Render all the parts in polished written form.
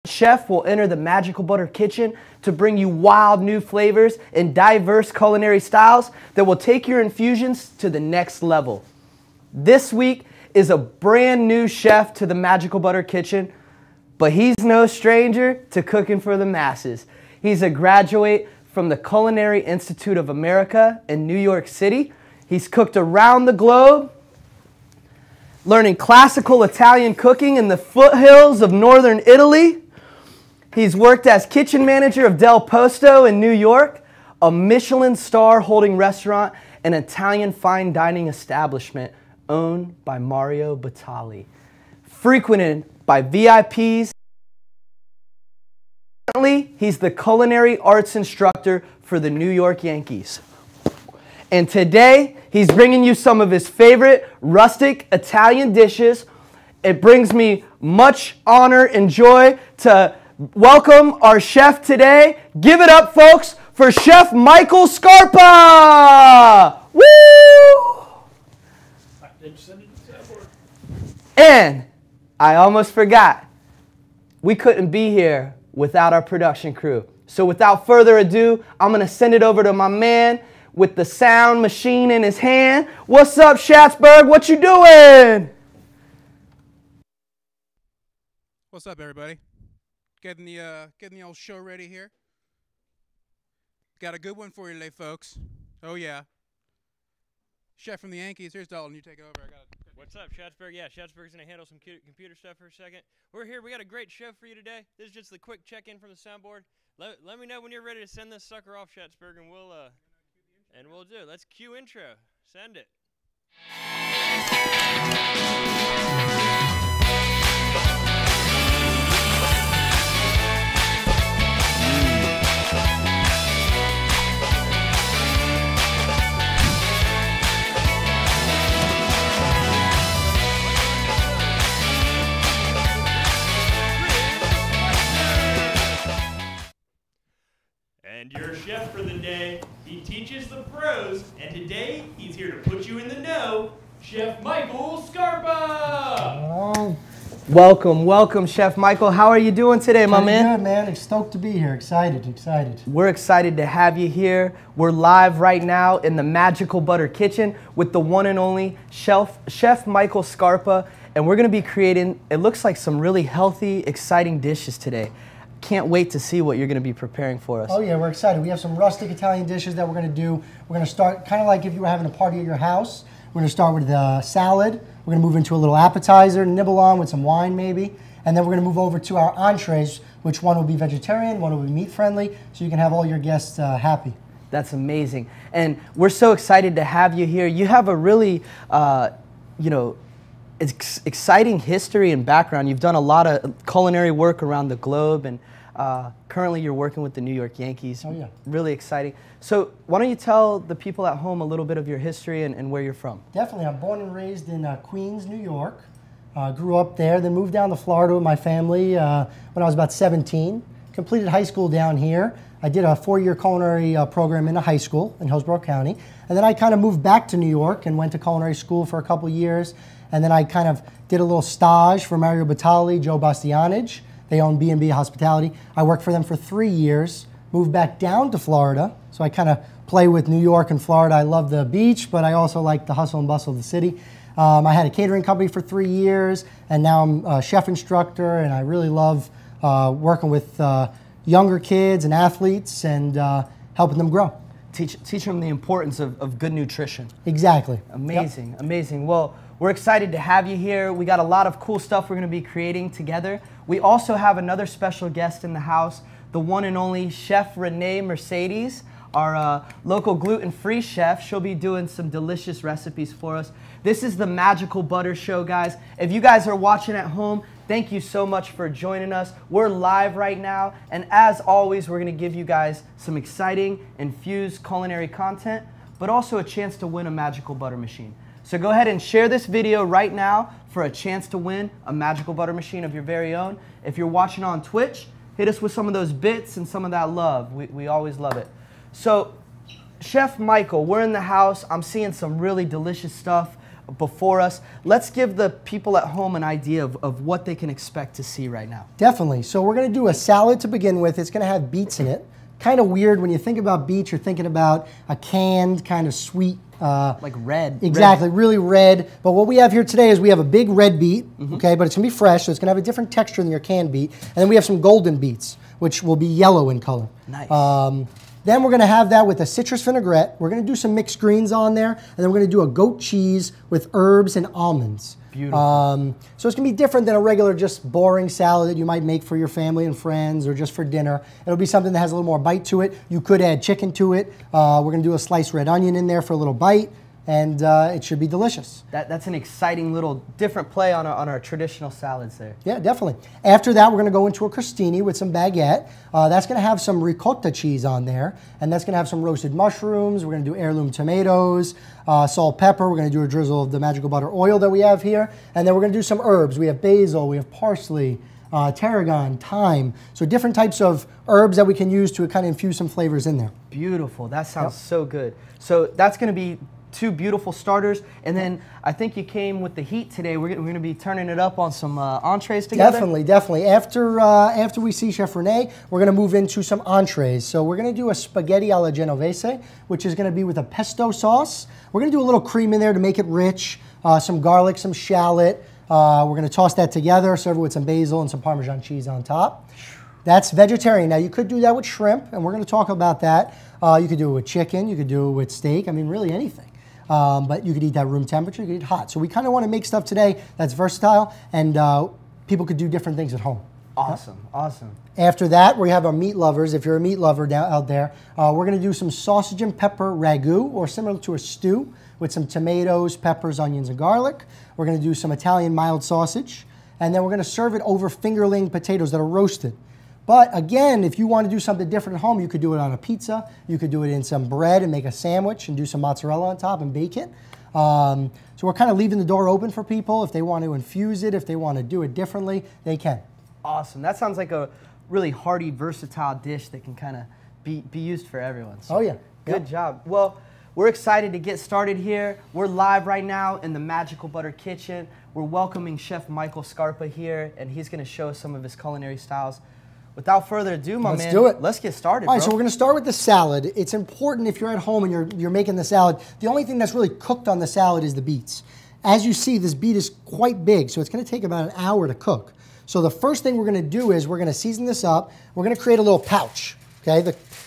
chef will enter the Magical Butter kitchen to bring you wild new flavors and diverse culinary styles that will take your infusions to the next level. This week is a brand new chef to the Magical Butter kitchen, but he's no stranger to cooking for the masses. He's a graduate from the Culinary Institute of America in New York City. He's cooked around the globe, learning classical Italian cooking in the foothills of northern Italy. He's worked as kitchen manager of Del Posto in New York, a Michelin star holding restaurant and Italian fine dining establishment owned by Mario Batali. Frequented by VIPs. Currently, he's the culinary arts instructor for the New York Yankees. And today, he's bringing you some of his favorite rustic Italian dishes. It brings me much honor and joy to welcome our chef today. Give it up, folks, for Chef Michael Scarpa! Woo! And I almost forgot, we couldn't be here without our production crew. So without further ado, I'm going to send it over to my man with the sound machine in his hand. What's up, Schatzberg? What you doing? What's up, everybody? Getting the old show ready here. Got a good one for you today, folks. Oh yeah. Chef from the Yankees. Here's Dalton. You take it over. What's up, Schatzberg? Yeah, Schatzberg's gonna handle some computer stuff for a second. We're here. We got a great show for you today. This is just the quick check-in from the soundboard. Let me know when you're ready to send this sucker off, Schatzberg, and we'll do it. Let's cue intro. Send it. And your chef for the day, he teaches the pros, and today he's here to put you in the know, Chef Michael Scarpa! Welcome, welcome, Chef Michael. How are you doing today, my man? Good, man. Stoked to be here. Excited. We're excited to have you here. We're live right now in the Magical Butter kitchen with the one and only Chef Michael Scarpa, and we're going to be creating, it looks like, some really healthy, exciting dishes today. Can't wait to see what you're going to be preparing for us. Oh yeah, we're excited. We have some rustic Italian dishes that we're going to do. We're going to start kind of like if you were having a party at your house. We're going to start with a salad. We're going to move into a little appetizer, nibble on with some wine maybe. And then we're going to move over to our entrees, which one will be vegetarian, one will be meat friendly, so you can have all your guests happy. That's amazing. And we're so excited to have you here. You have a really, exciting history and background. You've done a lot of culinary work around the globe, and currently you're working with the New York Yankees. Oh yeah. Really exciting. So why don't you tell the people at home a little bit of your history and where you're from? Definitely. I'm born and raised in Queens, New York. Grew up there, then moved down to Florida with my family when I was about 17. Completed high school down here. I did a 4-year culinary program in a high school in Hillsborough County. And then I kind of moved back to New York and went to culinary school for a couple years. And then I kind of did a little stage for Mario Batali, Joe Bastianich. They own B&B Hospitality. I worked for them for 3 years, moved back down to Florida. So I kind of play with New York and Florida. I love the beach, but I also like the hustle and bustle of the city. I had a catering company for 3 years, and now I'm a chef instructor, and I really love working with younger kids and athletes and helping them grow. Teach them the importance of good nutrition. Exactly. Amazing, yep. Amazing. Well, we're excited to have you here. We got a lot of cool stuff we're going to be creating together. We also have another special guest in the house, the one and only Chef Renee Mercedes, our local gluten-free chef. She'll be doing some delicious recipes for us. This is the Magical Butter Show, guys. If you guys are watching at home, thank you so much for joining us. We're live right now, and as always, we're going to give you guys some exciting infused culinary content, but also a chance to win a Magical Butter machine. So go ahead and share this video right now for a chance to win a Magical Butter machine of your very own. If you're watching on Twitch, hit us with some of those bits and some of that love. We always love it. So, Chef Michael, we're in the house. I'm seeing some really delicious stuff. before us. Let's give the people at home an idea of what they can expect to see right now. Definitely. So we're going to do a salad to begin with. It's going to have beets in it. Kind of weird when you think about beets, you're thinking about a canned kind of sweet. Like red. Exactly, really red. But what we have here today is we have a big red beet, okay, but it's going to be fresh, so it's going to have a different texture than your canned beet. And then we have some golden beets, which will be yellow in color. Nice. Then we're going to have that with a citrus vinaigrette. We're going to do some mixed greens on there, and then we're going to do a goat cheese with herbs and almonds. Beautiful. So it's going to be different than a regular just boring salad that you might make for your family and friends or just for dinner. It'll be something that has a little more bite to it. You could add chicken to it. We're going to do a sliced red onion in there for a little bite, and it should be delicious. That's an exciting little different play on our traditional salads there. Yeah, definitely. After that, we're going to go into a crostini with some baguette. That's going to have some ricotta cheese on there, and that's going to have some roasted mushrooms. We're going to do heirloom tomatoes, salt, pepper. We're going to do a drizzle of the magical butter oil that we have here, and then we're going to do some herbs. We have basil, we have parsley, tarragon, thyme. So different types of herbs that we can use to kind of infuse some flavors in there. Beautiful. That sounds so good. So that's going to be 2 beautiful starters, and then I think you came with the heat today. We're going to be turning it up on some entrees together. Definitely, definitely. After we see Chef Renee, we're going to move into some entrees. So we're going to do a spaghetti alla genovese, which is going to be with a pesto sauce. We're going to do a little cream in there to make it rich, some garlic, some shallot. We're going to toss that together, serve it with some basil and some Parmesan cheese on top. That's vegetarian. Now, you could do that with shrimp, and we're going to talk about that. You could do it with chicken. You could do it with steak. I mean, really anything. But you could eat that room temperature, you could eat hot. So we kind of want to make stuff today that's versatile, and people could do different things at home. Awesome, awesome. After that, we have our meat lovers. If you're a meat lover out there, we're going to do some sausage and pepper ragu, or similar to a stew, with some tomatoes, peppers, onions, and garlic. We're going to do some Italian mild sausage, and then we're going to serve it over fingerling potatoes that are roasted. But again, if you want to do something different at home, you could do it on a pizza. You could do it in some bread and make a sandwich and do some mozzarella on top and bake it. So we're kind of leaving the door open for people. If they want to infuse it, if they want to do it differently, they can. Awesome. That sounds like a really hearty, versatile dish that can kind of be used for everyone. So oh, yeah. Good job. Well, we're excited to get started here. We're live right now in the Magical Butter Kitchen. We're welcoming Chef Michael Scarpa here, and he's going to show us some of his culinary styles. Without further ado, my man, let's do it. Let's get started, All right, bro. so we're going to start with the salad. It's important if you're at home and you're making the salad, the only thing that's really cooked on the salad is the beets. As you see, this beet is quite big, so it's going to take about an hour to cook. So the first thing we're going to do is we're going to season this up. We're going to create a little pouch, okay?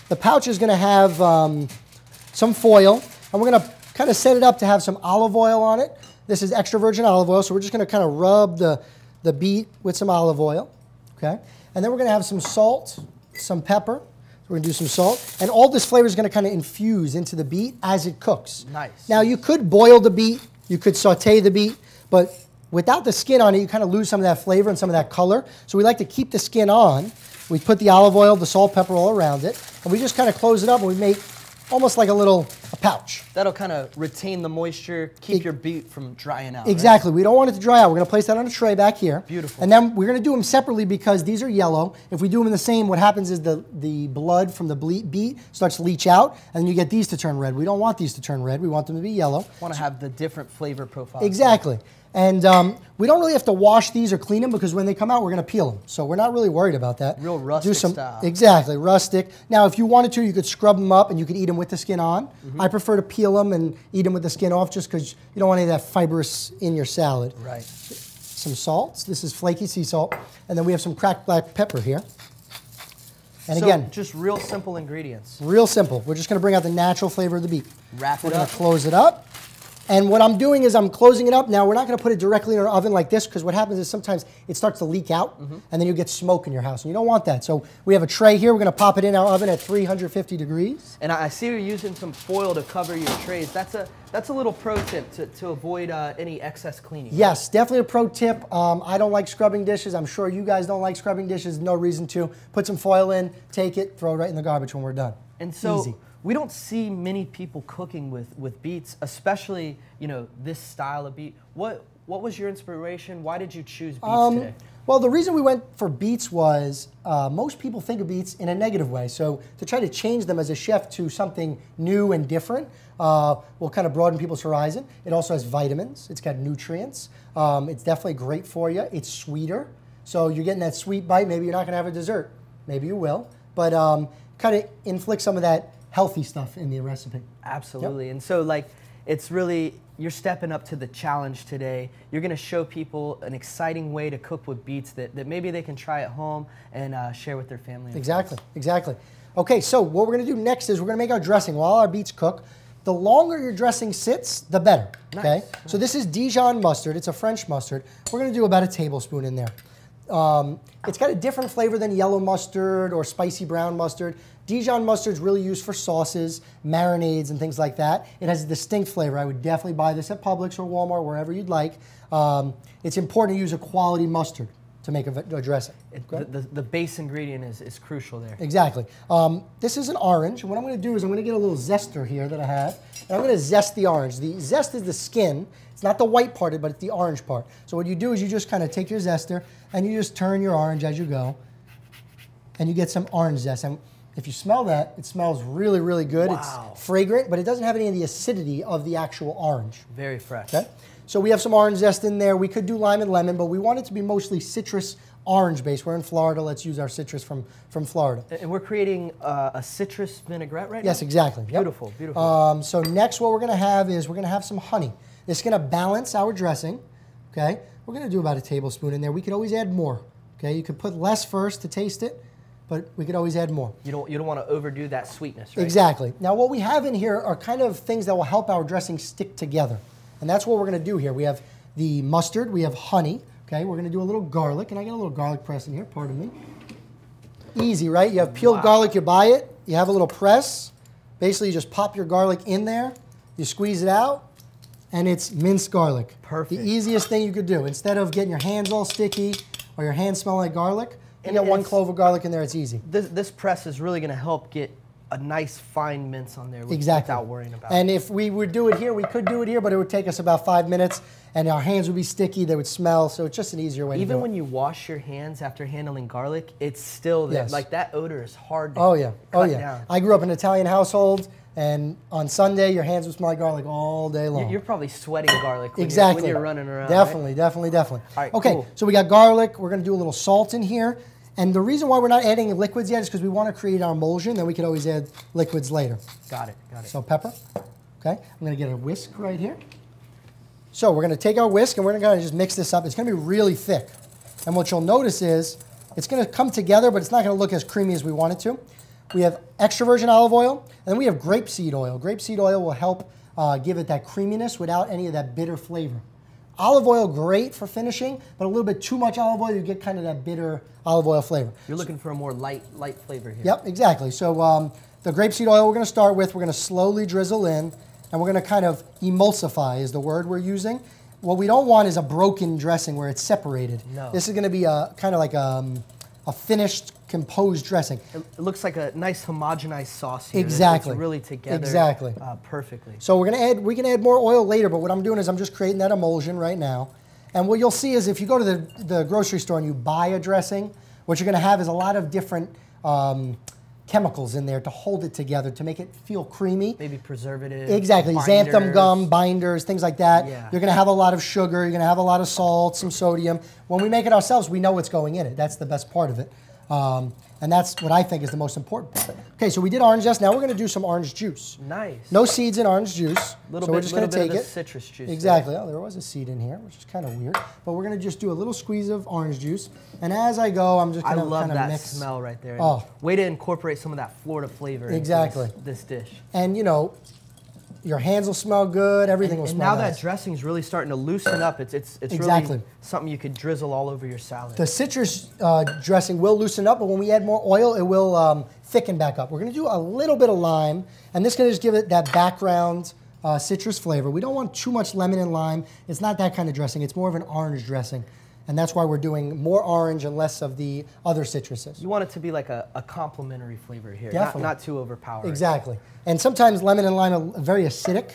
The pouch is going to have some foil, and we're going to kind of set it up to have some olive oil on it. This is extra virgin olive oil, so we're just going to kind of rub the beet with some olive oil, okay? And then we're going to have some salt, some pepper. So we're going to do some salt. And all this flavor is going to kind of infuse into the beet as it cooks. Nice. Now, you could boil the beet. You could saute the beet. But without the skin on it, you kind of lose some of that flavor and some of that color. So we like to keep the skin on. We put the olive oil, the salt, pepper all around it. And we just kind of close it up and we make almost like a pouch. That'll kind of retain the moisture, keep your beet from drying out. Exactly. Right? We don't want it to dry out. We're going to place that on a tray back here. Beautiful. And then we're going to do them separately because these are yellow. If we do them in the same, what happens is the blood from the beet starts to leach out, and then you get these to turn red. We don't want these to turn red. We want them to be yellow. Want to have the different flavor profile. Exactly. And we don't really have to wash these or clean them because when they come out, we're going to peel them. So we're not really worried about that. Real rustic style. Exactly, rustic. Now, if you wanted to, you could scrub them up and you could eat them with the skin on. I prefer to peel them and eat them with the skin off just because you don't want any of that fibrous in your salad. Right. Some salt. This is flaky sea salt. And then we have some cracked black pepper here. And so again, just real simple ingredients. real simple. We're just going to bring out the natural flavor of the beet. Wrap We're it going up. to close it up. And what I'm doing is I'm closing it up. Now, we're not going to put it directly in our oven like this because what happens is sometimes it starts to leak out and then you get smoke in your house. And you don't want that. So we have a tray here. We're going to pop it in our oven at 350 degrees. And I see you're using some foil to cover your trays. That's a little pro tip to avoid any excess cleaning. Yes, definitely a pro tip. I don't like scrubbing dishes. I'm sure you guys don't like scrubbing dishes. No reason to. Put some foil in, take it, throw it right in the garbage when we're done. And so easy. We don't see many people cooking with beets, especially, this style of beet. What was your inspiration? Why did you choose beets today? Well, the reason we went for beets was most people think of beets in a negative way. So to try to change them as a chef to something new and different will kind of broaden people's horizon. It also has vitamins. It's got nutrients. It's definitely great for you. It's sweeter. So you're getting that sweet bite. Maybe you're not going to have a dessert. Maybe you will. But kind of inflict some of that healthy stuff in the recipe. Absolutely. Yep. And so like, it's really, you're stepping up to the challenge today. You're gonna show people an exciting way to cook with beets that maybe they can try at home and share with their family. Exactly, exactly. Okay, so what we're gonna do next is we're gonna make our dressing while our beets cook. The longer your dressing sits, the better, okay? Nice. So this is Dijon mustard, it's a French mustard. We're gonna do about a tablespoon in there. It's got a different flavor than yellow mustard or spicy brown mustard. Dijon mustard is really used for sauces, marinades, and things like that. It has a distinct flavor. I would definitely buy this at Publix or Walmart, wherever you'd like. It's important to use a quality mustard to make a dressing. The base ingredient is crucial there. Exactly. This is an orange. And what I'm going to do is I'm going to get a little zester here that I have. And I'm going to zest the orange. The zest is the skin. It's not the white part, but it's the orange part. So what you do is you just kind of take your zester and you just turn your orange as you go. And you get some orange zest. And if you smell that, it smells really, really good. Wow. It's fragrant, but it doesn't have any of the acidity of the actual orange. Very fresh. Okay? So we have some orange zest in there. We could do lime and lemon, but we want it to be mostly citrus orange based. We're in Florida. Let's use our citrus from Florida. And we're creating a citrus vinaigrette right now? Yes, exactly. Yep. Beautiful, beautiful. So next what we're going to have is we're going to have some honey. This is going to balance our dressing. Okay? We're going to do about a tablespoon in there. We could always add more. Okay? You could put less first to taste it, but we could always add more. You don't want to overdo that sweetness, right? Exactly. Now what we have in here are kind of things that will help our dressing stick together. And that's what we're going to do here. We have the mustard, we have honey, okay? We're going to do a little garlic, and I got a little garlic press in here, pardon me. Easy, right? You have peeled garlic, you buy it, you have a little press. Basically, you just pop your garlic in there, you squeeze it out, and it's minced garlic. Perfect. The easiest thing you could do. Instead of getting your hands all sticky or your hands smell like garlic, you And get one clove of garlic in there, it's easy. This press is really going to help get a nice fine mince on there Exactly. without worrying about And it. if we would do it here, we could do it here, but it would take us about 5 minutes, and our hands would be sticky, they would smell, so it's just an easier way to do it. Even when you wash your hands after handling garlic, it's still there. Yes. Like that odor is hard to cut down. down. I grew up in an Italian household, and on Sunday, your hands would smell like garlic all day long. You're probably sweating garlic when, Exactly. when you're running around. Definitely, right? definitely. All right, okay, cool. so we got garlic. We're going to do a little salt in here. And the reason why we're not adding liquids yet is because we want to create our emulsion, then we can always add liquids later. Got it, got it. So pepper, okay? I'm going to get a whisk right here. So we're going to take our whisk and we're going to just mix this up. It's going to be really thick. And what you'll notice is it's going to come together, but it's not going to look as creamy as we want it to. We have extra virgin olive oil, and then we have grapeseed oil. Grapeseed oil will help give it that creaminess without any of that bitter flavor. Olive oil, great for finishing, but a little bit too much olive oil, you get kind of that bitter olive oil flavor. You're looking for a more light flavor here. Yep, exactly. So the grapeseed oil we're going to start with, we're going to slowly drizzle in, and we're going to kind of emulsify is the word we're using. What we don't want is a broken dressing where it's separated. No. This is going to be kind of like a finished, composed dressing. It looks like a nice homogenized sauce here. Exactly. It's really together Exactly. Perfectly. So we're going to we can add more oil later, but what I'm doing is I'm just creating that emulsion right now. And what you'll see is if you go to the grocery store and you buy a dressing, what you're going to have is a lot of different chemicals in there to hold it together, to make it feel creamy. Maybe preservatives. Exactly, xanthan binders. gum, binders, things like that. Yeah. You're going to have a lot of sugar, you're going to have a lot of salt, some sodium. When we make it ourselves, we know what's going in it. That's the best part of it. And that's what I think is the most important part. Okay, so we did orange zest. Now we're going to do some orange juice. Nice. No seeds in orange juice. Little so bit, we're just going to take of the it. citrus juice. Exactly. Oh, there was a seed in here, which is kind of weird. But we're going to just do a little squeeze of orange juice. And as I go, I'm just going to kind of mix. I love that smell right there. Oh. Way to incorporate some of that Florida flavor Exactly. into this dish. And, you know, your hands will smell good. Everything will And smell now nice. that dressing's really starting to loosen up. It's Exactly. really something you could drizzle all over your salad. The citrus dressing will loosen up, but when we add more oil, it will thicken back up. We're going to do a little bit of lime, and this is going to just give it that background citrus flavor. We don't want too much lemon and lime. It's not that kind of dressing. It's more of an orange dressing, and that's why we're doing more orange and less of the other citruses. You want it to be like a complementary flavor here, Definitely. not too overpowering. Exactly. And sometimes lemon and lime are very acidic,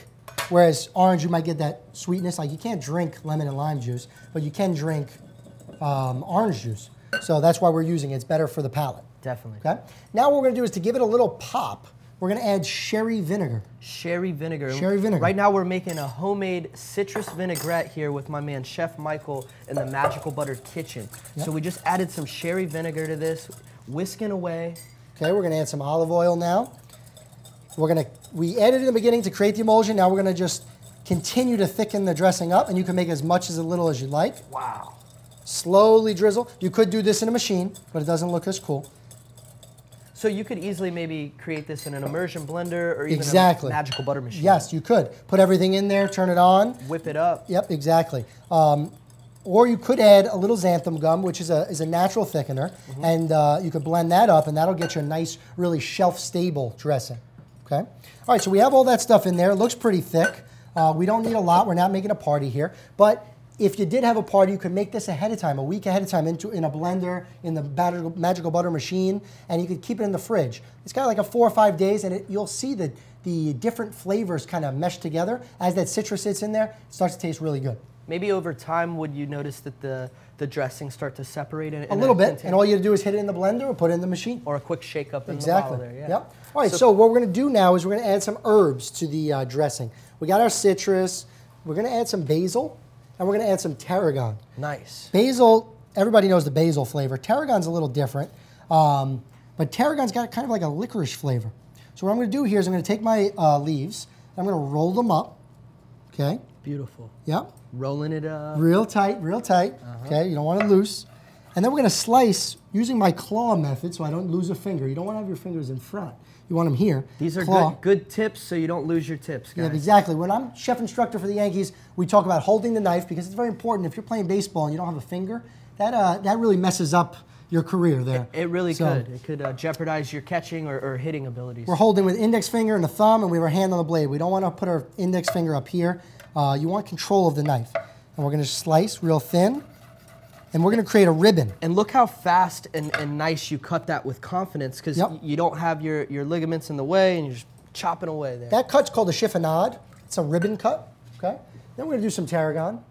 whereas orange, you might get that sweetness. Like you can't drink lemon and lime juice, but you can drink orange juice. So that's why we're using it. It's better for the palate. Definitely. Okay. Now what we're going to do is to give it a little pop, we're going to add sherry vinegar. Sherry vinegar. Sherry vinegar. Right now we're making a homemade citrus vinaigrette here with my man Chef Michael in the Magical Butter kitchen. Yep. So we just added some sherry vinegar to this, whisking away. Okay, we're going to add some olive oil now. We added it in the beginning to create the emulsion. Now we're going to just continue to thicken the dressing up, and you can make as much as little as you like. Wow. Slowly drizzle. You could do this in a machine, but it doesn't look as cool. So you could easily maybe create this in an immersion blender or even Exactly. a Magical Butter machine. Yes, you could. Put everything in there, turn it on. Whip it up. Yep, exactly. Or you could add a little xanthan gum, which is a natural thickener, and you could blend that up, and that'll get you a nice, really shelf-stable dressing. Okay. All right, so we have all that stuff in there. It looks pretty thick. We don't need a lot. We're not making a party here. But if you did have a party, you could make this ahead of time, a week ahead of time, in a blender, in the Magical Butter machine, and you could keep it in the fridge. It's got like a 4 or 5 days, and you'll see that the different flavors kind of mesh together. As that citrus sits in there, it starts to taste really good. Maybe over time, would you notice that the dressings start to separate in A little bit, and all you have to do is hit it in the blender or put it in the machine. Or a quick shake up in Exactly. the bottle there, yeah. Yep. All right, so what we're going to do now is we're going to add some herbs to the dressing. We got our citrus. We're going to add some basil, and we're going to add some tarragon. Nice. Basil, everybody knows the basil flavor. Tarragon's a little different, but tarragon's got kind of like a licorice flavor. So what I'm going to do here is I'm going to take my leaves, and I'm going to roll them up, okay? Beautiful. Yep. Rolling it up. Real tight, okay? You don't want it loose. And then we're going to slice using my claw method so I don't lose a finger. You don't want to have your fingers in front. You want them here. These are good tips so you don't lose your tips, guys. Yeah, exactly. When I'm chef instructor for the Yankees, we talk about holding the knife because it's very important. If you're playing baseball and you don't have a finger, that really messes up your career there. It really could. It could jeopardize your catching or hitting abilities. We're holding with index finger and a thumb, and we have our hand on the blade. We don't want to put our index finger up here. You want control of the knife. And we're going to slice real thin, and we're going to create a ribbon. And look how fast and nice you cut that with confidence, because you don't have your ligaments in the way, and you're just chopping away there. That cut's called a chiffonade. It's a ribbon cut, okay? Then we're going to do some tarragon.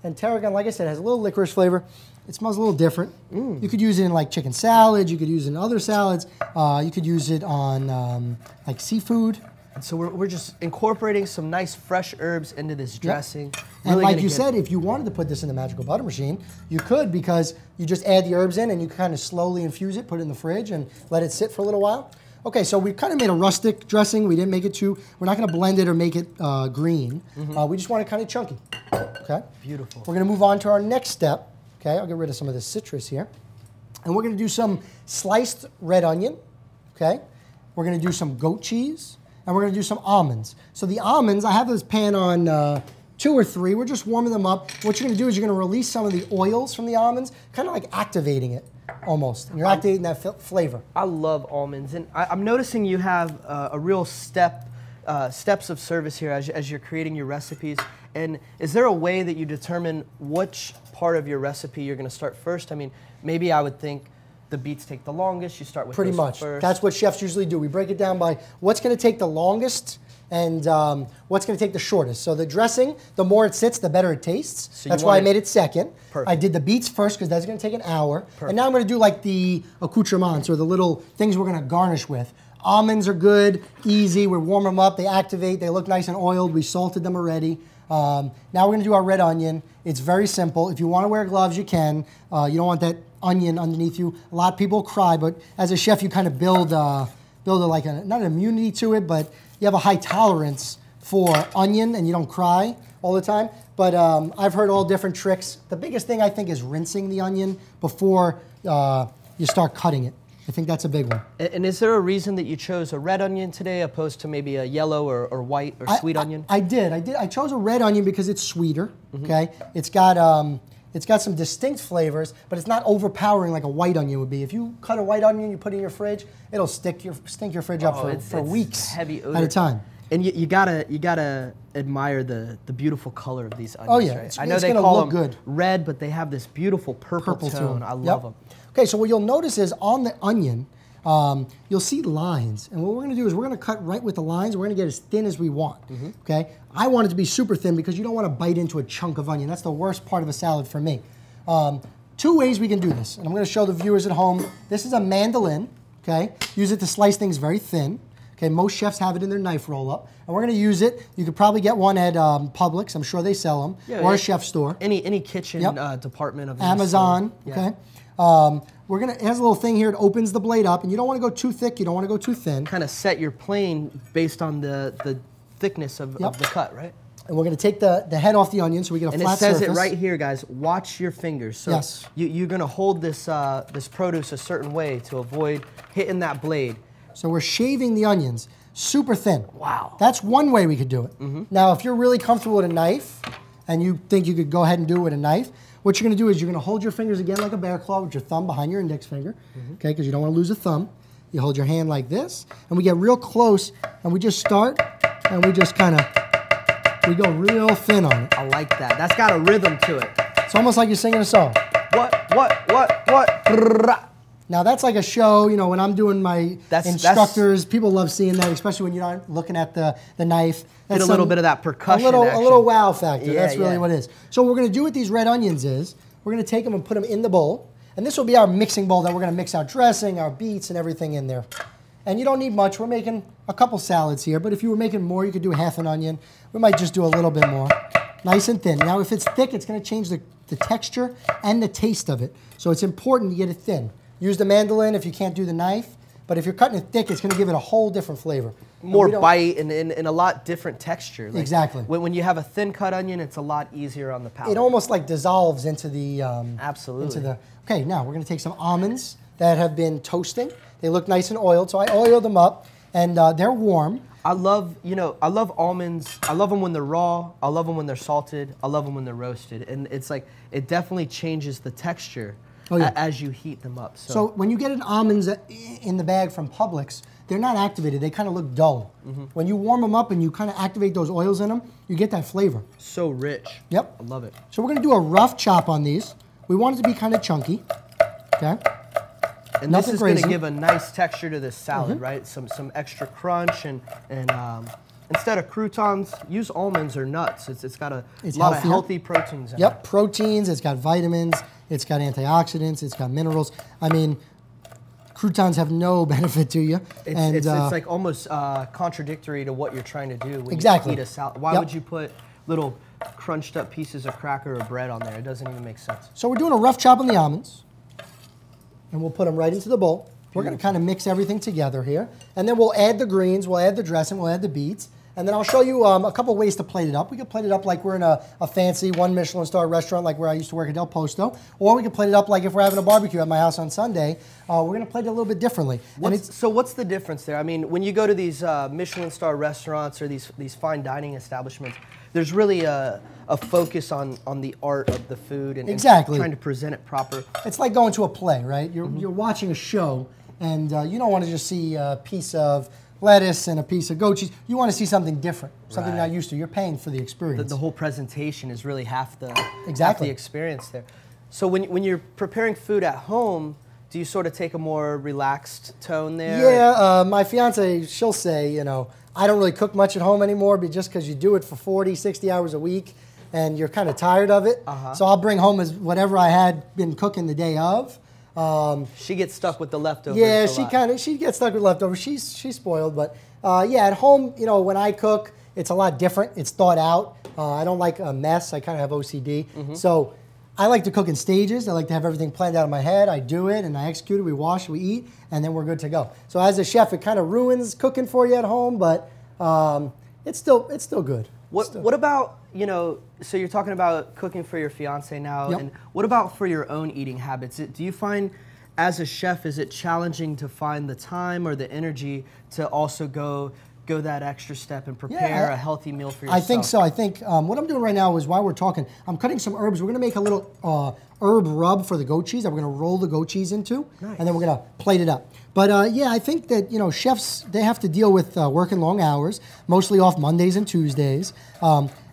And tarragon, like I said, has a little licorice flavor. It smells a little different. You could use it in like chicken salads. You could use it in other salads. You could use it on like seafood. And so we're just incorporating some nice fresh herbs into this dressing. Yep. Really and like you said, if you wanted to put this in the Magical Butter machine, you could, because you just add the herbs in and you kind of slowly infuse it, put it in the fridge, and let it sit for a little while. Okay, so we kind of made a rustic dressing. We didn't make it we're not going to blend it or make it green. We just want it kind of chunky. Okay? Beautiful. We're going to move on to our next step. Okay, I'll get rid of some of this citrus here. And we're going to do some sliced red onion. Okay? We're going to do some goat cheese. And we're going to do some almonds. So the almonds, I have this pan on 2 or 3. We're just warming them up. What you're going to do is you're going to release some of the oils from the almonds, kind of like activating it almost. And you're activating that flavor. I love almonds. And I'm noticing you have a real steps of service here as you're creating your recipes. And is there a way that you determine which part of your recipe you're going to start first? I mean, maybe I would think the beets take the longest. You start with Pretty those much. first. That's what chefs usually do. We break it down by what's going to take the longest and what's going to take the shortest. So the dressing, the more it sits, the better it tastes. So that's why I made it second. Perfect. I did the beets first because that's going to take an hour. Perfect. And now I'm going to do like the accoutrements, or the little things we're going to garnish with. Almonds are good, easy. We warm them up. They activate. They look nice and oiled. We salted them already. Now we're going to do our red onion. It's very simple. If you want to wear gloves, you can. You don't want that onion underneath you. A lot of people cry, but as a chef, you kind of build not an immunity to it, but you have a high tolerance for onion, and you don't cry all the time. But I've heard all different tricks. The biggest thing I think is rinsing the onion before you start cutting it. I think that's a big one. And is there a reason that you chose a red onion today opposed to maybe a yellow or white or sweet onion? I did. I chose a red onion because it's sweeter. Okay, it's got some distinct flavors, but it's not overpowering like a white onion would be. If you cut a white onion, you put it in your fridge, it'll stink your fridge up for weeks heavy odor. at a time. And you gotta admire the beautiful color of these onions. Oh yeah, right? I know they call them red, but they have this beautiful purple tone. I love them. Okay, so what you'll notice is on the onion, you'll see lines. And what we're going to do is we're going to cut right with the lines. We're going to get as thin as we want. Okay, I want it to be super thin because you don't want to bite into a chunk of onion. That's the worst part of a salad for me. Two ways we can do this, and I'm going to show the viewers at home. This is a mandolin, okay? Use it to slice things very thin. Okay, most chefs have it in their knife roll-up, and we're going to use it. You could probably get one at Publix. I'm sure they sell them, or a chef store. Any kitchen department of Amazon. Okay. It has a little thing here. It opens the blade up, and you don't want to go too thick. You don't want to go too thin. Kind of set your plane based on the thickness of the cut, right? And we're going to take the head off the onion so we get a flat surface. And it says it right here, guys. Watch your fingers. So you're going to hold this this produce a certain way to avoid hitting that blade. So we're shaving the onions super thin. Wow. That's one way we could do it. Now, if you're really comfortable with a knife and you think you could go ahead and do it with a knife, what you're going to do is you're going to hold your fingers again like a bear claw with your thumb behind your index finger, okay, because you don't want to lose a thumb. You hold your hand like this, and we get real close, and we just start, and we just kind of, we go real thin on it. I like that. That's got a rhythm to it. It's almost like you're singing a song. What? Now, that's like a show, you know, when I'm doing my instructors, people love seeing that, especially when you're not looking at the knife. Get a little bit of that percussion a little wow factor. Yeah, that's really what it is. So what we're going to do with these red onions is we're going to take them and put them in the bowl. And this will be our mixing bowl that we're going to mix our dressing, our beets, and everything in there. And you don't need much. We're making a couple salads here. But if you were making more, you could do half an onion. We might just do a little bit more. Nice and thin. Now, if it's thick, it's going to change the texture and the taste of it. So it's important to get it thin. Use the mandolin if you can't do the knife, but if you're cutting it thick, it's going to give it a whole different flavor. More bite and a lot different texture. Like exactly. When you have a thin cut onion, it's a lot easier on the palate. It almost like dissolves into the... Absolutely. Okay, now we're going to take some almonds that have been toasting. They look nice and oiled, so I oiled them up, and they're warm. I love almonds. I love them when they're raw. I love them when they're salted. I love them when they're roasted. And it's like, it definitely changes the texture. As you heat them up. So when you get an almonds in the bag from Publix, they're not activated. They kind of look dull. When you warm them up and you kind of activate those oils in them, you get that flavor. So rich. Yep. I love it. So we're going to do a rough chop on these. We want it to be kind of chunky. Okay. And this is going to give a nice texture to this salad, right? Some extra crunch and instead of croutons, use almonds or nuts. It's got a lot of healthy proteins in it. Proteins. It's got vitamins. It's got antioxidants. It's got minerals. I mean, croutons have no benefit to you. It's like almost contradictory to what you're trying to do when you eat a salad. Why would you put little crunched up pieces of cracker or bread on there? It doesn't even make sense. So we're doing a rough chop on the almonds, and we'll put them right into the bowl. We're going to kind of mix everything together here, and then we'll add the greens, we'll add the dressing, we'll add the beets. And then I'll show you a couple ways to plate it up. We can plate it up like we're in a fancy one Michelin star restaurant like where I used to work at Del Posto. Or we can plate it up like if we're having a barbecue at my house on Sunday. We're going to plate it a little bit differently. So what's the difference there? I mean, when you go to these Michelin star restaurants or these fine dining establishments, there's really a focus on the art of the food and trying to present it proper. It's like going to a play, right? You're watching a show, and you don't want to just see a piece of lettuce and a piece of goat cheese. You want to see something different, something you're not used to. You're paying for the experience. The whole presentation is really half the experience there. So when you're preparing food at home, do you sort of take a more relaxed tone there? Yeah, my fiance, she'll say, you know, I don't really cook much at home anymore, but just because you do it for 40, 60 hours a week and you're kind of tired of it. So I'll bring home whatever I had been cooking the day of. She gets stuck with the leftovers. Yeah, she gets stuck with leftovers. She's spoiled, but yeah, at home, you know, when I cook, it's a lot different. It's thought out. I don't like a mess. I kind of have OCD, so I like to cook in stages. I like to have everything planned out in my head. I do it and I execute it. We wash, we eat, and then we're good to go. So as a chef, it kind of ruins cooking for you at home, but it's still good. What about, you know, so you're talking about cooking for your fiance now, and what about for your own eating habits? Do you find, as a chef, is it challenging to find the time or the energy to also go that extra step and prepare a healthy meal for yourself? I think so. I think what I'm doing right now is, while we're talking, I'm cutting some herbs. We're going to make a little herb rub for the goat cheese that we're going to roll the goat cheese into, and then we're going to plate it up. But yeah, I think that, you know, chefs, they have to deal with working long hours, mostly off Mondays and Tuesdays,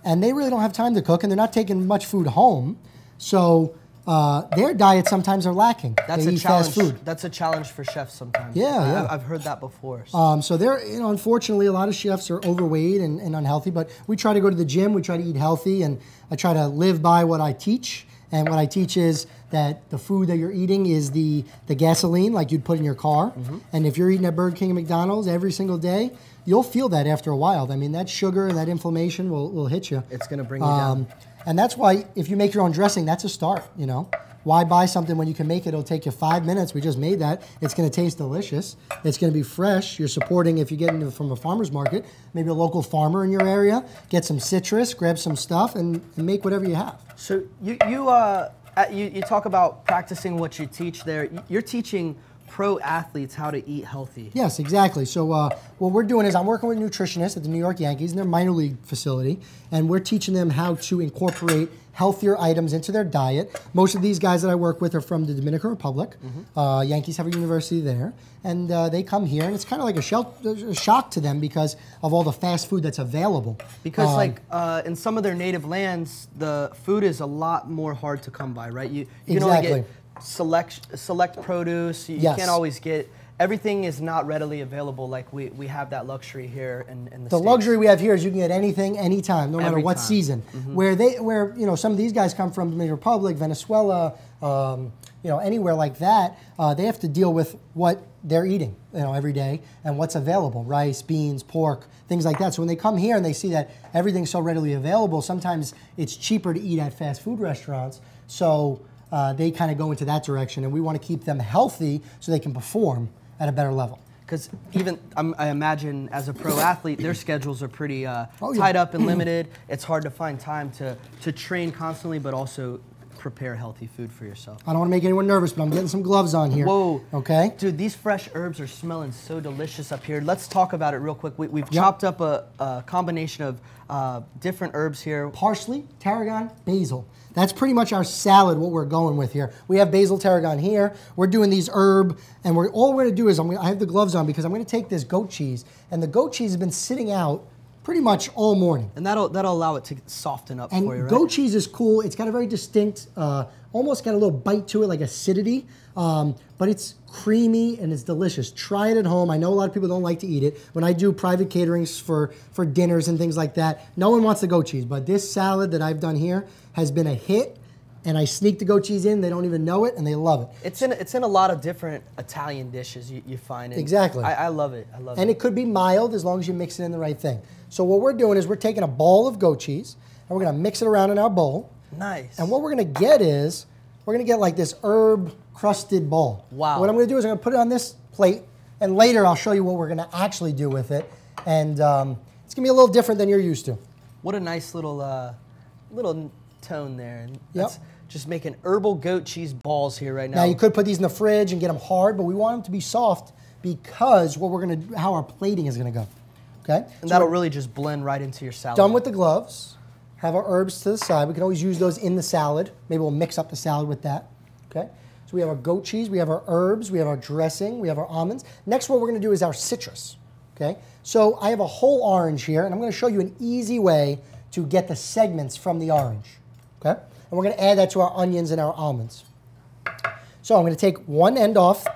and they really don't have time to cook, and they're not taking much food home, so their diets sometimes are lacking. That's they a eat challenge. fast food. That's a challenge for chefs sometimes. Yeah, I've heard that before. So they're, you know, unfortunately, a lot of chefs are overweight and unhealthy. But we try to go to the gym. We try to eat healthy, and I try to live by what I teach. And what I teach is that the food that you're eating is the gasoline like you'd put in your car. And if you're eating at Burger King and McDonald's every single day, you'll feel that after a while. I mean, that sugar and that inflammation will hit you. It's going to bring you down. And that's why if you make your own dressing, that's a start, you know. Why buy something when you can make it? It'll take you 5 minutes. We just made that. It's going to taste delicious. It's going to be fresh. You're supporting, if you get it from a farmer's market, maybe a local farmer in your area, get some citrus, grab some stuff, and make whatever you have. So you talk about practicing what you teach there. You're teaching pro athletes how to eat healthy. Yes, exactly. So what we're doing is I'm working with nutritionists at the New York Yankees in their minor league facility, and we're teaching them how to incorporate healthier items into their diet. Most of these guys that I work with are from the Dominican Republic. Yankees have a university there, and they come here, and it's kind of like a shock to them because of all the fast food that's available. Because in some of their native lands, the food is a lot more hard to come by, right? You can only get select produce. You can't always get, everything is not readily available like we have that luxury here in the States. The luxury we have here is you can get anything, anytime, no matter what season. Where you know, some of these guys come from the Dominican Republic, Venezuela, you know, anywhere like that, they have to deal with what they're eating, you know, every day and what's available, rice, beans, pork, things like that. So when they come here and they see that everything's so readily available, sometimes it's cheaper to eat at fast food restaurants. So they kind of go into that direction, and we want to keep them healthy so they can perform at a better level. Because even, I imagine, as a pro athlete, their schedules are pretty tied up and limited. It's hard to find time to train constantly, but also prepare healthy food for yourself. I don't want to make anyone nervous, but I'm getting some gloves on here. Whoa. Okay. Dude, these fresh herbs are smelling so delicious up here. Let's talk about it real quick. We've chopped up a combination of different herbs here. Parsley, tarragon, basil. That's pretty much our salad, what we're going with here. We have basil, tarragon here. We're doing these herb, and all we're going to do is, I have the gloves on because I'm going to take this goat cheese, and the goat cheese has been sitting out pretty much all morning. And that'll allow it to soften up for you, right? Goat cheese is cool. It's got a very distinct, almost got a little bite to it, like acidity, but it's creamy and it's delicious. Try it at home. I know a lot of people don't like to eat it. When I do private caterings for dinners and things like that, no one wants the goat cheese, but this salad that I've done here has been a hit, and I sneak the goat cheese in. They don't even know it, and they love it. It's in a lot of different Italian dishes you find. Exactly. I love it. I love it. And it could be mild as long as you mix it in the right thing. So what we're doing is we're taking a ball of goat cheese, and we're going to mix it around in our bowl. Nice. And what we're going to get is, we're going to get like this herb-crusted ball. Wow. What I'm going to do is I'm going to put it on this plate, and later I'll show you what we're going to actually do with it. And it's going to be a little different than you're used to. What a nice little tone there. And that's just making herbal goat cheese balls here right now. Now you could put these in the fridge and get them hard, but we want them to be soft because how our plating is going to go. Okay? And that'll really just blend right into your salad. Done with the gloves. Have our herbs to the side. We can always use those in the salad. Maybe we'll mix up the salad with that. Okay? So we have our goat cheese, we have our herbs, we have our dressing, we have our almonds. Next, what we're going to do is our citrus. Okay? So I have a whole orange here, and I'm going to show you an easy way to get the segments from the orange. Okay? And we're going to add that to our onions and our almonds. So I'm going to take one end off,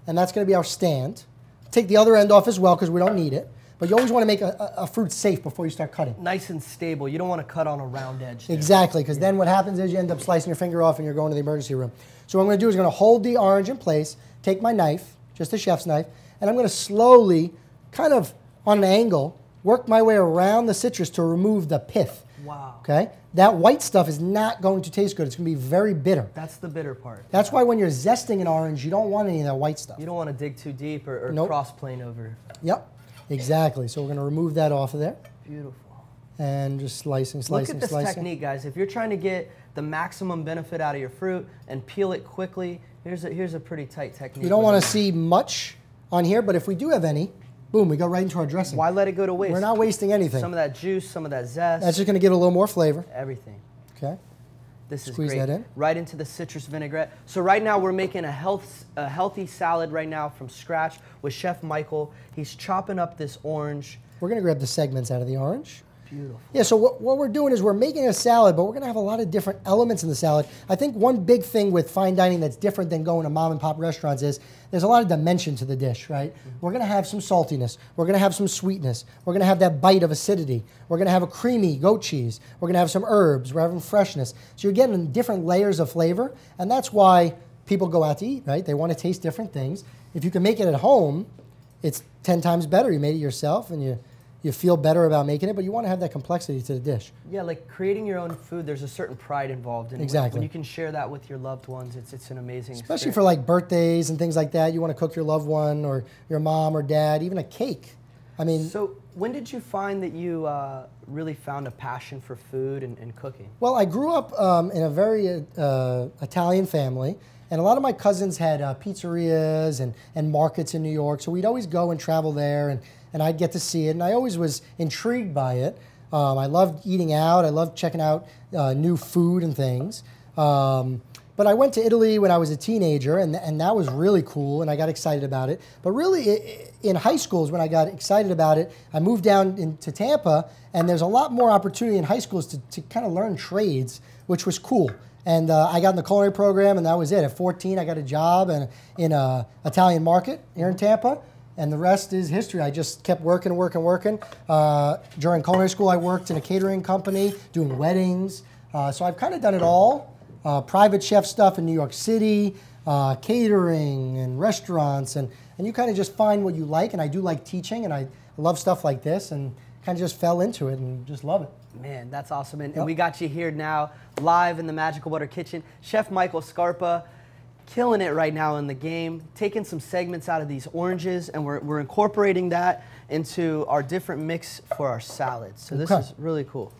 and that's going to be our stand. Take the other end off as well because we don't need it. But you always want to make a fruit safe before you start cutting. Nice and stable. You don't want to cut on a round edge there. Exactly, because then what happens is you end up slicing your finger off and you're going to the emergency room. So what I'm going to do is I'm going to hold the orange in place, take my knife, just a chef's knife, and I'm going to slowly, kind of on an angle, work my way around the citrus to remove the pith. Wow. Okay? That white stuff is not going to taste good. It's going to be very bitter. That's the bitter part. That's why when you're zesting an orange, you don't want any of that white stuff. You don't want to dig too deep or cross-plane over. Yep, exactly. So we're going to remove that off of there. Beautiful. And just slicing, Look at this technique, guys. If you're trying to get the maximum benefit out of your fruit and peel it quickly, here's a pretty tight technique. You don't want to see much on here, but if we do have any, boom, we go right into our dressing. Why let it go to waste? We're not wasting anything. Some of that juice, some of that zest. That's just going to give it a little more flavor. Everything. Okay. This is Squeeze great. that in. Right into the citrus vinaigrette. So right now we're making a healthy salad right now from scratch with Chef Michael. He's chopping up this orange. We're going to grab the segments out of the orange. Beautiful. Yeah, so what we're doing is we're making a salad, but we're going to have a lot of different elements in the salad. I think one big thing with fine dining that's different than going to mom and pop restaurants is there's a lot of dimension to the dish, right? We're going to have some saltiness. We're going to have some sweetness. We're going to have that bite of acidity. We're going to have a creamy goat cheese. We're going to have some herbs. We're having freshness. So you're getting different layers of flavor, and that's why people go out to eat, right? They want to taste different things. If you can make it at home, it's 10 times better. You made it yourself, and you feel better about making it, but you want to have that complexity to the dish. Yeah, like creating your own food, there's a certain pride involved in it. Exactly. When you can share that with your loved ones, it's an amazing Especially experience. for like birthdays and things like that. You want to cook your loved one or your mom or dad, even a cake. I mean, so when did you find that you really found a passion for food and cooking? well, I grew up in a very Italian family, and a lot of my cousins had pizzerias and markets in New York, so we'd always go and travel there, and I'd get to see it, and I always was intrigued by it. I loved eating out. I loved checking out new food and things. But I went to Italy when I was a teenager, and that was really cool, and I got excited about it. But really, in high school is when I got excited about it. I moved down into Tampa, and there's a lot more opportunity in high schools to kind of learn trades, which was cool. And I got in the culinary program, and that was it. At 14, I got a job in an Italian market here in Tampa, and the rest is history. I just kept working. During culinary school, I worked in a catering company, doing weddings. So I've kind of done it all. Private chef stuff in New York City, catering and restaurants, and you kind of just find what you like, and I do like teaching, and I love stuff like this, and kind of just fell into it and just love it. Man, that's awesome. And we got you here now, live in the Magical Butter kitchen. Chef Michael Scarpa, killing it right now in the game, taking some segments out of these oranges, and we're incorporating that into our different mix for our salads. So this is really cool.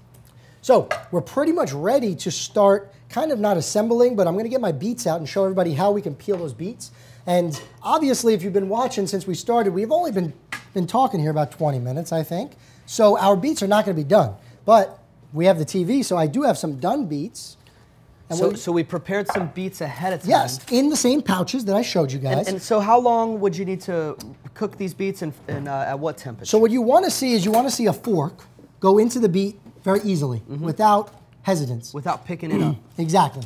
So we're pretty much ready to start kind of not assembling, but I'm going to get my beets out and show everybody how we can peel those beets. And obviously, if you've been watching since we started, we've only been talking here about 20 minutes, I think. So our beets are not going to be done. But we have the TV, so I do have some done beets. And so we prepared some beets ahead of time. Yes, in the same pouches that I showed you guys. And so how long would you need to cook these beets and at what temperature? So what you want to see is you want to see a fork go into the beet very easily without hesitance. Without picking it up. Exactly.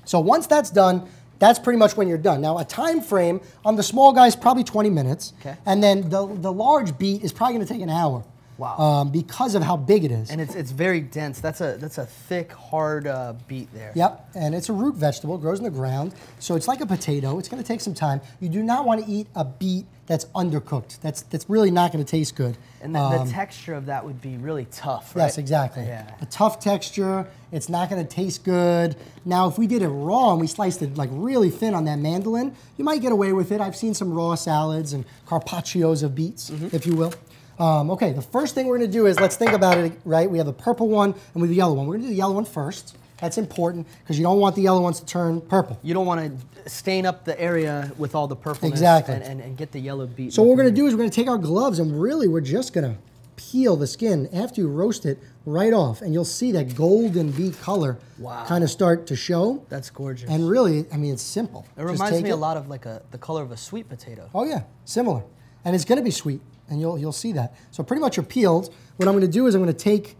So once that's done, that's pretty much when you're done. Now a time frame on the small guy is probably 20 minutes. Okay. And then the large beet is probably going to take an hour. Wow. Because of how big it is. And it's very dense. That's a thick, hard beet there. Yep, and it's a root vegetable. It grows in the ground, so it's like a potato. It's going to take some time. You do not want to eat a beet that's undercooked. That's really not going to taste good. And the texture of that would be really tough, right? Yes, exactly. Yeah. A tough texture. It's not going to taste good. Now, if we did it raw and we sliced it like really thin on that mandolin, you might get away with it. I've seen some raw salads and carpaccios of beets, if you will. Okay, the first thing we're going to do is, let's think about it, right? We have the purple one and we have the yellow one. We're going to do the yellow one first. That's important because you don't want the yellow ones to turn purple. You don't want to stain up the area with all the purpleness exactly. and get the yellow beet. So what we're going to do is we're going to take our gloves and really we're just going to peel the skin after you roast it right off. And you'll see that golden beet color kind of start to show. That's gorgeous. And really, I mean, it's simple. It reminds me a lot of like the color of a sweet potato. Oh yeah, similar. And it's going to be sweet. And you'll see that. So pretty much you're peeled. What I'm going to do is I'm going to take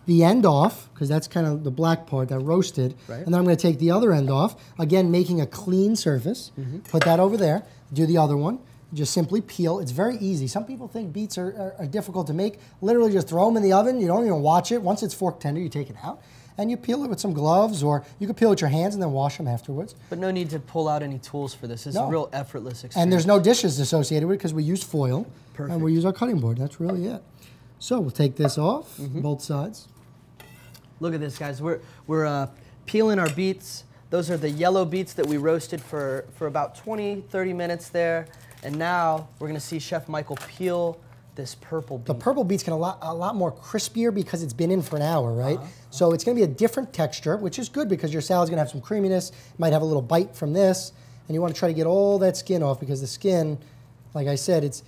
the end off, because that's kind of the black part that roasted. Right. And then I'm going to take the other end off, again making a clean surface. Put that over there. Do the other one. Just simply peel. It's very easy. Some people think beets are difficult to make. Literally just throw them in the oven. You don't even watch it. Once it's fork tender, you take it out. And you peel it with some gloves, or you can peel with your hands and then wash them afterwards. But no need to pull out any tools for this. It's a real effortless experience. And there's no dishes associated with it because we use foil. Perfect. And we use our cutting board. That's really it. So we'll take this off, both sides. Look at this, guys. We're peeling our beets. Those are the yellow beets that we roasted for about 20, 30 minutes there. And now we're going to see Chef Michael peel this purple beet. The purple beet's a lot more crispier because it's been in for an hour, right? So it's going to be a different texture, which is good because your salad's going to have some creaminess. It might have a little bite from this. And you want to try to get all that skin off because the skin, like I said, it's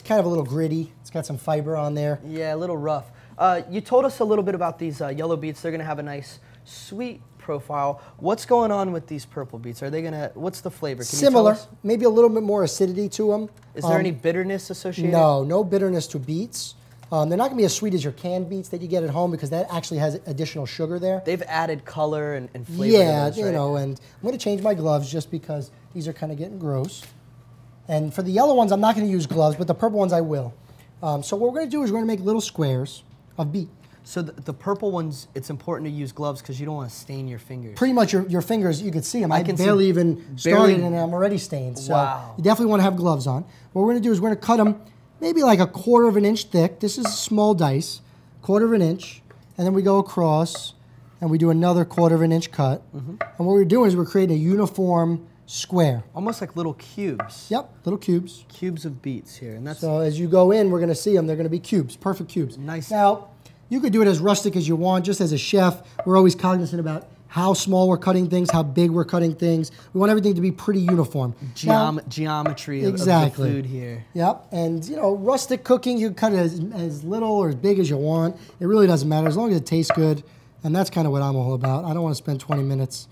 kind of a little gritty. It's got some fiber on there. Yeah, a little rough. You told us a little bit about these yellow beets. They're going to have a nice sweet profile. What's going on with these purple beets? Are they going to, what's the flavor? Can Similar, you tell us? Maybe a little bit more acidity to them. Is there any bitterness associated? No bitterness to beets. They're not going to be as sweet as your canned beets that you get at home because that actually has additional sugar there. They've added color and flavor. Yeah, to those, right? you know, and I'm going to change my gloves just because these are kind of getting gross. And for the yellow ones, I'm not going to use gloves, but the purple ones I will. So what we're going to do is we're going to make little squares of beet. So the purple ones, it's important to use gloves because you don't want to stain your fingers. Pretty much your fingers, you could see them. I can barely see even started and I'm already stained. So wow. You definitely want to have gloves on. What we're going to do is we're going to cut them maybe like a 1/4 of an inch thick. This is a small dice, 1/4 of an inch. And then we go across and we do another 1/4 of an inch cut. And what we're doing is we're creating a uniform square. Almost like little cubes. Yep, little cubes. Cubes of beets here. And that's So as you go in, we're going to see them. They're going to be cubes, perfect cubes. Nice. Now, you could do it as rustic as you want. Just as a chef, we're always cognizant about how small we're cutting things, how big we're cutting things. We want everything to be pretty uniform. Geometry of exactly. the food here. Yep, and you know, rustic cooking, you cut it as little or as big as you want. It really doesn't matter as long as it tastes good, and that's kind of what I'm all about. I don't want to spend 20 minutes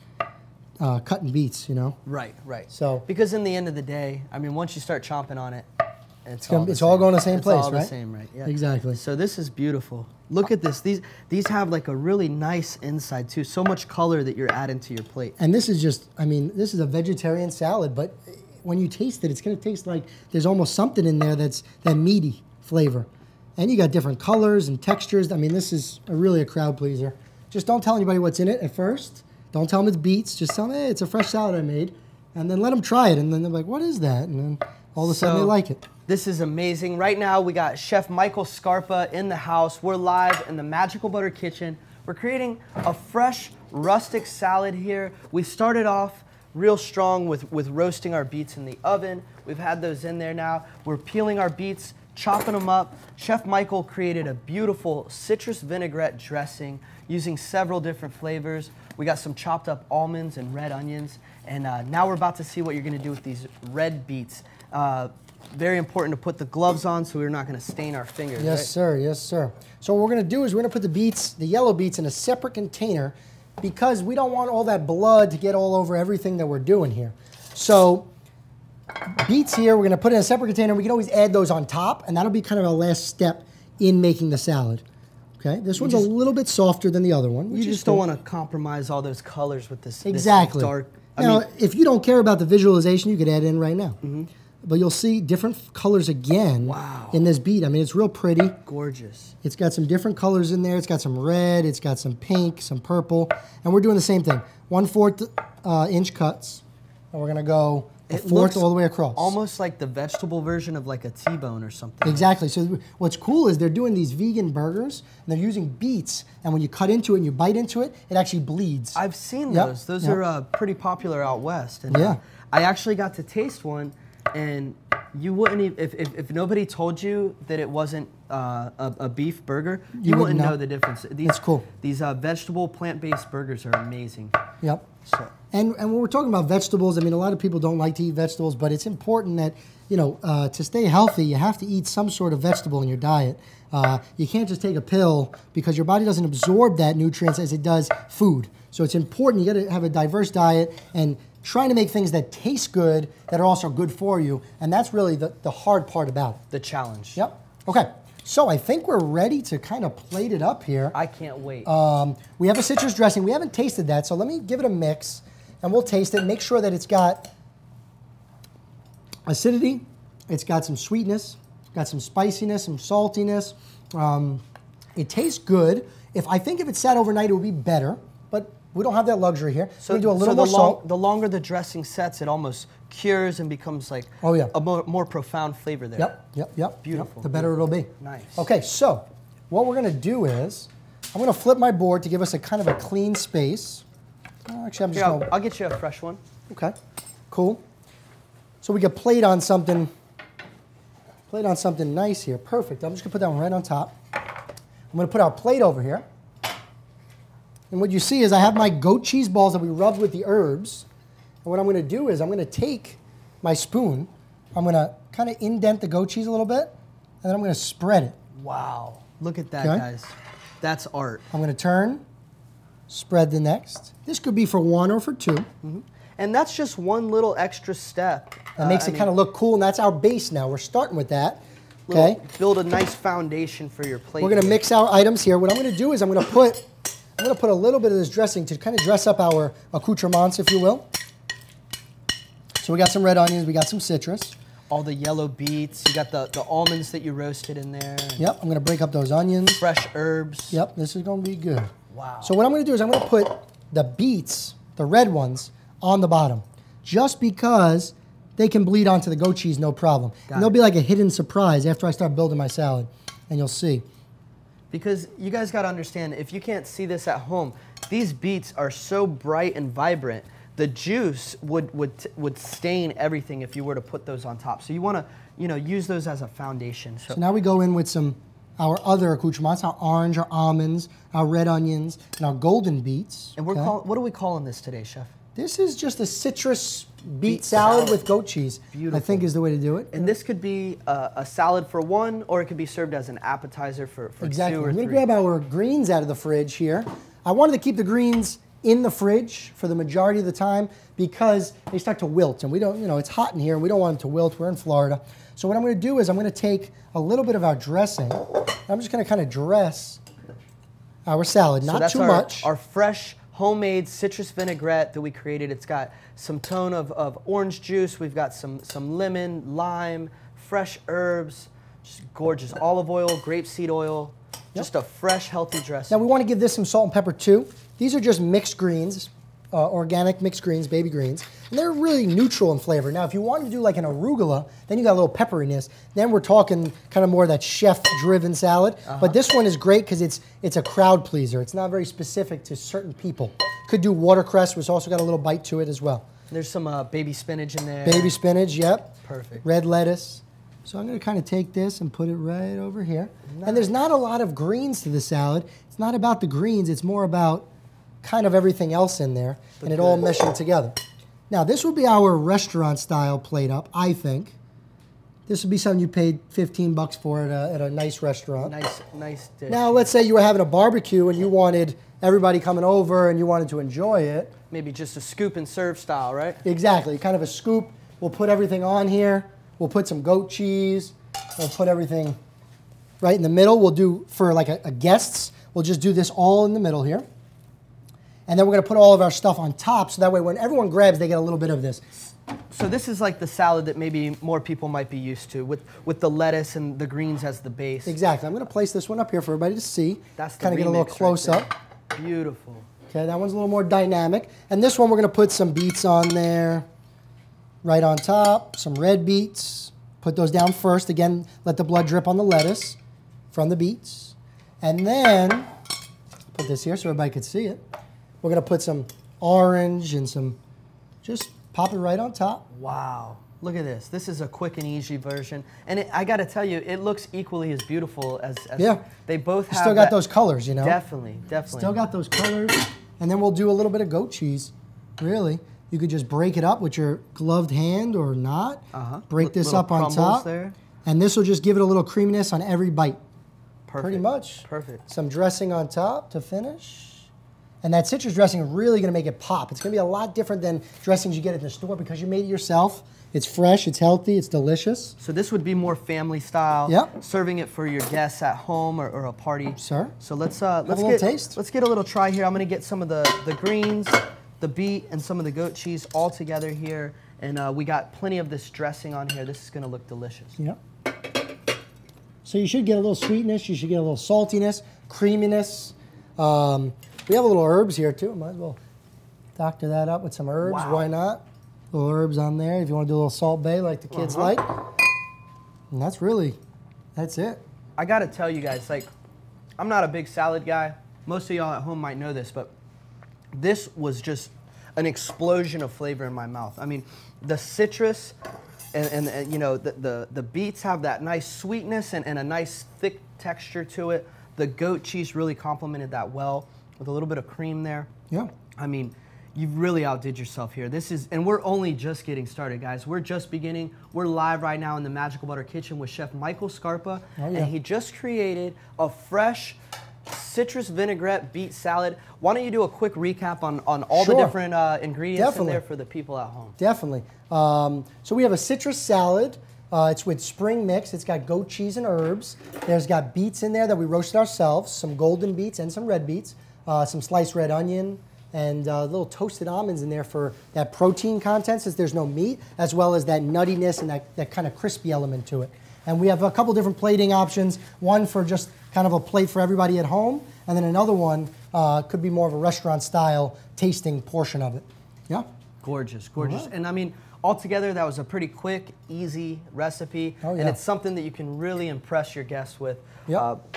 cutting beets, you know? Right, right. So because in the end of the day, I mean, once you start chomping on it, it's all going to the same place, it's all right? the same, right? Yeah. Exactly. So this is beautiful. Look at this. These have like a really nice inside too. So much color that you're adding to your plate. And this is just, I mean, this is a vegetarian salad, but when you taste it, it's going to taste like there's almost something in there that's that meaty flavor. And you got different colors and textures. I mean, this is really a crowd pleaser. Just don't tell anybody what's in it at first. Don't tell them it's beets. Just tell them, hey, it's a fresh salad I made. And then let them try it. And then they're like, what is that? And then all of a sudden they like it. This is amazing. Right now we got Chef Michael Scarpa in the house. We're live in the Magical Butter kitchen. We're creating a fresh rustic salad here. We started off real strong with roasting our beets in the oven. We've had those in there now. We're peeling our beets, chopping them up. Chef Michael created a beautiful citrus vinaigrette dressing using several different flavors. We got some chopped up almonds and red onions. And now we're about to see what you're gonna do with these red beets. Very important to put the gloves on so we're not going to stain our fingers. Yes, right? sir. Yes, sir. So what we're going to do is we're going to put the beets, the yellow beets, in a separate container because we don't want all that blood to get all over everything that we're doing here. So beets here, we're going to put in a separate container. We can always add those on top, and that'll be kind of our last step in making the salad. Okay, this one's a little bit softer than the other one. You just don't want to compromise all those colors with this, exactly. this dark. Now, if you don't care about the visualization, you could add it in right now. But you'll see different colors again in this beet. I mean, it's real pretty. Gorgeous. It's got some different colors in there. It's got some red, it's got some pink, some purple. And we're doing the same thing. 1/4 inch cuts. And we're gonna go a fourth all the way across. Almost like the vegetable version of like a T-bone or something. Exactly. So what's cool is they're doing these vegan burgers and they're using beets. And when you cut into it and you bite into it, it actually bleeds. I've seen those. Those are pretty popular out west. And I actually got to taste one. And you wouldn't even, if nobody told you that it wasn't a beef burger, you wouldn't know the difference. That's cool. These vegetable, plant-based burgers are amazing. Yep. So. And when we're talking about vegetables, I mean, a lot of people don't like to eat vegetables, but it's important that, you know, to stay healthy, you have to eat some sort of vegetable in your diet. You can't just take a pill because your body doesn't absorb that nutrients as it does food. So it's important, you got to have a diverse diet and trying to make things that taste good that are also good for you, and that's really the hard part about it. The challenge. Yep. Okay, so I think we're ready to kind of plate it up here. I can't wait. We have a citrus dressing. We haven't tasted that, so let me give it a mix, and we'll taste it. Make sure that it's got acidity, it's got some sweetness, got some spiciness, some saltiness. It tastes good. I think if it sat overnight, it would be better, but we don't have that luxury here. So we do a little more salt. The longer the dressing sets, it almost cures and becomes like a more profound flavor there. Yep. Beautiful. The better it'll be. Nice. Okay, so what we're going to do is I'm going to flip my board to give us a kind of a clean space. Actually, I'm just going to... I'll get you a fresh one. Okay, cool. So we can plate on something nice here. Perfect. I'm just going to put that one right on top. I'm going to put our plate over here. And what you see is I have my goat cheese balls that we rubbed with the herbs. And what I'm going to do is I'm going to take my spoon, I'm going to kind of indent the goat cheese a little bit, and then I'm going to spread it. Wow. Look at that, guys. That's art. I'm going to turn, spread the next. This could be for one or for two. And that's just one little extra step. That makes it kind of look cool, and that's our base now. We're starting with that. Okay. Build a nice foundation for your plate. We're going to mix our items here. What I'm going to do is I'm going to put a little bit of this dressing to kind of dress up our accoutrements, if you will. So we got some red onions, we got some citrus. All the yellow beets. You got the almonds that you roasted in there. Yep, I'm going to break up those onions. Fresh herbs. Yep, this is going to be good. Wow. So what I'm going to do is I'm going to put the beets, the red ones, on the bottom, just because they can bleed onto the goat cheese, no problem. And they'll be like a hidden surprise after I start building my salad, and you'll see. Because you guys got to understand, if you can't see this at home, these beets are so bright and vibrant. The juice would stain everything if you were to put those on top. So you want to, use those as a foundation. So now we go in with our other accoutrements, our orange, our almonds, our red onions, and our golden beets. And what are we calling this today, Chef? This is just a citrus beet salad with goat cheese. Beautiful. I think is the way to do it. And this could be a salad for one, or it could be served as an appetizer for exactly. 2 or 3. I'm going to grab our greens out of the fridge here. I wanted to keep the greens in the fridge for the majority of the time because they start to wilt, and we don't, it's hot in here and we don't want them to wilt. We're in Florida. So what I'm going to do is I'm going to take a little bit of our dressing. I'm just going to kind of dress our salad, not too much. Our fresh homemade citrus vinaigrette that we created. It's got some tone of orange juice. We've got some lemon, lime, fresh herbs, just gorgeous olive oil, grapeseed oil, just a fresh, healthy dressing. Now we want to give this some salt and pepper too. These are just mixed greens, organic mixed greens, baby greens, and they're really neutral in flavor. Now if you wanted to do like an arugula, then you got a little pepperiness. Then we're talking kind of more of that chef-driven salad. But this one is great because it's a crowd pleaser. It's not very specific to certain people. Could do watercress, which also got a little bite to it as well. There's some baby spinach in there. Baby spinach, yep. Perfect. Red lettuce. So I'm going to kind of take this and put it right over here. Nice. And there's not a lot of greens to the salad. It's not about the greens. It's more about kind of everything else in there and it all meshing together. Now this would be our restaurant style plate up, I think. This would be something you paid 15 bucks for at a nice restaurant. Nice dish. Now let's say you were having a barbecue and you wanted everybody coming over and you wanted to enjoy it. Maybe just a scoop and serve style, right? Exactly, kind of a scoop. We'll put everything on here. We'll put some goat cheese. We'll put everything right in the middle. We'll do, for like a guests, we'll just do this all in the middle here. And then we're going to put all of our stuff on top, so that way when everyone grabs, they get a little bit of this. So this is like the salad that maybe more people might be used to, with the lettuce and the greens as the base. Exactly. I'm going to place this one up here for everybody to see. That's the kind of get a little close up. Beautiful. Okay, that one's a little more dynamic. And this one we're going to put some beets on there, right on top, some red beets. Put those down first. Again, let the blood drip on the lettuce from the beets. And then, put this here so everybody could see it. We're going to put some orange and some, just pop it right on top. Wow. Look at this. This is a quick and easy version. And I got to tell you, it looks equally as beautiful as they both have. Still got those colors, you know? Definitely. Still got those colors. And then we'll do a little bit of goat cheese, really. You could just break it up with your gloved hand or not. Break this up on top. There. And this will just give it a little creaminess on every bite. Perfect. Pretty much. Perfect. Some dressing on top to finish. And that citrus dressing is really going to make it pop. It's going to be a lot different than dressings you get at the store because you made it yourself. It's fresh, it's healthy, it's delicious. So this would be more family style. Yep. Serving it for your guests at home or a party. Sir. So let's taste. Let's get a little try here. I'm going to get some of the greens, the beet, and some of the goat cheese all together here. And we got plenty of this dressing on here. This is going to look delicious. Yep. So you should get a little sweetness. You should get a little saltiness, creaminess. We have a little herbs here too. Might as well doctor that up with some herbs. Wow. Why not? Little herbs on there if you want to do a little salt bay like the kids like. And that's it. I got to tell you guys, like, I'm not a big salad guy. Most of y'all at home might know this, but this was just an explosion of flavor in my mouth. I mean, the citrus and you know, the beets have that nice sweetness and a nice thick texture to it. The goat cheese really complemented that well with a little bit of cream there. Yeah. I mean, you really outdid yourself here. And we're only just getting started, guys. We're just beginning. We're live right now in the Magical Butter kitchen with Chef Michael Scarpa, and he just created a fresh citrus vinaigrette beet salad. Why don't you do a quick recap on all the different ingredients in there for the people at home? Definitely. So we have a citrus salad. It's with spring mix. It's got goat cheese and herbs. There's got beets in there that we roasted ourselves, some golden beets and some red beets, some sliced red onion, and little toasted almonds in there for that protein content since there's no meat, as well as that nuttiness and that kind of crispy element to it. And we have a couple different plating options, one for just kind of a plate for everybody at home, and then another one could be more of a restaurant style tasting portion of it. Yeah? Gorgeous, gorgeous. Right. And I mean, altogether, that was a pretty quick, easy recipe. Oh, yeah. And it's something that you can really impress your guests with. Yep.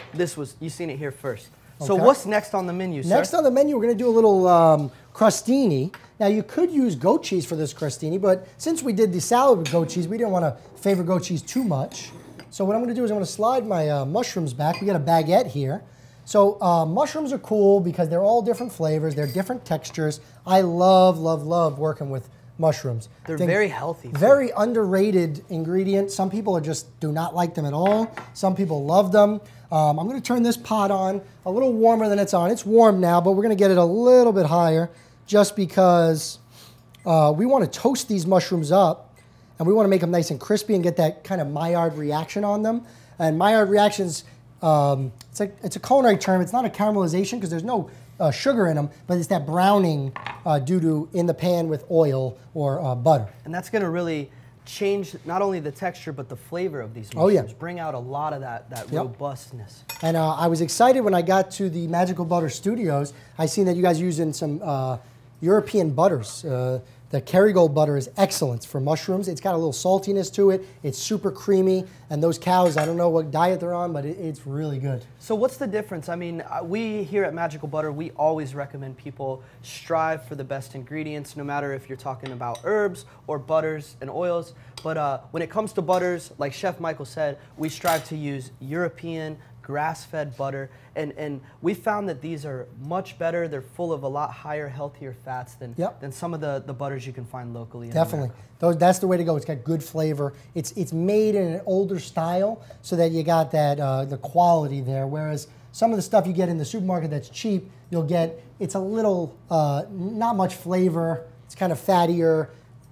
You've seen it here first. Okay. So what's next on the menu, sir? Next on the menu, we're going to do a little crostini. Now, you could use goat cheese for this crostini, but since we did the salad with goat cheese, we didn't want to favor goat cheese too much. So what I'm going to do is I'm going to slide my mushrooms back. We got a baguette here. So mushrooms are cool because they're all different flavors. They're different textures. I love, love, love working with mushrooms. They're very healthy. Very underrated ingredient. Some people just do not like them at all. Some people love them. I'm going to turn this pot on a little warmer than it's on. It's warm now, but we're going to get it a little bit higher just because we want to toast these mushrooms up and we want to make them nice and crispy and get that kind of Maillard reaction on them. And Maillard reactions, it's a culinary term. It's not a caramelization because there's no sugar in them, but it's that browning due to in the pan with oil or butter. And that's going to really change not only the texture, but the flavor of these mushrooms. Oh, yeah. Bring out a lot of that robustness. And I was excited when I got to the Magical Butter Studios. I seen that you guys using some European butters. The Kerrygold butter is excellent for mushrooms. It's got a little saltiness to it. It's super creamy. And those cows, I don't know what diet they're on, but it's really good. So what's the difference? I mean, we here at Magical Butter, we always recommend people strive for the best ingredients, no matter if you're talking about herbs or butters and oils. But when it comes to butters, like Chef Michael said, we strive to use European grass-fed butter, and we found that these are much better. They're full of a lot higher, healthier fats than some of the butters you can find locally. Definitely. That's the way to go. It's got good flavor. It's made in an older style so that you got that the quality there, whereas some of the stuff you get in the supermarket that's cheap, you'll get, it's a little, not much flavor. It's kind of fattier,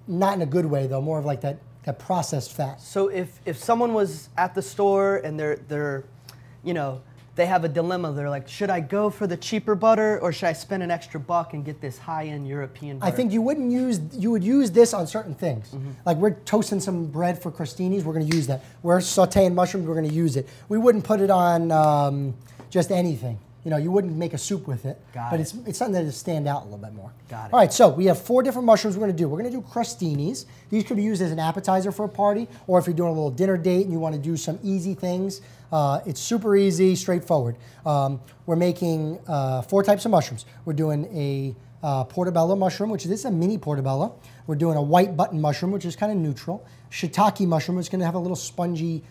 not in a good way though, more of like that processed fat. So if someone was at the store and they're you know, they have a dilemma. They're like, should I go for the cheaper butter or should I spend an extra $1 and get this high-end European butter? I think you would use this on certain things. Mm-hmm. Like we're toasting some bread for crostinis, we're going to use that. We're sauteing mushrooms, we're going to use it. We wouldn't put it on just anything. You know, you wouldn't make a soup with it. But it's something that will stand out a little bit more. Got it. All right, so we have 4 different mushrooms we're going to do. We're going to do crostinis. These could be used as an appetizer for a party, or if you're doing a little dinner date and you want to do some easy things. It's super easy, straightforward. We're making 4 types of mushrooms. We're doing a portobello mushroom, which is a mini portobello. We're doing a white button mushroom, which is kind of neutral. Shiitake mushroom, which is going to have a little spongy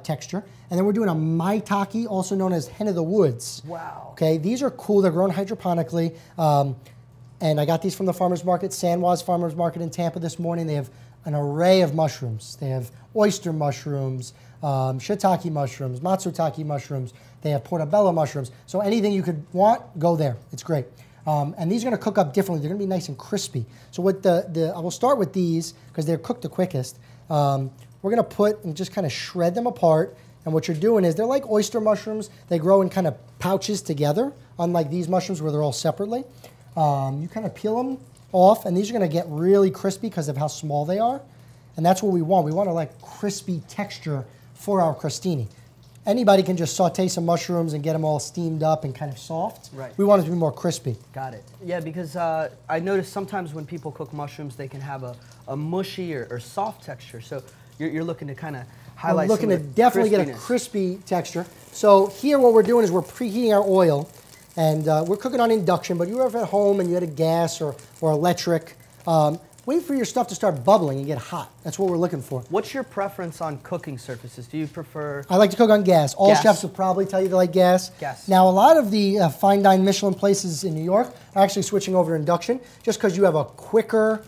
texture. And then we're doing a maitake, also known as hen of the woods. Wow. Okay, these are cool. They're grown hydroponically. And I got these from the farmer's market, San Juan's Farmer's Market in Tampa this morning. They have an array of mushrooms. They have oyster mushrooms, shiitake mushrooms, matsutake mushrooms. They have portobello mushrooms. So anything you could want, go there. It's great. And these are going to cook up differently. They're going to be nice and crispy. So what I will start with these because they're cooked the quickest. We're going to put and just kind of shred them apart. And what you're doing is they're like oyster mushrooms. They grow in kind of pouches together, unlike these mushrooms where they're all separately. You kind of peel them off, and these are going to get really crispy because of how small they are. And that's what we want. We want a like crispy texture for our crostini. Anybody can just saute some mushrooms and get them all steamed up and kind of soft. Right. We want it to be more crispy. Got it. Yeah, because I notice sometimes when people cook mushrooms, they can have a mushy or soft texture. So you're looking to kind of highlight. We're looking to definitely get a crispy texture. So here what we're doing is we're preheating our oil, and we're cooking on induction. But you were at home and you had a gas or electric. Wait for your stuff to start bubbling and get hot. That's what we're looking for. What's your preference on cooking surfaces? Do you prefer? I like to cook on gas. All chefs will probably tell you they like gas. Gas. Now, a lot of the fine dine Michelin places in New York are actually switching over to induction just because you have a quicker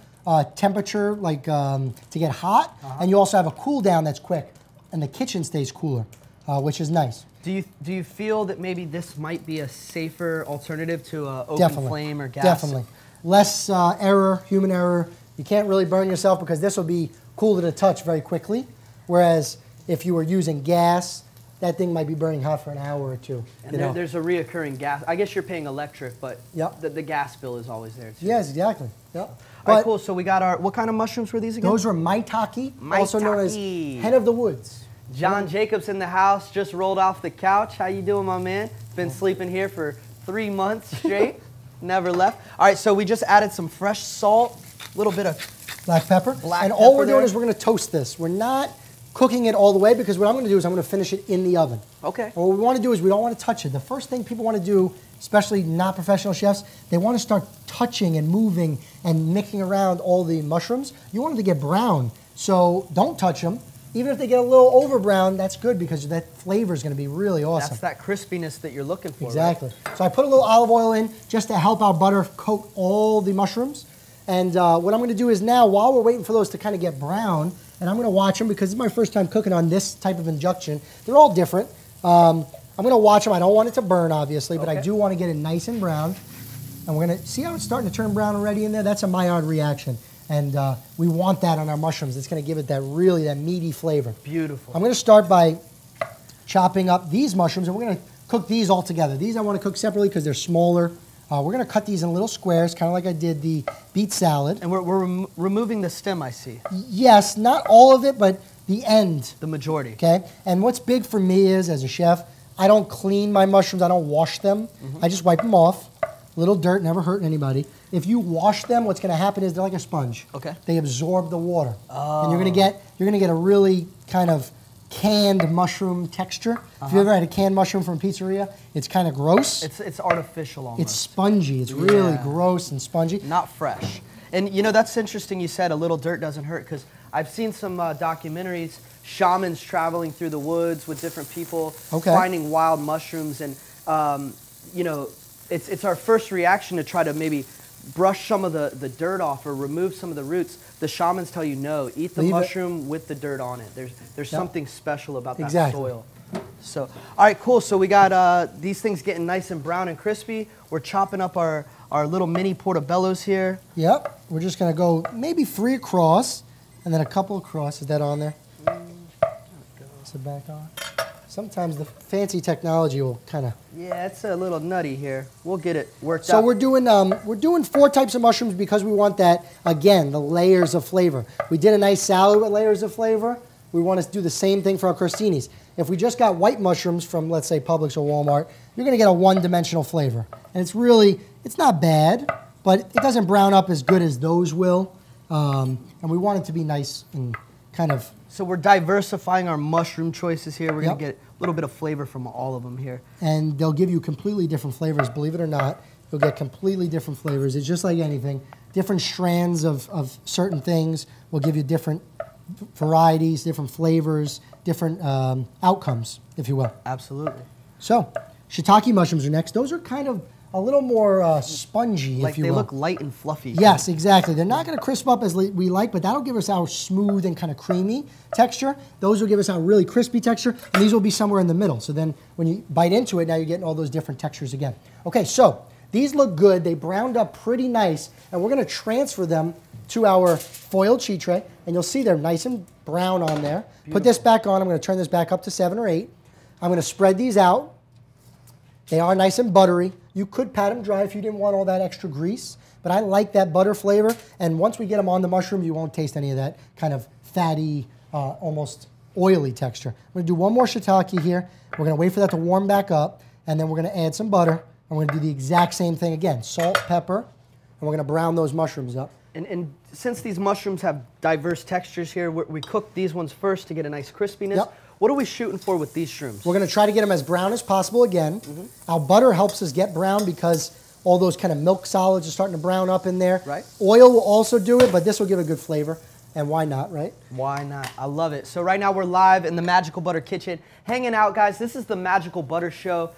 temperature like to get hot, and you also have a cool down that's quick, and the kitchen stays cooler, which is nice. Do you feel that maybe this might be a safer alternative to open flame or gas? Definitely. Less error, human error. You can't really burn yourself because this will be cool to the touch very quickly. Whereas if you were using gas, that thing might be burning hot for an hour or two. And there's a reoccurring gas. I guess you're paying electric, but the gas bill is always there too. Yes, exactly. Yep. All right, cool. So we got our, what kind of mushrooms were these again? Those were maitake, also known as hen of the woods. John Jacobs in the house, just rolled off the couch. How you doing, my man? Been sleeping here for 3 months straight. Never left. All right, so we just added some fresh salt, a little bit of black pepper. And all we're doing is we're going to toast this. We're not cooking it all the way because what I'm going to do is I'm going to finish it in the oven. Okay. And what we want to do is we don't want to touch it. The first thing people want to do, especially not professional chefs, they want to start touching and moving and mixing around all the mushrooms. You want them to get brown, so don't touch them. Even if they get a little over brown, that's good because that flavor is going to be really awesome. That's that crispiness that you're looking for. Exactly. Right? So I put a little olive oil in just to help our butter coat all the mushrooms. And what I'm going to do is now, while we're waiting for those to kind of get brown, and I'm going to watch them because it's my first time cooking on this type of induction. They're all different. I'm going to watch them. I don't want it to burn, obviously, but I do want to get it nice and brown. And we're going to see how it's starting to turn brown already in there. That's a Maillard reaction. And we want that on our mushrooms. It's going to give it that meaty flavor. Beautiful. I'm going to start by chopping up these mushrooms, and we're going to cook these all together. These I want to cook separately because they're smaller. We're going to cut these in little squares, kind of like I did the beet salad. And we're removing the stem, I see. Yes, not all of it, but the end. The majority. Okay. And what's big for me is, as a chef, I don't clean my mushrooms. I don't wash them. I just wipe them off. Little dirt, never hurt anybody. If you wash them, what's going to happen is they're like a sponge. Okay. They absorb the water. Oh. And you're going to get a really kind of canned mushroom texture. If you ever had a canned mushroom from a pizzeria, it's kind of gross. It's artificial almost. It's spongy. It's really gross and spongy. Not fresh. And you know, that's interesting you said a little dirt doesn't hurt because I've seen some documentaries, shamans traveling through the woods with different people, finding wild mushrooms, and you know, it's our first reaction to try to maybe brush some of the dirt off or remove some of the roots. The shamans tell you no, eat the mushroom with the dirt on it. There's something special about that soil. So, all right, cool. So we got these things getting nice and brown and crispy. We're chopping up our little mini portobellos here. Yep. We're just going to go maybe 3 across and then a couple across. Is that on there? Is it back on? Sometimes the fancy technology will kind of... Yeah, it's a little nutty here. We'll get it worked out. So we're doing 4 types of mushrooms because we want that, again, the layers of flavor. We did a nice salad with layers of flavor. We want to do the same thing for our crostinis. If we just got white mushrooms from, let's say, Publix or Walmart, you're going to get a one-dimensional flavor. And it's not bad, but it doesn't brown up as good as those will. And we want it to be nice and kind of... So we're diversifying our mushroom choices here. We're going to get a little bit of flavor from all of them here. And they'll give you completely different flavors, believe it or not. You'll get completely different flavors. It's just like anything. Different strands of certain things will give you different varieties, different flavors, different outcomes, if you will. Absolutely. So, shiitake mushrooms are next. Those are kind of a little more spongy, if you will. They look light and fluffy. Yes, exactly. They're not going to crisp up as we like, but that'll give us our smooth and kind of creamy texture. Those will give us our really crispy texture, and these will be somewhere in the middle. So then when you bite into it, now you're getting all those different textures again. Okay, so these look good. They browned up pretty nice, and we're going to transfer them to our foiled sheet tray, and you'll see they're nice and brown on there. Beautiful. Put this back on. I'm going to turn this back up to 7 or 8. I'm going to spread these out. They are nice and buttery. You could pat them dry if you didn't want all that extra grease, but I like that butter flavor, and once we get them on the mushroom, you won't taste any of that kind of fatty, almost oily texture. I'm going to do one more shiitake here. We're going to wait for that to warm back up, and then we're going to add some butter, and we're going to do the exact same thing again. Salt, pepper, and we're going to brown those mushrooms up. And since these mushrooms have diverse textures here, we cook these ones first to get a nice crispiness. Yep. What are we shooting for with these shrooms? We're going to try to get them as brown as possible again. Our butter helps us get brown because all those kind of milk solids are starting to brown up in there. Right. Oil will also do it, but this will give a good flavor. And why not, right? Why not? I love it. So right now we're live in the Magical Butter kitchen, hanging out, guys. This is the Magical Butter Show.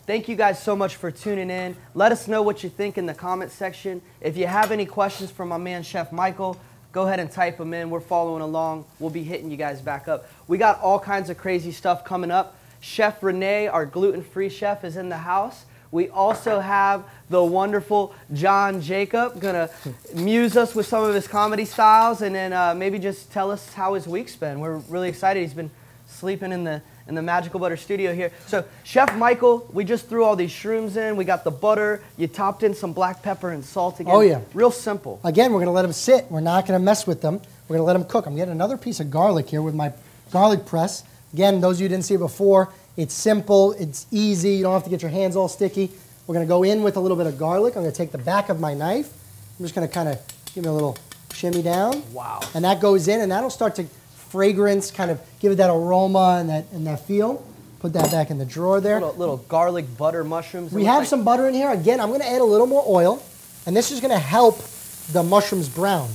Thank you guys so much for tuning in. Let us know what you think in the comment section. If you have any questions for my man, Chef Michael, go ahead and type them in. We're following along. We'll be hitting you guys back up. We got all kinds of crazy stuff coming up. Chef Renee, our gluten-free chef, is in the house. We also have the wonderful John Jacob gonna muse us with some of his comedy styles, and then maybe just tell us how his week's been. We're really excited. He's been sleeping in the Magical Butter studio here. So Chef Michael, we just threw all these shrooms in. We got the butter. You topped in some black pepper and salt again. Oh yeah. Real simple. Again, we're gonna let them sit. We're not gonna mess with them. We're gonna let them cook. I'm getting another piece of garlic here with my garlic press. Again, those of you who didn't see it before, it's simple, it's easy. You don't have to get your hands all sticky. We're gonna go in with a little bit of garlic. I'm gonna take the back of my knife. I'm just gonna kind of give it a little shimmy down. Wow. And that goes in, and that'll start to fragrance, kind of give it that aroma and that feel. Put that back in the drawer there. Little garlic butter mushrooms. We have some butter in here. Again, I'm going to add a little more oil, and this is going to help the mushrooms brown.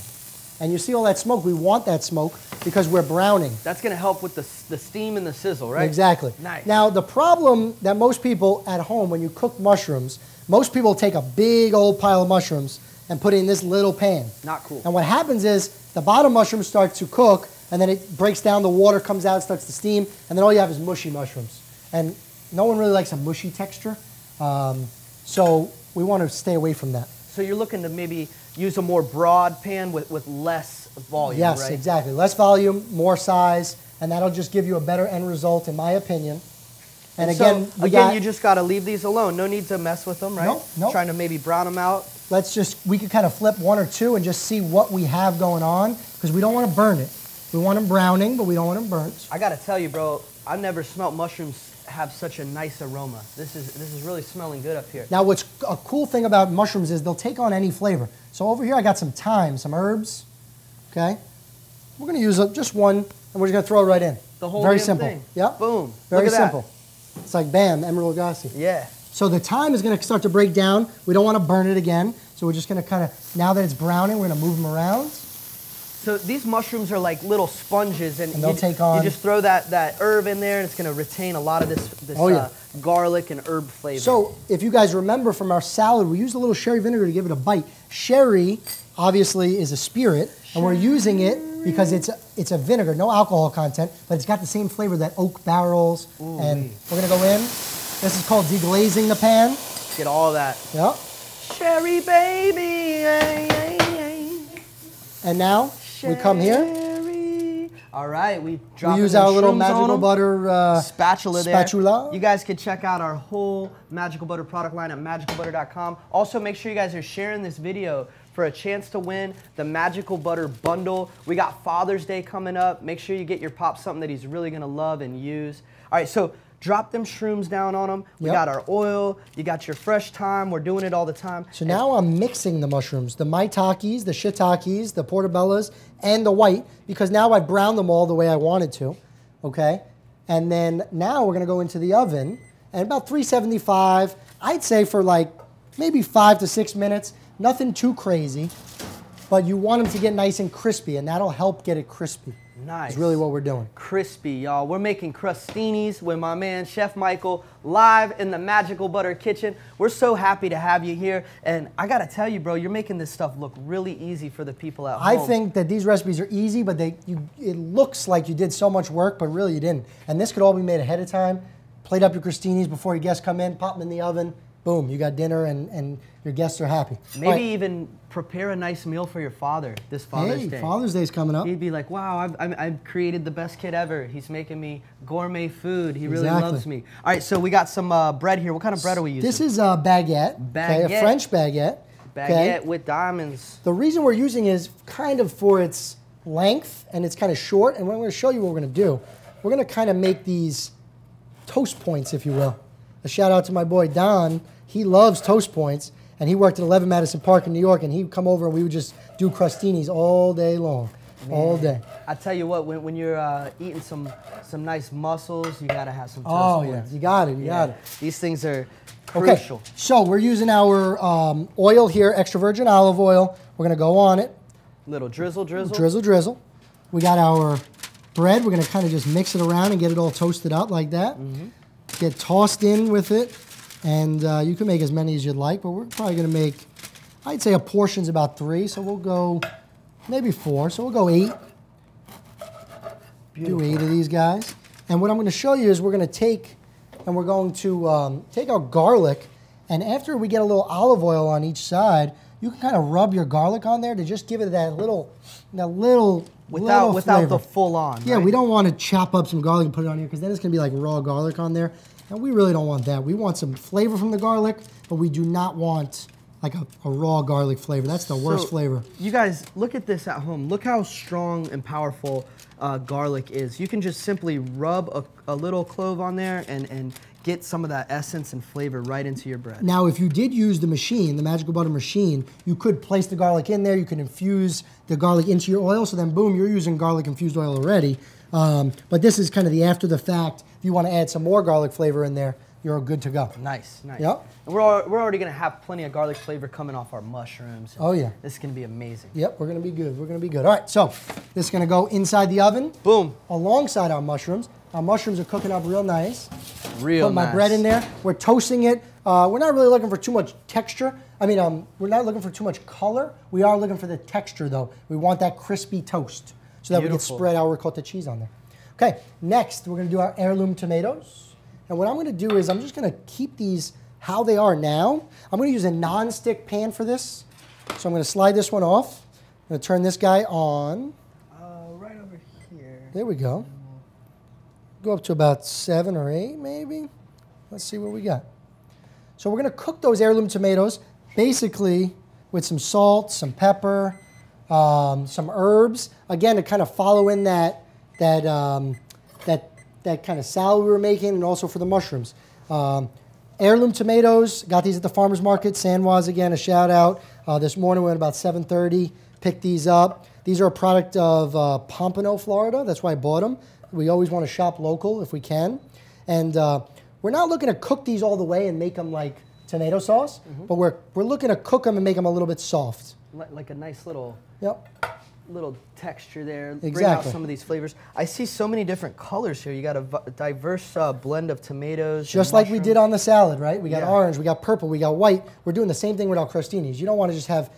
And you see all that smoke? We want that smoke because we're browning. That's going to help with the steam and the sizzle, right? Exactly. Nice. Now, the problem that most people at home, when you cook mushrooms, most people take a big old pile of mushrooms and put it in this little pan. Not cool. And what happens is the bottom mushrooms start to cook, and then it breaks down, the water comes out, starts to steam, and then all you have is mushy mushrooms. And no one really likes a mushy texture, so we want to stay away from that. So you're looking to maybe use a more broad pan with less volume, yes, right? exactly. Less volume, more size, and that'll just give you a better end result, in my opinion. And again, you just got to leave these alone. No need to mess with them, right? Nope, nope. Trying to maybe brown them out. We could kind of flip one or two and just see what we have going on, because we don't want to burn it. We want them browning, but we don't want them burnt. I got to tell you, bro, I've never smelled mushrooms have such a nice aroma. This is really smelling good up here. Now, what's a cool thing about mushrooms is they'll take on any flavor. So over here, I got some thyme, some herbs. Okay, we're going to use just one, and we're just going to throw it right in. The whole Very damn simple. thing. Yep. Boom. Very Look at simple. That. It's like bam, Emerald Lagasse. Yeah. So the thyme is going to start to break down. We don't want to burn it again. So we're just going to kind of, now that it's browning, we're going to move them around. So these mushrooms are like little sponges, and they'll take on. You just throw that herb in there, and it's going to retain a lot of this garlic and herb flavor. So if you guys remember from our salad, we used a little sherry vinegar to give it a bite. Sherry, obviously, is a spirit, and we're using it because it's a vinegar, no alcohol content, but it's got the same flavor that oak barrels. Ooh, and we're going to go in. This is called deglazing the pan. Get all that. Yep. Sherry baby. And now we come here. All right, we use our little magical butter spatula there. You guys can check out our whole Magical Butter product line at MagicalButter.com. Also, make sure you guys are sharing this video for a chance to win the Magical Butter bundle. We got Father's Day coming up. Make sure you get your pop something that he's really gonna love and use. All right, so drop them shrooms down on them. We got our oil. You got your fresh thyme. We're doing it all the time. So now I'm mixing the mushrooms, the maitakes, the shiitakes, the portobellos, and the white, because now I've browned them all the way I wanted to, okay? And then now we're gonna go into the oven, and about 375, I'd say for like maybe 5 to 6 minutes, nothing too crazy, but you want them to get nice and crispy, and that'll help get it crispy. Nice. Is really what we're doing. Crispy, y'all. We're making crostinis with my man, Chef Michael, live in the Magical Butter kitchen. We're so happy to have you here. And I got to tell you, bro, you're making this stuff look really easy for the people at home. I think that these recipes are easy, but it looks like you did so much work, but really you didn't. And this could all be made ahead of time. Plate up your crostinis before your guests come in, pop them in the oven. Boom, you got dinner, and your guests are happy. Maybe even prepare a nice meal for your father this Father's Day. Father's Day's coming up. He'd be like, wow, I've created the best kid ever. He's making me gourmet food. He really loves me. All right, so we got some bread here. What kind of bread are we using? This is a baguette. Okay, a French baguette. Baguette with diamonds. The reason we're using it is kind of for its length, and it's kind of short. And I'm going to show you what we're going to do. We're going to kind of make these toast points, if you will. A shout out to my boy Don. He loves toast points, and he worked at 11 Madison Park in New York, and he'd come over and we would just do crostinis all day long, all day. I tell you what, when you're eating some nice mussels, you gotta have some toast points. Yeah, you got it, you got it. These things are crucial. Okay, so we're using our oil here, extra virgin olive oil. We're gonna go on it. Little drizzle, drizzle. Drizzle, drizzle. We got our bread. We're gonna kind of just mix it around and get it all toasted up like that. Get tossed in with it. And you can make as many as you'd like, but we're probably going to make, I'd say a portion's about 3, so we'll go maybe 4, so we'll go 8. Beautiful. Do 8 of these guys. And what I'm going to show you is we're going to take, and we're going to take our garlic, And after we get a little olive oil on each side, you can kind of rub your garlic on there to just give it that little without flavor. the full on. Yeah, right? we don't want to chop up some garlic and put it on here because then it's going to be like raw garlic on there. And we really don't want that. We want some flavor from the garlic, but we do not want like a raw garlic flavor. That's the worst flavor. You guys, look at this at home. Look how strong and powerful garlic is. You can just simply rub a little clove on there and get some of that essence and flavor right into your bread. Now, if you did use the machine, the Magical Butter machine, you could place the garlic in there. You can infuse the garlic into your oil. So then, boom, you're using garlic infused oil already. But this is kind of the after the fact. If you want to add some more garlic flavor in there, you're good to go. Nice, nice. Yep. And we're already going to have plenty of garlic flavor coming off our mushrooms. Oh, yeah. This is going to be amazing. Yep, we're going to be good. We're going to be good. All right, so this is going to go inside the oven. Boom. Alongside our mushrooms. Our mushrooms are cooking up real nice. Real Put nice. my bread in there. We're toasting it. We're not really looking for too much texture. I mean, we're not looking for too much color. We are looking for the texture, though. We want that crispy toast so that we can spread our ricotta cheese on there. Okay, next we're going to do our heirloom tomatoes. And what I'm going to do is I'm just going to keep these how they are now. I'm going to use a non-stick pan for this. So I'm going to slide this one off. I'm going to turn this guy on. Right over here. There we go. Go up to about 7 or 8 maybe. Let's see what we got. So we're going to cook those heirloom tomatoes basically with some salt, some pepper, some herbs. Again, to kind of follow in that kind of salad we were making, and also for the mushrooms. Heirloom tomatoes, got these at the farmer's market. Sanwas, again, a shout out. This morning we went about 7:30, picked these up. These are a product of Pompano, Florida. That's why I bought them. We always want to shop local if we can. And we're not looking to cook these all the way and make them like tomato sauce, but we're looking to cook them and make them a little bit soft. Like a nice little... Yep. Little texture there, Exactly. bring out some of these flavors. I see so many different colors here. You got a diverse blend of tomatoes. Just like we did on the salad, right? We got Yeah. orange, we got purple, we got white. We're doing the same thing with our crostinis. You don't want to just have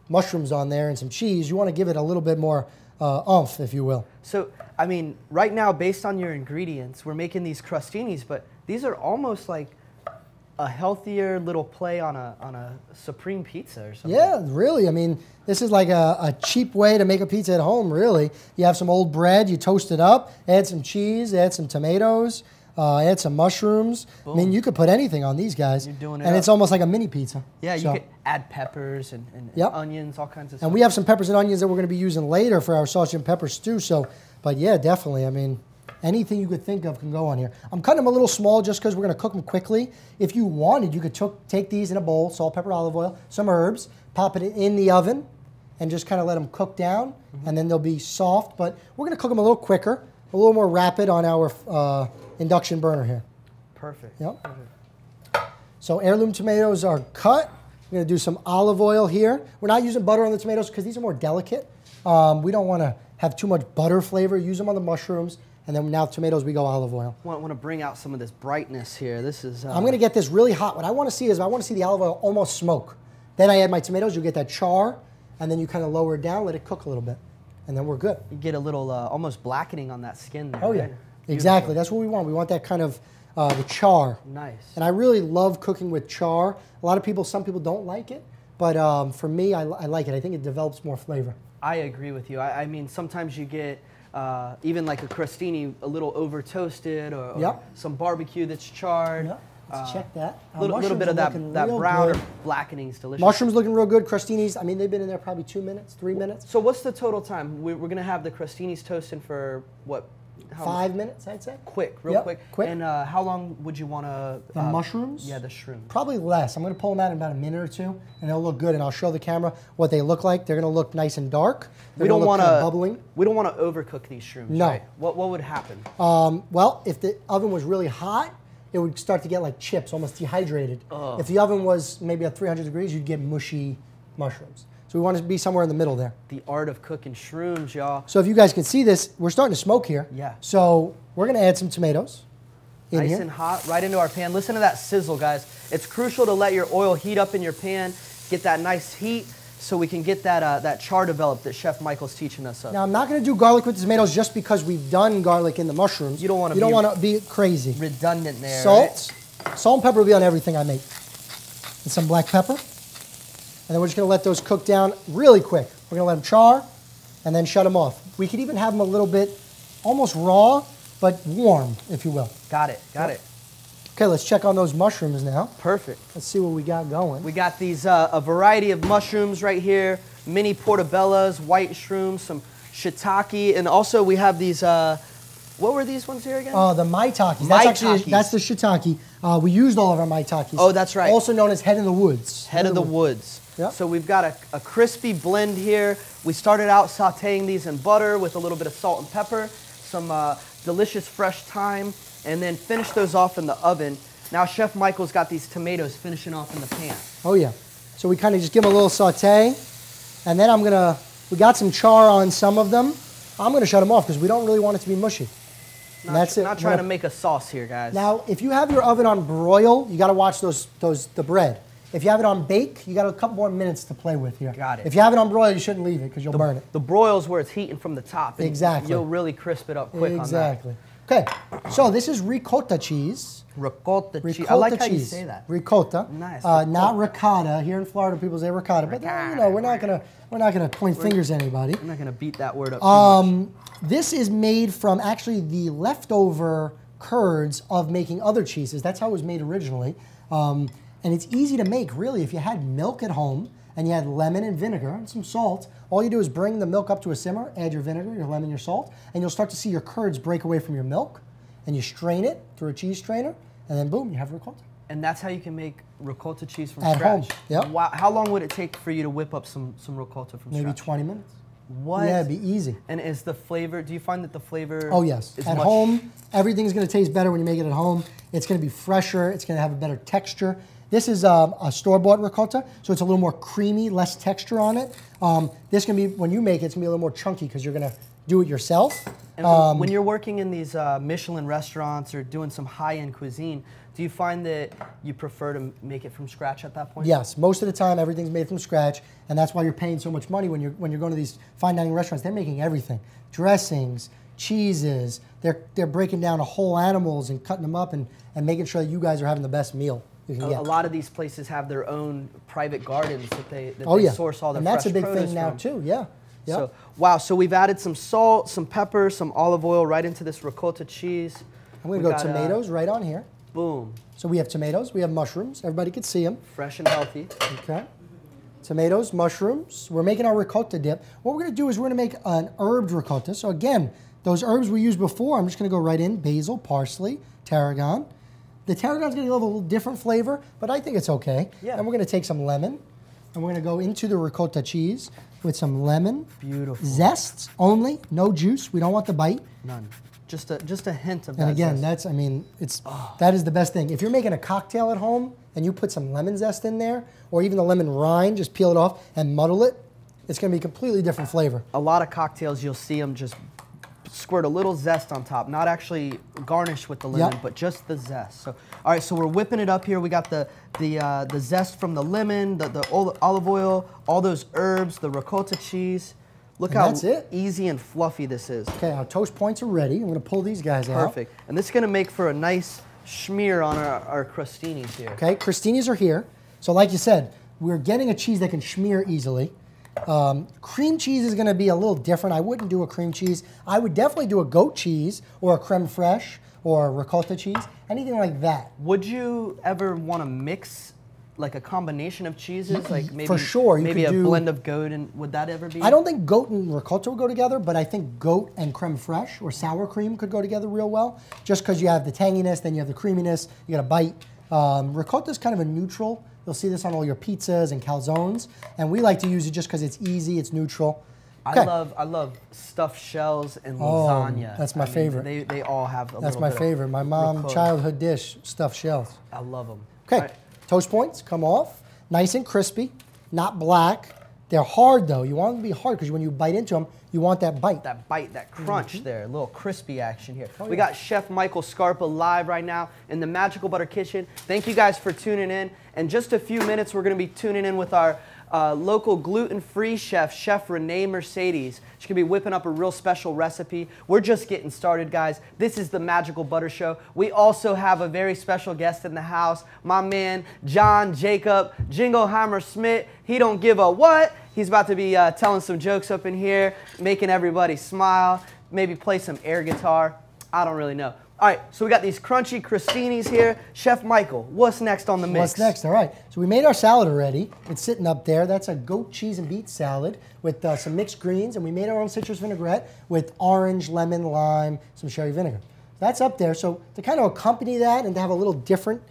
mushrooms on there and some cheese. You want to give it a little bit more oomph, if you will. So, I mean, right now, based on your ingredients, we're making these crostinis, but these are almost like a healthier little play on a supreme pizza or something. Yeah, really. I mean, this is like a cheap way to make a pizza at home, really. You have some old bread, you toast it up, add some cheese, add some tomatoes, add some mushrooms. Boom. I mean, you could put anything on these guys. You're doing it and up. it's almost like a mini pizza. Yeah, you So- could add peppers and Yep. onions, all kinds of stuff. And we have some peppers and onions that we're going to be using later for our sausage and pepper stew. So, but yeah, definitely. I mean, anything you could think of can go on here. I'm cutting them a little small just because we're going to cook them quickly. If you wanted, you could take these in a bowl, salt, pepper, olive oil, some herbs, pop it in the oven, and just kind of let them cook down, and then they'll be soft. But we're going to cook them a little quicker, a little more rapid on our induction burner here. Perfect. Yep. Perfect. So heirloom tomatoes are cut. We're going to do some olive oil here. We're not using butter on the tomatoes because these are more delicate. We don't want to have too much butter flavor. Use them on the mushrooms. And then now tomatoes, we go olive oil. Want to bring out some of this brightness here. This is... I'm going to get this really hot. What I want to see is I want to see the olive oil almost smoke. Then I add my tomatoes. You get that char. And then you kind of lower it down, let it cook a little bit. And then we're good. You get a little almost blackening on that skin there. Oh, yeah. Right? Exactly. That's what we want. We want that kind of the char. Nice. And I really love cooking with char. A lot of people, some people don't like it. But for me, I like it. I think it develops more flavor. I agree with you. I mean, sometimes you get even like a crostini a little over toasted or Yep. some barbecue that's charred. Yep. Let's check that. A little bit of that brown or blackening is delicious. Mushrooms looking real good. Crostinis, I mean, they've been in there probably 2 minutes, 3 minutes. So what's the total time? We're going to have the crostinis toasting for what? How 5 minutes, I'd say. Quick, real Yep, quick. quick. And how long would you want to... The mushrooms? Yeah, the shrooms. Probably less. I'm going to pull them out in about a minute or two, and they'll look good. And I'll show the camera what they look like. They're going to look nice and dark. We don't want to bubbling. We don't want to overcook these shrooms. No. Right? What would happen? Well, if the oven was really hot, it would start to get like chips, almost dehydrated. If the oven was maybe at 300 degrees, you'd get mushy mushrooms. So we want to be somewhere in the middle there. The art of cooking shrooms, y'all. So if you guys can see this, we're starting to smoke here. Yeah. So we're going to add some tomatoes in Nice here. and hot, right into our pan. Listen to that sizzle, guys. It's crucial to let your oil heat up in your pan, get that nice heat, so we can get that char developed that Chef Michael's teaching us of. Now I'm not going to do garlic with the tomatoes just because we've done garlic in the mushrooms. You don't want to be crazy. redundant there. Salt, salt and pepper will be on everything I make. and some black pepper. And then we're just going to let those cook down really quick. We're going to let them char and then shut them off. We could even have them a little bit almost raw, but warm, if you will. Got it, got it. Okay, let's check on those mushrooms now. Perfect. Let's see what we got going. We got these, a variety of mushrooms right here, mini portobellas, white shrooms, some shiitake, and also we have these, what were these ones here again? The maitakes. That's the shiitake. We used all of our maitakes. Oh, that's right. Also known as head of the woods. Head of the woods. Yep. So we've got a crispy blend here. We started out sauteing these in butter with a little bit of salt and pepper, some delicious fresh thyme, and then finished those off in the oven. Now Chef Michael's got these tomatoes finishing off in the pan. Oh yeah. So we kind of just give them a little saute, and then we got some char on some of them. I'm gonna shut them off because we don't really want it to be mushy. Not trying to make a sauce here, guys. Now, if you have your oven on broil, you gotta watch the bread. If you have it on bake, you got a couple more minutes to play with here. Got it. If you have it on broil, you shouldn't leave it because you'll burn it. The broil's where it's heating from the top. And exactly. You'll really crisp it up quick on that. Exactly. Okay, so this is ricotta cheese. Ricotta cheese. I like how you say that. Ricotta. Nice. Not ricotta. Here in Florida, people say ricotta, but you know, we're not gonna point fingers at anybody. I'm not gonna beat that word up too much. This is made from actually the leftover curds of making other cheeses. That's how it was made originally. And it's easy to make, really. If you had milk at home and you had lemon and vinegar and some salt, all you do is bring the milk up to a simmer, add your vinegar, your lemon, your salt, and you'll start to see your curds break away from your milk, and you strain it through a cheese strainer, and then boom, you have ricotta. And that's how you can make ricotta cheese from at scratch? Home, yep. Wow. How long would it take for you to whip up some ricotta from scratch? Maybe 20 minutes. What? Yeah, it'd be easy. And is the flavor, do you find that the flavor Oh yes, is at home, everything's gonna taste better when you make it at home. It's gonna be fresher, it's gonna have a better texture. This is a store-bought ricotta, so it's a little more creamy, less texture on it. This can be, when you make it, it's gonna be a little more chunky because you're gonna do it yourself. And when you're working in these Michelin restaurants or doing some high-end cuisine, do you find that you prefer to make it from scratch at that point? Yes, most of the time everything's made from scratch, and that's why you're paying so much money when you're going to these fine dining restaurants. They're making everything: dressings, cheeses. They're breaking down whole animals and cutting them up and making sure that you guys are having the best meal you can get. A lot of these places have their own private gardens that they source all their and that's fresh a big produce thing now from. too. Yeah. Yep. So wow, so we've added some salt, some pepper, some olive oil right into this ricotta cheese. I'm gonna go tomatoes right on here. Boom. So we have tomatoes, we have mushrooms. Everybody can see them. Fresh and healthy. Okay. Tomatoes, mushrooms. We're making our ricotta dip. What we're gonna do is we're gonna make an herbed ricotta. So again, those herbs we used before, I'm just gonna go right in: basil, parsley, tarragon. The tarragon's gonna give a little different flavor, but I think it's okay. Yeah. And we're gonna take some lemon, and we're gonna go into the ricotta cheese with some lemon. Beautiful. Zests only, no juice. We don't want the bite. None. Just a hint of that. And again, zest. that is the best thing. If you're making a cocktail at home and you put some lemon zest in there, or even the lemon rind, just peel it off and muddle it, it's gonna be a completely different flavor. A lot of cocktails, you'll see them just squirt a little zest on top, not actually garnished with the lemon, but just the zest. So, all right, so we're whipping it up here. We got the zest from the lemon, the olive oil, all those herbs, the ricotta cheese. Look how easy and fluffy this is. Okay, our toast points are ready. I'm gonna pull these guys out. Perfect. And this is gonna make for a nice smear on our crostinis here. Okay, crostinis are here. So like you said, we're getting a cheese that can smear easily. Cream cheese is gonna be a little different. I wouldn't do a cream cheese. I would definitely do a goat cheese or a creme fraiche or a ricotta cheese, anything like that. Would you ever wanna mix like a combination of cheeses, like maybe for sure, maybe a blend of goat, and would that ever be? I don't think goat and ricotta would go together, but I think goat and creme fraiche or sour cream could go together real well, just because you have the tanginess, then you have the creaminess, you got a bite. Ricotta is kind of a neutral. You'll see this on all your pizzas and calzones, and we like to use it just because it's easy, it's neutral. Okay. I love stuffed shells and lasagna. That's my favorite. They all have a That's little my bit favorite. Of my mom's ricotta. childhood dish, stuffed shells. I love them. Okay, toast points come off, nice and crispy, not black. They're hard though. You want them to be hard because when you bite into them, you want that bite. That bite, that crunch there, a little crispy action here. We got Chef Michael Scarpa live right now in the Magical Butter Kitchen. Thank you guys for tuning in. In just a few minutes, we're gonna be tuning in with our local gluten-free chef, Chef Renee Mercedes. She's going to be whipping up a real special recipe. We're just getting started, guys. This is the Magical Butter Show. We also have a very special guest in the house, my man, John Jacob Jingleheimer Smith. He don't give a what. He's about to be telling some jokes up in here, making everybody smile, maybe play some air guitar. I don't really know. All right, so we got these crunchy crostinis here. Chef Michael, what's next on the mix? What's next? All right, so we made our salad already. It's sitting up there. That's a goat cheese and beet salad with some mixed greens, and we made our own citrus vinaigrette with orange, lemon, lime, some sherry vinegar. That's up there. So to kind of accompany that and to have a little different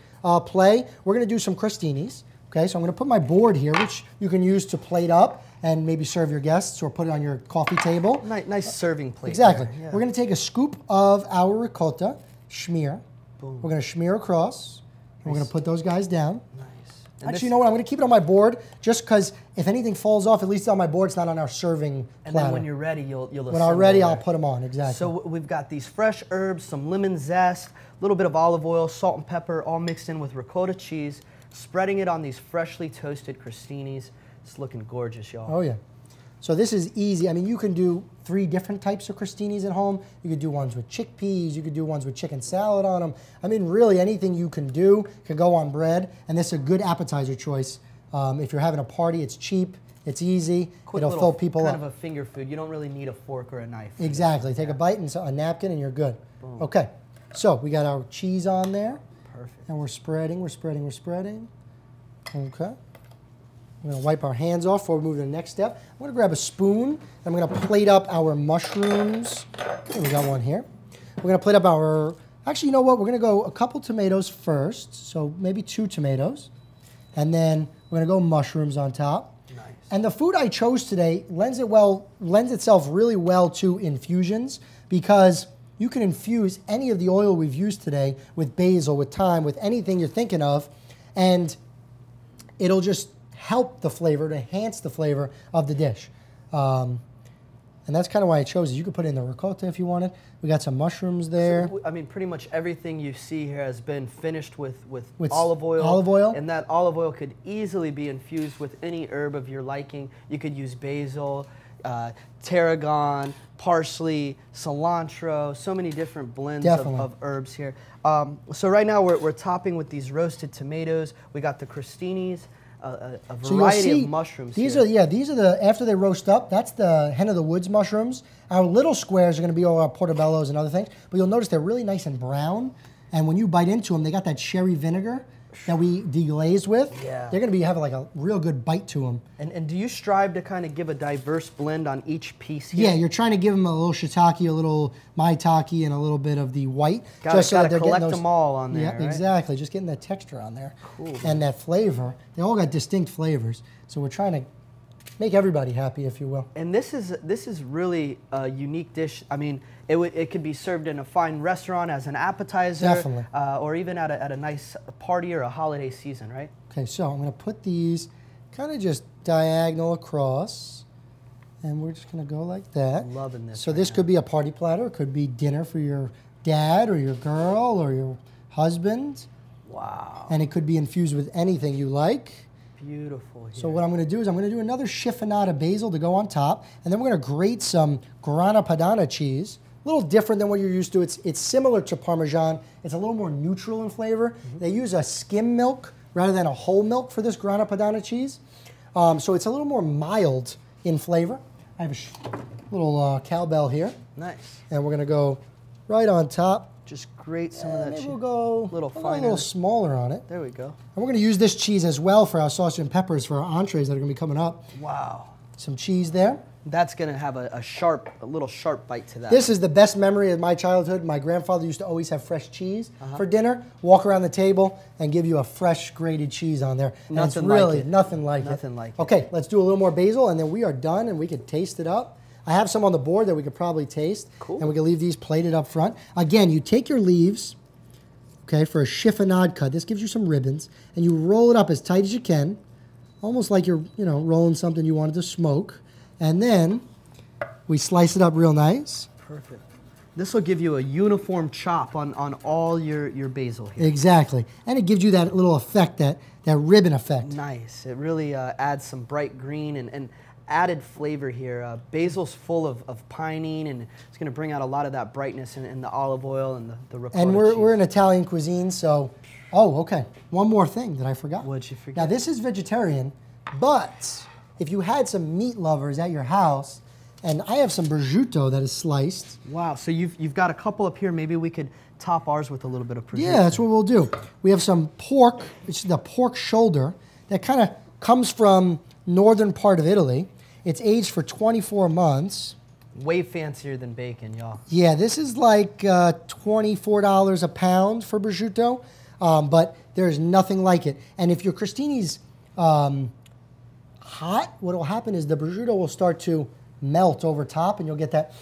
play, we're going to do some crostinis. Okay, so I'm going to put my board here, which you can use to plate up and maybe serve your guests or put it on your coffee table. Nice serving plate. Exactly. Yeah. We're going to take a scoop of our ricotta, schmear. Boom. We're going to schmear across, and we're going to put those guys down. Nice. Actually, you know what? I'm going to keep it on my board just because if anything falls off, at least on my board, it's not on our serving platter. And then when you're ready, you'll When I'm ready, I'll put them on, exactly. So we've got these fresh herbs, some lemon zest, a little bit of olive oil, salt and pepper, all mixed in with ricotta cheese, spreading it on these freshly toasted crostinis. It's looking gorgeous, y'all. Oh, yeah. So this is easy. I mean, you can do 3 different types of crostinis at home. You could do ones with chickpeas. You could do ones with chicken salad on them. I mean, really anything you can do can go on bread. And this is a good appetizer choice. If you're having a party, it's cheap. It's easy. It'll fill people up. Kind of a finger food. You don't really need a fork or a knife. Exactly. Take a bite and a napkin and you're good. Boom. Okay. So we got our cheese on there. Perfect. And we're spreading, we're spreading, we're spreading. Okay. We're going to wipe our hands off before we move to the next step. I'm going to grab a spoon. I'm going to plate up our mushrooms. Okay, we got one here. We're going to plate up our, actually, you know what? We're going to go a couple tomatoes first. So maybe 2 tomatoes. And then we're going to go mushrooms on top. Nice. And the food I chose today lends itself really well to infusions because you can infuse any of the oil we've used today with basil, with thyme, with anything you're thinking of, and it'll just help the flavor, to enhance the flavor of the dish. And that's kind of why I chose it. You could put it in the ricotta if you wanted. We got some mushrooms there. So, I mean, pretty much everything you see here has been finished with olive oil. Olive oil. And that olive oil could easily be infused with any herb of your liking. You could use basil, tarragon, parsley, cilantro, so many different blends of herbs here. So right now we're topping with these roasted tomatoes. We got the crostinis. A variety of mushrooms. These are the after they roast up. That's the hen of the woods mushrooms. Our little squares are going to be all our portobellos and other things. But you'll notice they're really nice and brown. And when you bite into them, they got that sherry vinegar that we deglazed with. Yeah. They're going to have like a real good bite to them. And do you strive to kind of give a diverse blend on each piece here? Yeah, you're trying to give them a little shiitake, a little maitake, and a little bit of the white. Gotta collect them all on there, Yeah, right? exactly. Just getting that texture on there. Cool. And that flavor. They all got distinct flavors. So we're trying to make everybody happy, if you will. And this is really a unique dish. I mean, it could be served in a fine restaurant as an appetizer. Definitely. Or even at a nice party or a holiday season, right? Okay, so I'm going to put these kind of just diagonal across. And we're just going to go like that. Loving this. So this could be a party platter. It could be dinner for your dad or your girl or your husband. Wow. And it could be infused with anything you like. Beautiful here. So what I'm going to do is I'm going to do another chiffonade basil to go on top. And then we're going to grate some grana padano cheese. A little different than what you're used to. It's similar to Parmesan. It's a little more neutral in flavor. They use a skim milk rather than a whole milk for this grana padano cheese. So it's a little more mild in flavor. I have a little cowbell here. Nice. And we're going to go right on top. Just grate some of that cheese. Maybe we'll go a little smaller on it. There we go. And we're going to use this cheese as well for our sausage and peppers for our entrees that are going to be coming up. Wow. Some cheese there. That's going to have a little sharp bite to that. This is the best memory of my childhood. My grandfather used to always have fresh cheese for dinner, walk around the table, and give you a fresh grated cheese on there. And Nothing it's really like it. nothing like it. Nothing like it. Okay, let's do a little more basil, and then we are done, and we can taste it up. I have some on the board that we could probably taste. Cool. And we can leave these plated up front. Again, you take your leaves, okay, for a chiffonade cut. This gives you some ribbons, and you roll it up as tight as you can, almost like you're, rolling something you wanted to smoke. And then we slice it up real nice. Perfect. This will give you a uniform chop on all your basil here. Exactly. And it gives you that little effect, that ribbon effect. Nice. It really adds some bright green and added flavor here. Basil's full of pinene, and it's going to bring out a lot of that brightness in the olive oil and the ricotta And cheese. we're in Italian cuisine, so... Oh, okay. One more thing that I forgot. What'd you forget? Now, this is vegetarian, but if you had some meat lovers at your house, and I have some prosciutto that is sliced. Wow, so you've got a couple up here. Maybe we could top ours with a little bit of prosciutto. Yeah, that's what we'll do. We have some pork, which is the pork shoulder, that kind of comes from northern part of Italy. It's aged for 24 months. Way fancier than bacon, y'all. Yeah, this is like $24 a pound for prosciutto, but there's nothing like it. And if your crostini's hot, what will happen is the prosciutto will start to melt over top, and you'll get that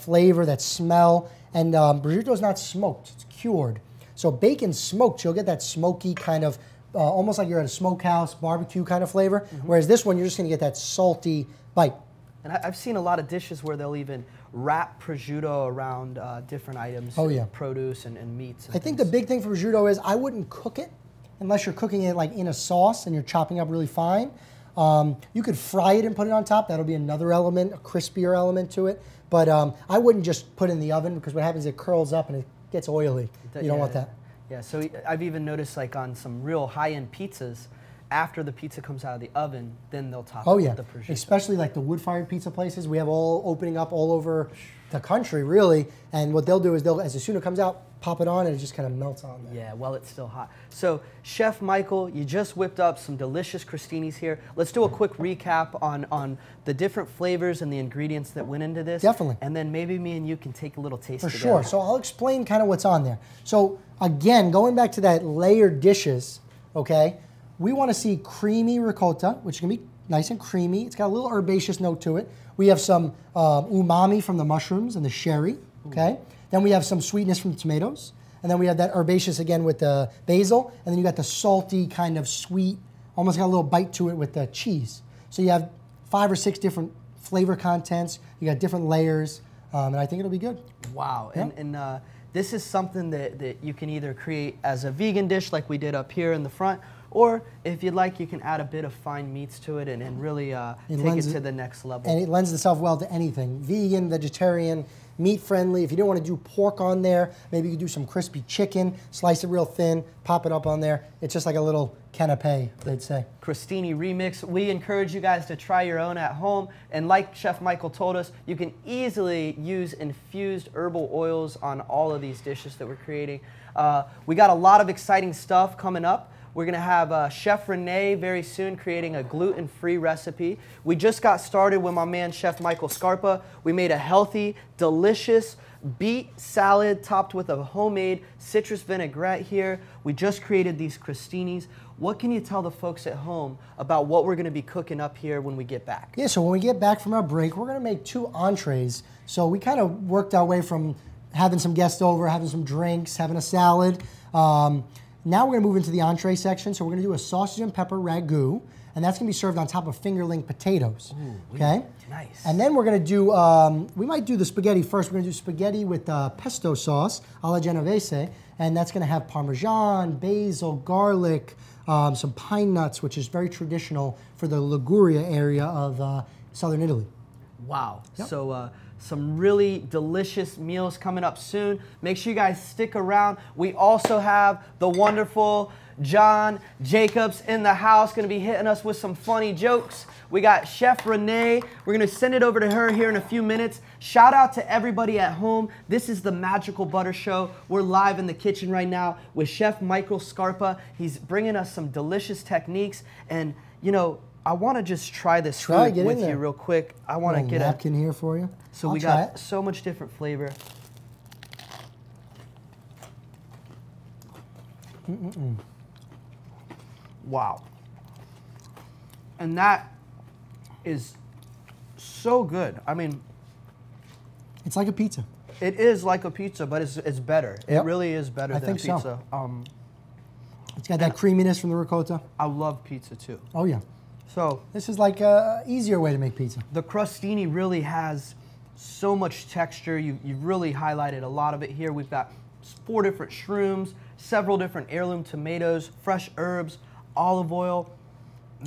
flavor, that smell. And prosciutto is not smoked, it's cured. So bacon's smoked, you'll get that smoky kind of, almost like you're at a smokehouse, barbecue kind of flavor. Whereas this one, you're just gonna get that salty bite. And I've seen a lot of dishes where they'll even wrap prosciutto around different items, Oh, yeah. produce and meats. And I think the big thing for prosciutto is I wouldn't cook it unless you're cooking it like in a sauce and you're chopping up really fine. You could fry it and put it on top. That'll be another element, a crispier element to it. But I wouldn't just put it in the oven, because what happens is it curls up and it gets oily. You don't want that. Yeah, so I've even noticed like on some real high-end pizzas, after the pizza comes out of the oven, then they'll top it with the prosciutto. Especially like the wood-fired pizza places. We have all opening up all over the country, really. And what they'll do is as soon as it comes out, pop it on, and it just kind of melts on there. Yeah, well, it's still hot. So, Chef Michael, you just whipped up some delicious crostinis here. Let's do a quick recap on the different flavors and the ingredients that went into this. Definitely. And then maybe me and you can take a little taste For together. sure. So I'll explain kind of what's on there. So again, going back to that layered dishes, okay, we want to see creamy ricotta, which is going to be nice and creamy. It's got a little herbaceous note to it. We have some umami from the mushrooms and the sherry, okay? Then we have some sweetness from the tomatoes. And then we have that herbaceous again with the basil. And then you got the salty kind of sweet, almost got a little bite to it with the cheese. So you have 5 or 6 different flavor contents. You got different layers, and I think it'll be good. Wow. Yeah. And this is something that you can either create as a vegan dish like we did up here in the front, or if you'd like, you can add a bit of fine meats to it and really take it to the next level. And it lends itself well to anything. Vegan, vegetarian, meat friendly. If you don't want to do pork on there, maybe you could do some crispy chicken, slice it real thin, pop it up on there. It's just like a little canapé, they'd say. Crostini remix. We encourage you guys to try your own at home. And like Chef Michael told us, you can easily use infused herbal oils on all of these dishes that we're creating. We got a lot of exciting stuff coming up. We're going to have Chef Renee very soon creating a gluten-free recipe. We just got started with my man, Chef Michael Scarpa. We made a healthy, delicious beet salad topped with a homemade citrus vinaigrette here. We just created these crostinis. What can you tell the folks at home about what we're going to be cooking up here when we get back? Yeah, so when we get back from our break, we're going to make 2 entrees. So we kind of worked our way from having some guests over, having some drinks, having a salad. Now we're going to move into the entree section. So we're going to do a sausage and pepper ragu, and that's going to be served on top of fingerling potatoes. Ooh, okay? Nice. And then we're going to do, we might do the spaghetti first. We're going to do spaghetti with pesto sauce, alla genovese, and that's going to have Parmesan, basil, garlic, some pine nuts, which is very traditional for the Liguria area of southern Italy. Wow. Yep. So some really delicious meals coming up soon. Make sure you guys stick around. We also have the wonderful John Jacobs in the house, going to be hitting us with some funny jokes. We got Chef Renee. We're going to send it over to her here in a few minutes. Shout out to everybody at home. This is the Magical Butter Show. We're live in the kitchen right now with Chef Michael Scarpa. He's bringing us some delicious techniques. And, you know, I want to just try this food with you real quick. I want to get a napkin here for you. So we got so much different flavor. Wow. And that is so good. I mean, it's like a pizza. It is like a pizza, but it's better. Yep. It really is better than a pizza. So. It's got that creaminess from the ricotta. I love pizza too. Oh yeah. So this is like an easier way to make pizza. The crostini really has So much texture. You've really highlighted a lot of it here. We've got 4 different shrooms, several different heirloom tomatoes, fresh herbs, olive oil.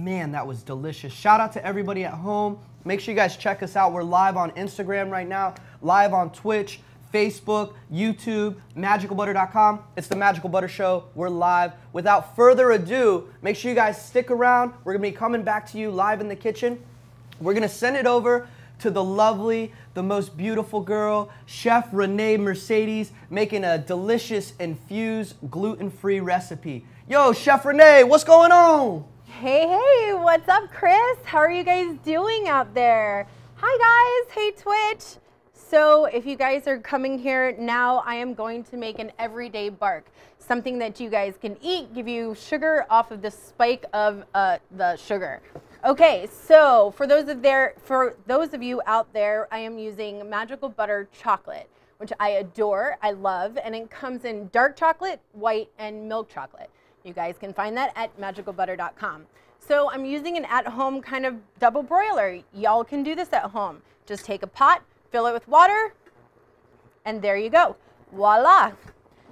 Man, that was delicious. Shout out to everybody at home. Make sure you guys check us out. We're live on Instagram right now, live on Twitch, Facebook, YouTube, MagicalButter.com. It's the Magical Butter Show. We're live. Without further ado, make sure you guys stick around. We're going to be coming back to you live in the kitchen. We're going to send it over to the lovely, the most beautiful girl, Chef Renee Mercedes, making a delicious infused gluten-free recipe. Yo, Chef Renee, what's going on? Hey, what's up, Chris? How are you guys doing out there? Hi, guys. Hey, Twitch. So if you guys are coming here now, I am going to make an everyday bark, something that you guys can eat, give you sugar off of the spike of the sugar. Okay, so for those of you out there, I am using Magical Butter chocolate, which I adore, I love, and it comes in dark chocolate, white, and milk chocolate. You guys can find that at MagicalButter.com. So I'm using an at-home kind of double broiler. Y'all can do this at home. Just take a pot, fill it with water, and there you go. Voila.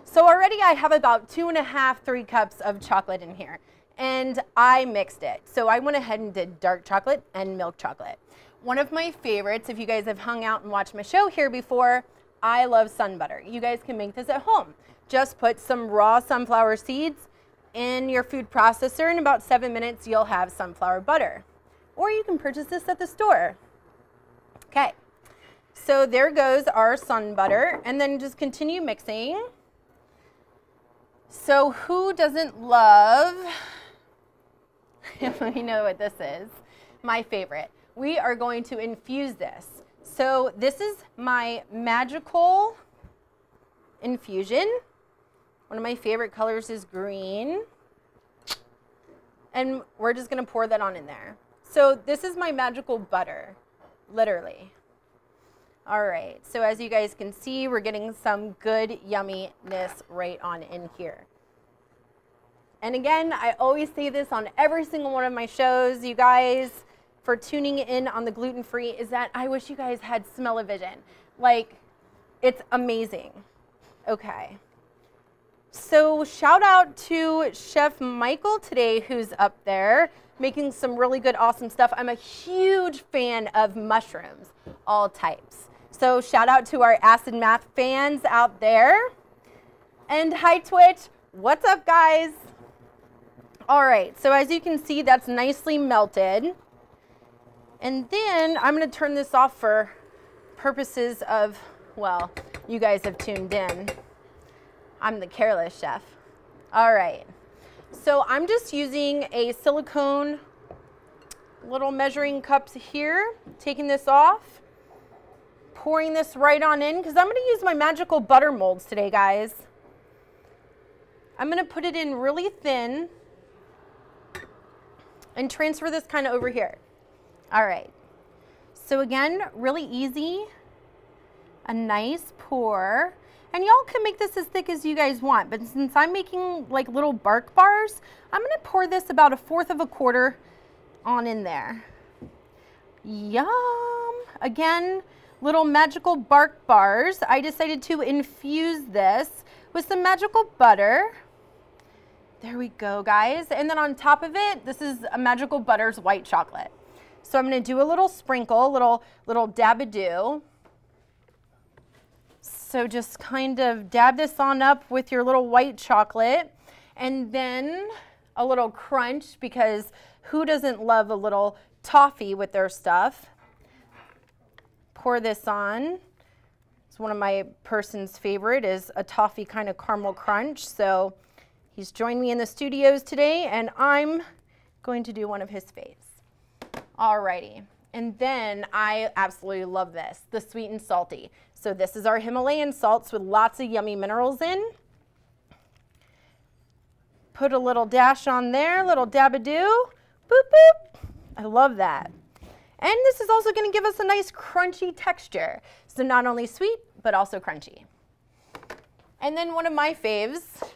So already I have about 2.5, 3 cups of chocolate in here, and I mixed it. So I went ahead and did dark chocolate and milk chocolate. One of my favorites, if you guys have hung out and watched my show here before, I love sun butter. You guys can make this at home. Just put some raw sunflower seeds in your food processor. In about 7 minutes, you'll have sunflower butter. Or you can purchase this at the store. Okay, so there goes our sun butter, and then just continue mixing. So who doesn't love, you know what this is, my favorite. We are going to infuse this. So this is my magical infusion. One of my favorite colors is green. And we're just gonna pour that on in there. So this is my magical butter, literally. All right, so as you guys can see, we're getting some good yumminess right on in here. And again, I always say this on every single one of my shows, you guys, for tuning in on the gluten-free, is that I wish you guys had smell-o-vision. Like, it's amazing. Okay. So shout out to Chef Michael today, who's up there making some really good, awesome stuff. I'm a huge fan of mushrooms, all types. So shout out to our acid math fans out there. And hi, Twitch. What's up, guys? All right, so as you can see, that's nicely melted. And then I'm gonna turn this off for purposes of, well, you guys have tuned in. I'm the careless chef. All right, so I'm just using a silicone little measuring cups here, taking this off, pouring this right on in, because I'm gonna use my magical butter molds today, guys. I'm gonna put it in really thin and transfer this kind of over here. All right, so again, really easy, a nice pour. And y'all can make this as thick as you guys want, but since I'm making like little bark bars, I'm gonna pour this about 1/4 of a quarter on in there. Yum! Again, little magical bark bars. I decided to infuse this with some magical butter. There we go, guys. And then on top of it, this is a Magical Butter's white chocolate. So I'm gonna do a little sprinkle, little dab-a-do. So just kind of dab this on up with your little white chocolate, and then a little crunch, because who doesn't love a little toffee with their stuff? Pour this on. It's one of my person's favorite, is a toffee kind of caramel crunch. So he's joined me in the studios today, and I'm going to do one of his faves. Alrighty. And then I absolutely love this, the sweet and salty. So this is our Himalayan salts with lots of yummy minerals in. Put a little dash on there, little dab-a-doo, boop, boop. I love that. And this is also gonna give us a nice crunchy texture. So not only sweet, but also crunchy. And then one of my faves,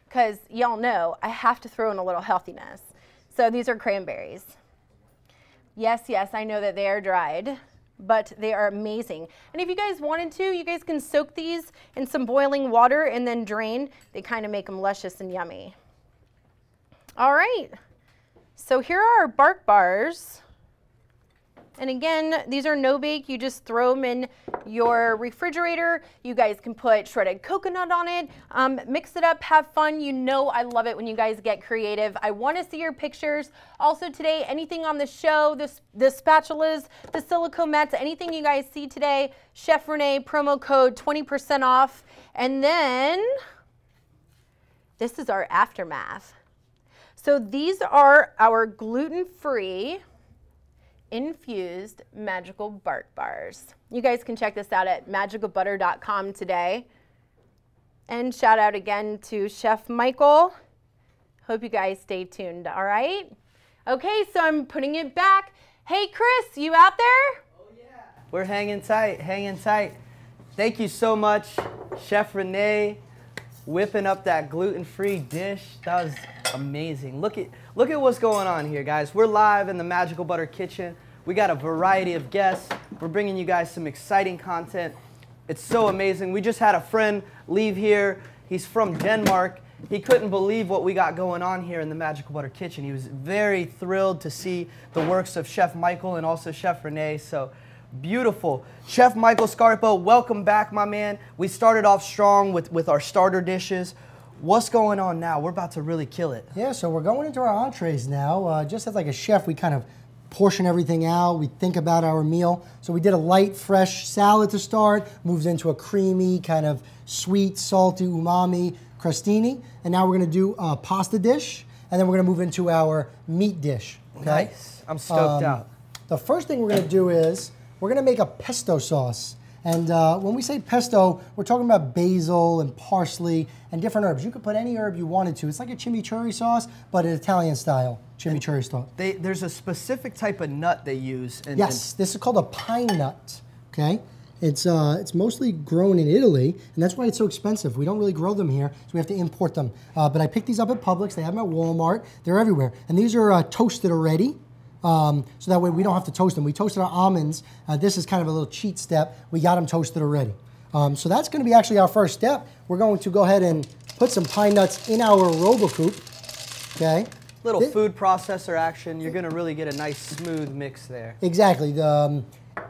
because y'all know I have to throw in a little healthiness. So these are cranberries. Yes, yes, I know that they are dried. but they are amazing. And if you guys wanted to, you guys can soak these in some boiling water and then drain. They kind of make them luscious and yummy. All right, so here are our bark bars. And again, these are no bake. You just throw them in your refrigerator. You guys can put shredded coconut on it. Mix it up, have fun. You know I love it when you guys get creative. I want to see your pictures. Also today, anything on the show, the spatulas, the silicone mats, anything you guys see today, Chef Renee, promo code 20% off. And then this is our aftermath. So these are our gluten-free infused magical bark bars. You guys can check this out at MagicalButter.com today. And shout out again to Chef Michael. Hope you guys stay tuned, all right? Okay, so I'm putting it back. Hey, Chris, you out there? Oh, yeah. We're hanging tight, hanging tight. Thank you so much, Chef Renee, whipping up that gluten-free dish. That was amazing. Look at what's going on here, guys. We're live in the Magical Butter kitchen. We got a variety of guests. We're bringing you guys some exciting content. It's so amazing. We just had a friend leave here. He's from Denmark. He couldn't believe what we got going on here in the Magical Butter kitchen. He was very thrilled to see the works of Chef Michael and also Chef Renee. So beautiful. Chef Michael Scarpa, welcome back, my man. We started off strong with our starter dishes. What's going on now? We're about to really kill it. Yeah, so we're going into our entrees now. Just as like a chef, we kind of portion everything out. We think about our meal. So we did a light, fresh salad to start, moves into a creamy, kind of sweet, salty, umami crostini. And now we're going to do a pasta dish, and then we're going to move into our meat dish. Okay? Nice. I'm stoked out. The first thing we're going to do is we're going to make a pesto sauce. And when we say pesto, we're talking about basil and parsley and different herbs. You could put any herb you wanted to. It's like a chimichurri sauce, but an Italian style chimichurri sauce. There's a specific type of nut they use. Yes, this is called a pine nut, okay? It's mostly grown in Italy, and that's why it's so expensive. We don't really grow them here, so we have to import them. But I picked these up at Publix. They have them at Walmart. They're everywhere. And these are toasted already. So that way we don't have to toast them. We toasted our almonds. This is kind of a little cheat step. We got them toasted already. So that's going to be actually our first step. We're going to go ahead and put some pine nuts in our RoboCoupe. Okay. Little food processor action. You're going to really get a nice smooth mix there. Exactly.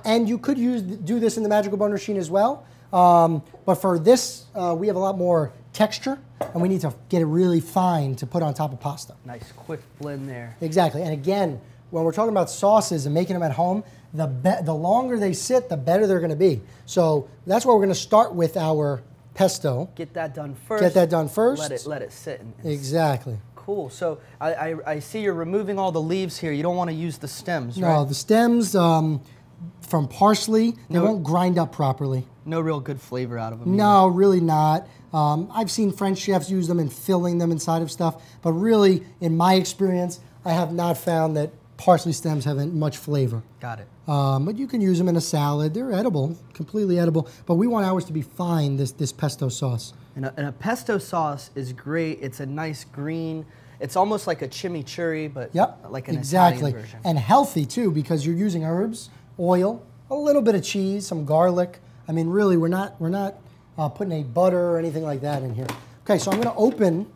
And you could do this in the Magical Butter machine as well. But for this, we have a lot more texture, and we need to get it really fine to put on top of pasta. Nice quick blend there. Exactly. And again, when we're talking about sauces and making them at home, the longer they sit, the better they're going to be. So that's why we're going to start with our pesto. Get that done first. Get that done first. Let it sit. Exactly. Cool. So I see you're removing all the leaves here. You don't want to use the stems, right? No, the stems from parsley, they won't grind up properly. No real good flavor out of them. No, either. Really not. I've seen French chefs use them in filling them inside of stuff, but really, in my experience, I have not found that parsley stems have much flavor. Got it. But you can use them in a salad. They're edible, completely edible. But we want ours to be fine, this pesto sauce. And a pesto sauce is great. It's a nice green. It's almost like a chimichurri, but like an Italian version. And healthy, too, because you're using herbs, oil, a little bit of cheese, some garlic. I mean, really, we're not putting any butter or anything like that in here. Okay, so I'm going to open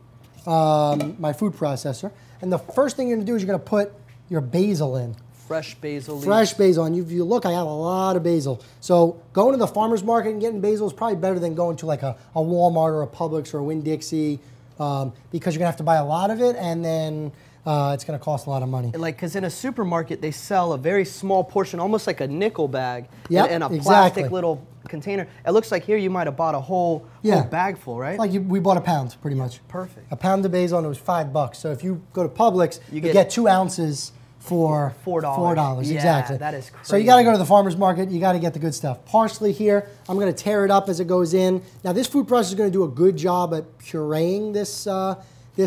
my food processor. And the first thing you're going to do is you're going to put your basil in. Fresh basil leaves. Fresh basil. And if you look, I have a lot of basil. So going to the farmer's market and getting basil is probably better than going to like a Walmart or a Publix or a Winn-Dixie because you're going to have to buy a lot of it, and then it's going to cost a lot of money. Like, because in a supermarket, they sell a very small portion, almost like a nickel bag, in a exactly. plastic little container. It looks like here you might have bought a whole bag full, right? Like we bought a pound, pretty much. Perfect. A pound of basil, and it was $5. So if you go to Publix, you get 2 ounces for $4. Yeah, exactly. That is crazy. So you got to go to the farmer's market. You got to get the good stuff. Parsley here. I'm going to tear it up as it goes in. Now this food processor is going to do a good job at pureeing this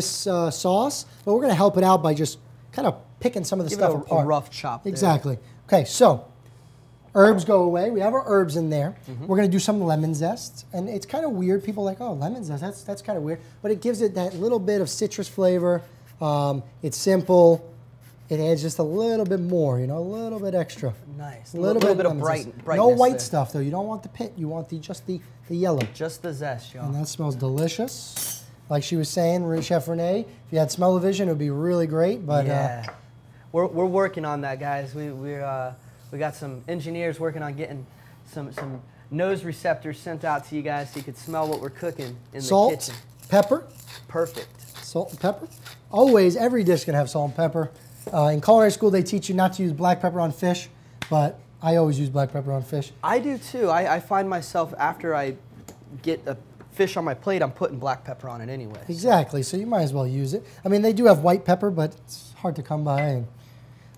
sauce, but we're going to help it out by just kind of picking some of the stuff apart. A rough chop. Exactly. Okay, so herbs go away. We have our herbs in there. We're going to do some lemon zest, and it's kind of weird. People are like, oh, lemon zest. That's kind of weird, but it gives it that little bit of citrus flavor. It's simple. it adds just a little bit more, you know, a little bit extra. Nice. A little bit of brightness. brightness. No white there. stuff though. You don't want the pit. You want just the yellow. Just the zest, y'all. And that smells delicious. Like she was saying, Chef Renee, if you had smell-o-vision, it would be really great. But yeah, we're working on that, guys. We got some engineers working on getting some nose receptors sent out to you guys so you could smell what we're cooking in the kitchen. Salt, pepper. Perfect. Salt and pepper. Always, every dish can have salt and pepper. In culinary school, they teach you not to use black pepper on fish, but I always use black pepper on fish. I do too. I find myself, after I get a fish on my plate, I'm putting black pepper on it anyway. Exactly, so you might as well use it. I mean, they do have white pepper, but it's hard to come by.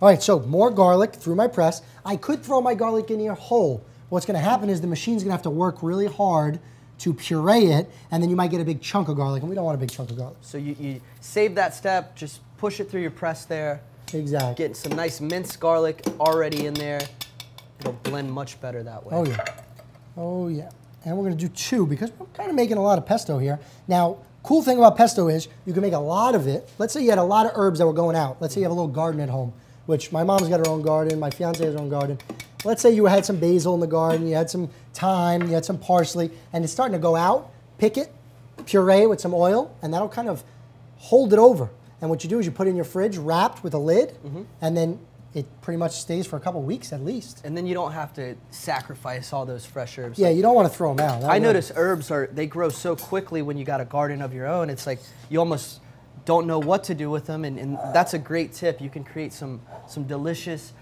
All right, so more garlic through my press. I could throw my garlic in here whole. What's gonna happen is the machine's gonna have to work really hard to puree it, and then you might get a big chunk of garlic, and we don't want a big chunk of garlic. So you save that step, just push it through your press there. Exactly. Getting some nice minced garlic already in there. It'll blend much better that way. Oh yeah, oh yeah. And we're gonna do 2 because we're kind of making a lot of pesto here. Now, cool thing about pesto is you can make a lot of it. Let's say you had a lot of herbs that were going out. Let's say you have a little garden at home, which my mom's got her own garden, my fiance has her own garden. Let's say you had some basil in the garden, you had some thyme, you had some parsley, and it's starting to go out. Pick it, puree with some oil, and that'll kind of hold it over. And what you do is you put it in your fridge wrapped with a lid, and then it pretty much stays for a couple weeks at least. And then you don't have to sacrifice all those fresh herbs. Yeah, you don't want to throw them out. I notice herbs they grow so quickly when you got a garden of your own. It's like you almost don't know what to do with them, and that's a great tip. You can create some delicious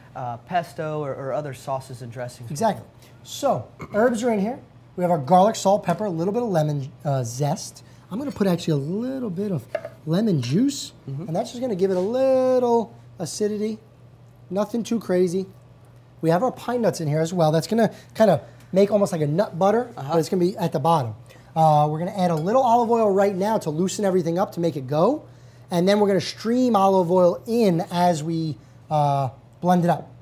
pesto or other sauces and dressings. Exactly. So herbs are in here. We have our garlic, salt, pepper, a little bit of lemon zest. I'm going to put actually a little bit of lemon juice, and that's just going to give it a little acidity. Nothing too crazy. We have our pine nuts in here as well. That's going to kind of make almost like a nut butter, but it's going to be at the bottom. We're going to add a little olive oil right now to loosen everything up to make it go, and then we're going to stream olive oil in as we blend it up.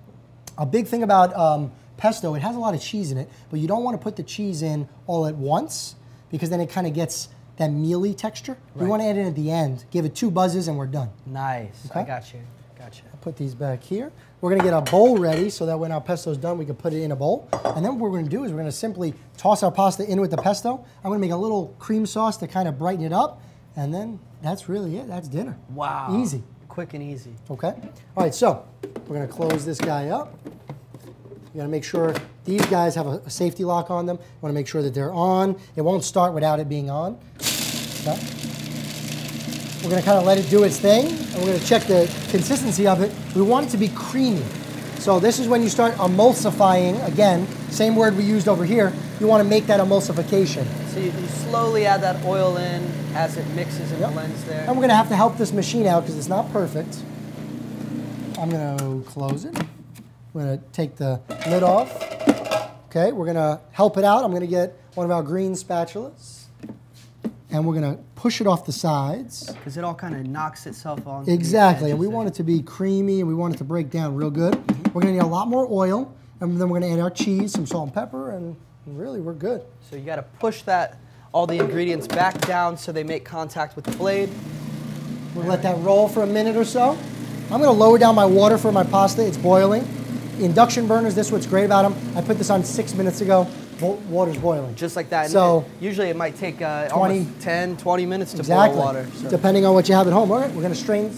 A big thing about pesto, it has a lot of cheese in it, but you don't want to put the cheese in all at once because then it kind of gets that mealy texture. Right. We want to add it at the end. Give it 2 buzzes and we're done. Nice. Okay? I got you. Gotcha. I'll put these back here. We're going to get our bowl ready so that when our pesto's done, we can put it in a bowl. And then what we're going to do is we're going to simply toss our pasta in with the pesto. I'm going to make a little cream sauce to kind of brighten it up. And then that's really it. That's dinner. Wow. Easy. Quick and easy. Okay. All right, so we're going to close this guy up. You got to make sure these guys have a safety lock on them. You want to make sure that they're on. It won't start without it being on. Okay. We're going to kind of let it do its thing, and we're going to check the consistency of it. We want it to be creamy. So this is when you start emulsifying. Again, same word we used over here. You want to make that emulsification. So you slowly add that oil in as it mixes and blends there. And we're going to help this machine out because it's not perfect. I'm going to close it. We're going to take the lid off. Okay, we're going to help it out. I'm going to get one of our green spatulas. And we're going to push it off the sides. Because it all kind of knocks itself on. Exactly, and we want it to be creamy and we want it to break down real good. We're going to need a lot more oil, and then we're going to add our cheese, some salt and pepper, and really we're good. So you got to push all the ingredients back down so they make contact with the blade. We'll let that roll for a minute or so. I'm going to lower down my water for my pasta. It's boiling. Induction burners, this is what's great about them. I put this on 6 minutes ago. Water's boiling. Just like that. So usually it might take almost 10, 20 minutes to exactly. boil water. So. Depending on what you have at home. All right, we're going to strain,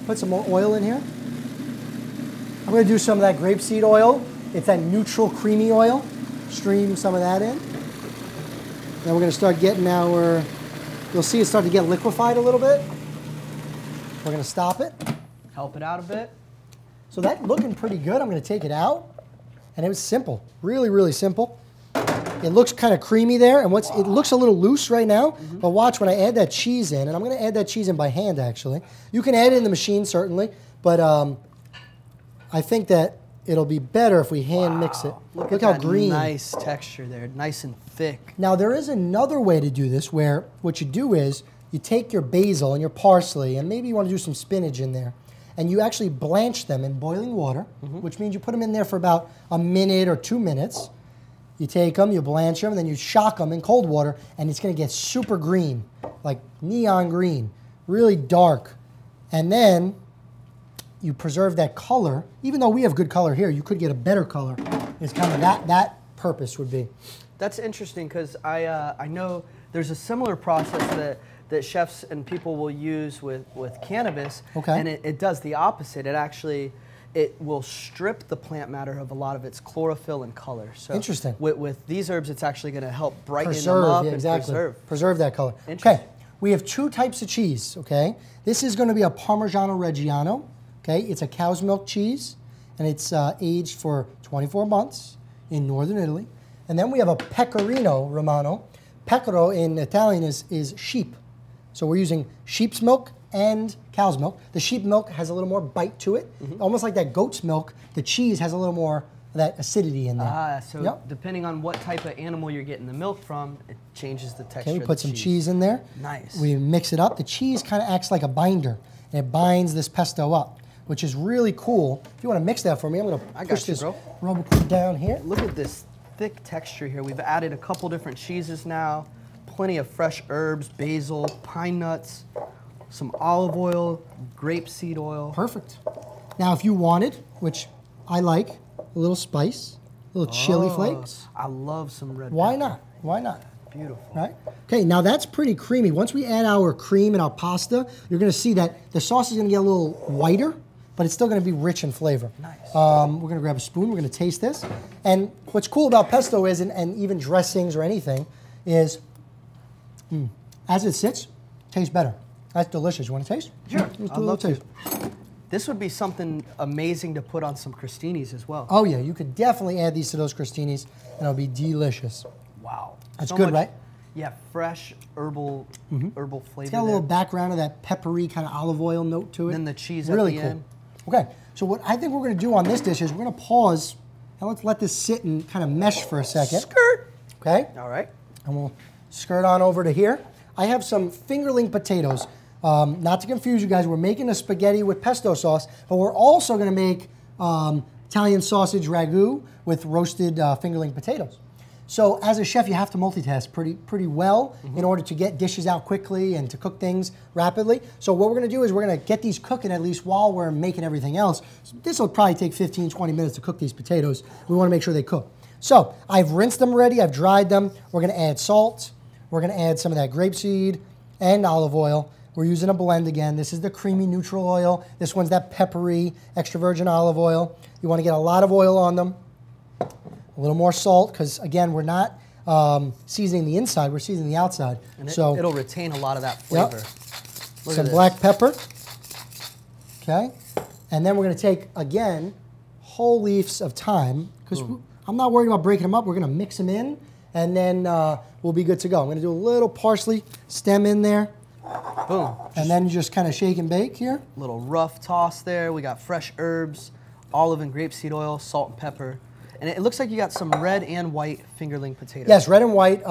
put some more oil in here. I'm going to do some of that grapeseed oil. It's that neutral creamy oil. Stream some of that in. Then we're going to start getting you'll see it start to get liquefied a little bit. We're going to stop it. Help it out a bit. So that's looking pretty good. I'm going to take it out. And it was simple. Really, really simple. It looks kind of creamy there, and it looks a little loose right now, but watch when I add that cheese in, and I'm going to add that cheese in by hand, actually. You can add it in the machine, certainly, but I think that it'll be better if we hand mix it. Look how green. Nice texture there, nice and thick. Now, there is another way to do this, where what you do is you take your basil and your parsley, and maybe you want to do some spinach in there, and you actually blanch them in boiling water, which means you put them in there for about a minute or 2 minutes. You take them, you blanch them, and then you shock them in cold water, and it's going to get super green, like neon green, really dark. And then you preserve that color. Even though we have good color here, you could get a better color. It's kind of that purpose would be. That's interesting because I know there's a similar process that chefs and people will use with cannabis, and it does the opposite. It will strip the plant matter of a lot of its chlorophyll and color. So interesting. With these herbs, it's actually going to help brighten them up and preserve that color. Okay, we have 2 types of cheese. Okay, this is going to be a Parmigiano Reggiano. Okay, it's a cow's milk cheese, and it's aged for 24 months in northern Italy. And then we have a Pecorino Romano. Pecoro in Italian is sheep. So we're using sheep's milk and cow's milk. The sheep milk has a little more bite to it, almost like that goat's milk. The cheese has a little more of that acidity in there. So depending on what type of animal you're getting the milk from, it changes the texture. Okay, we put some cheese in there. Nice. We mix it up. The cheese kind of acts like a binder, and it binds this pesto up, which is really cool. If you want to mix that for me, I'm going to push this rubber down here. Look at this thick texture here. We've added a couple different cheeses now, plenty of fresh herbs, basil, pine nuts, some olive oil, grapeseed oil. Perfect. Now, if you wanted, which I like, a little spice, a little chili flakes. I love some red Why pepper. not? Why not? Beautiful. Right? Okay, now that's pretty creamy. Once we add our cream and our pasta, you're going to see that the sauce is going to get a little whiter, but it's still going to be rich in flavor. Nice. We're going to grab a spoon. We're going to taste this. And what's cool about pesto is, and even dressings or anything, is as it sits, tastes better. That's delicious. You want to taste? Sure. Let's do I'd a little love to. taste. This would be something amazing to put on some crostinis as well. Oh yeah, you could definitely add these to those crostinis, and it'll be delicious. Wow. That's So good, much- right? Yeah, fresh herbal flavor. It's got a little background of that peppery kind of olive oil note to it. Then the cheese really at the cool. end. Okay, so what I think we're going to do on this dish is we're going to pause and let's let this sit and kind of mesh for a second. Skirt. Okay, All right. and we'll skirt on over to here. I have some fingerling potatoes. Not to confuse you guys, we're making a spaghetti with pesto sauce, but we're also going to make Italian sausage ragu with roasted fingerling potatoes. So as a chef, you have to multitask pretty well in order to get dishes out quickly and to cook things rapidly. So what we're going to do is we're going to get these cooking at least while we're making everything else. So this will probably take 15, 20 minutes to cook these potatoes. We want to make sure they cook. So I've rinsed them already. I've dried them. We're going to add salt. We're going to add some of that grapeseed and olive oil. We're using a blend again. This is the creamy neutral oil. This one's that peppery extra virgin olive oil. You want to get a lot of oil on them. A little more salt, because again, we're not seasoning the inside, we're seasoning the outside. And so it'll retain a lot of that flavor. Look some at black pepper. Okay. And then we're going to take, again, whole leaves of thyme, because I'm not worried about breaking them up. We're going to mix them in, and then we'll be good to go. I'm going to do a little parsley stem in there. Boom. And then you just kind of shake and bake here. Little rough toss there. We got fresh herbs, olive and grapeseed oil, salt and pepper. And it looks like you got some red and white fingerling potatoes. Yes, red and white.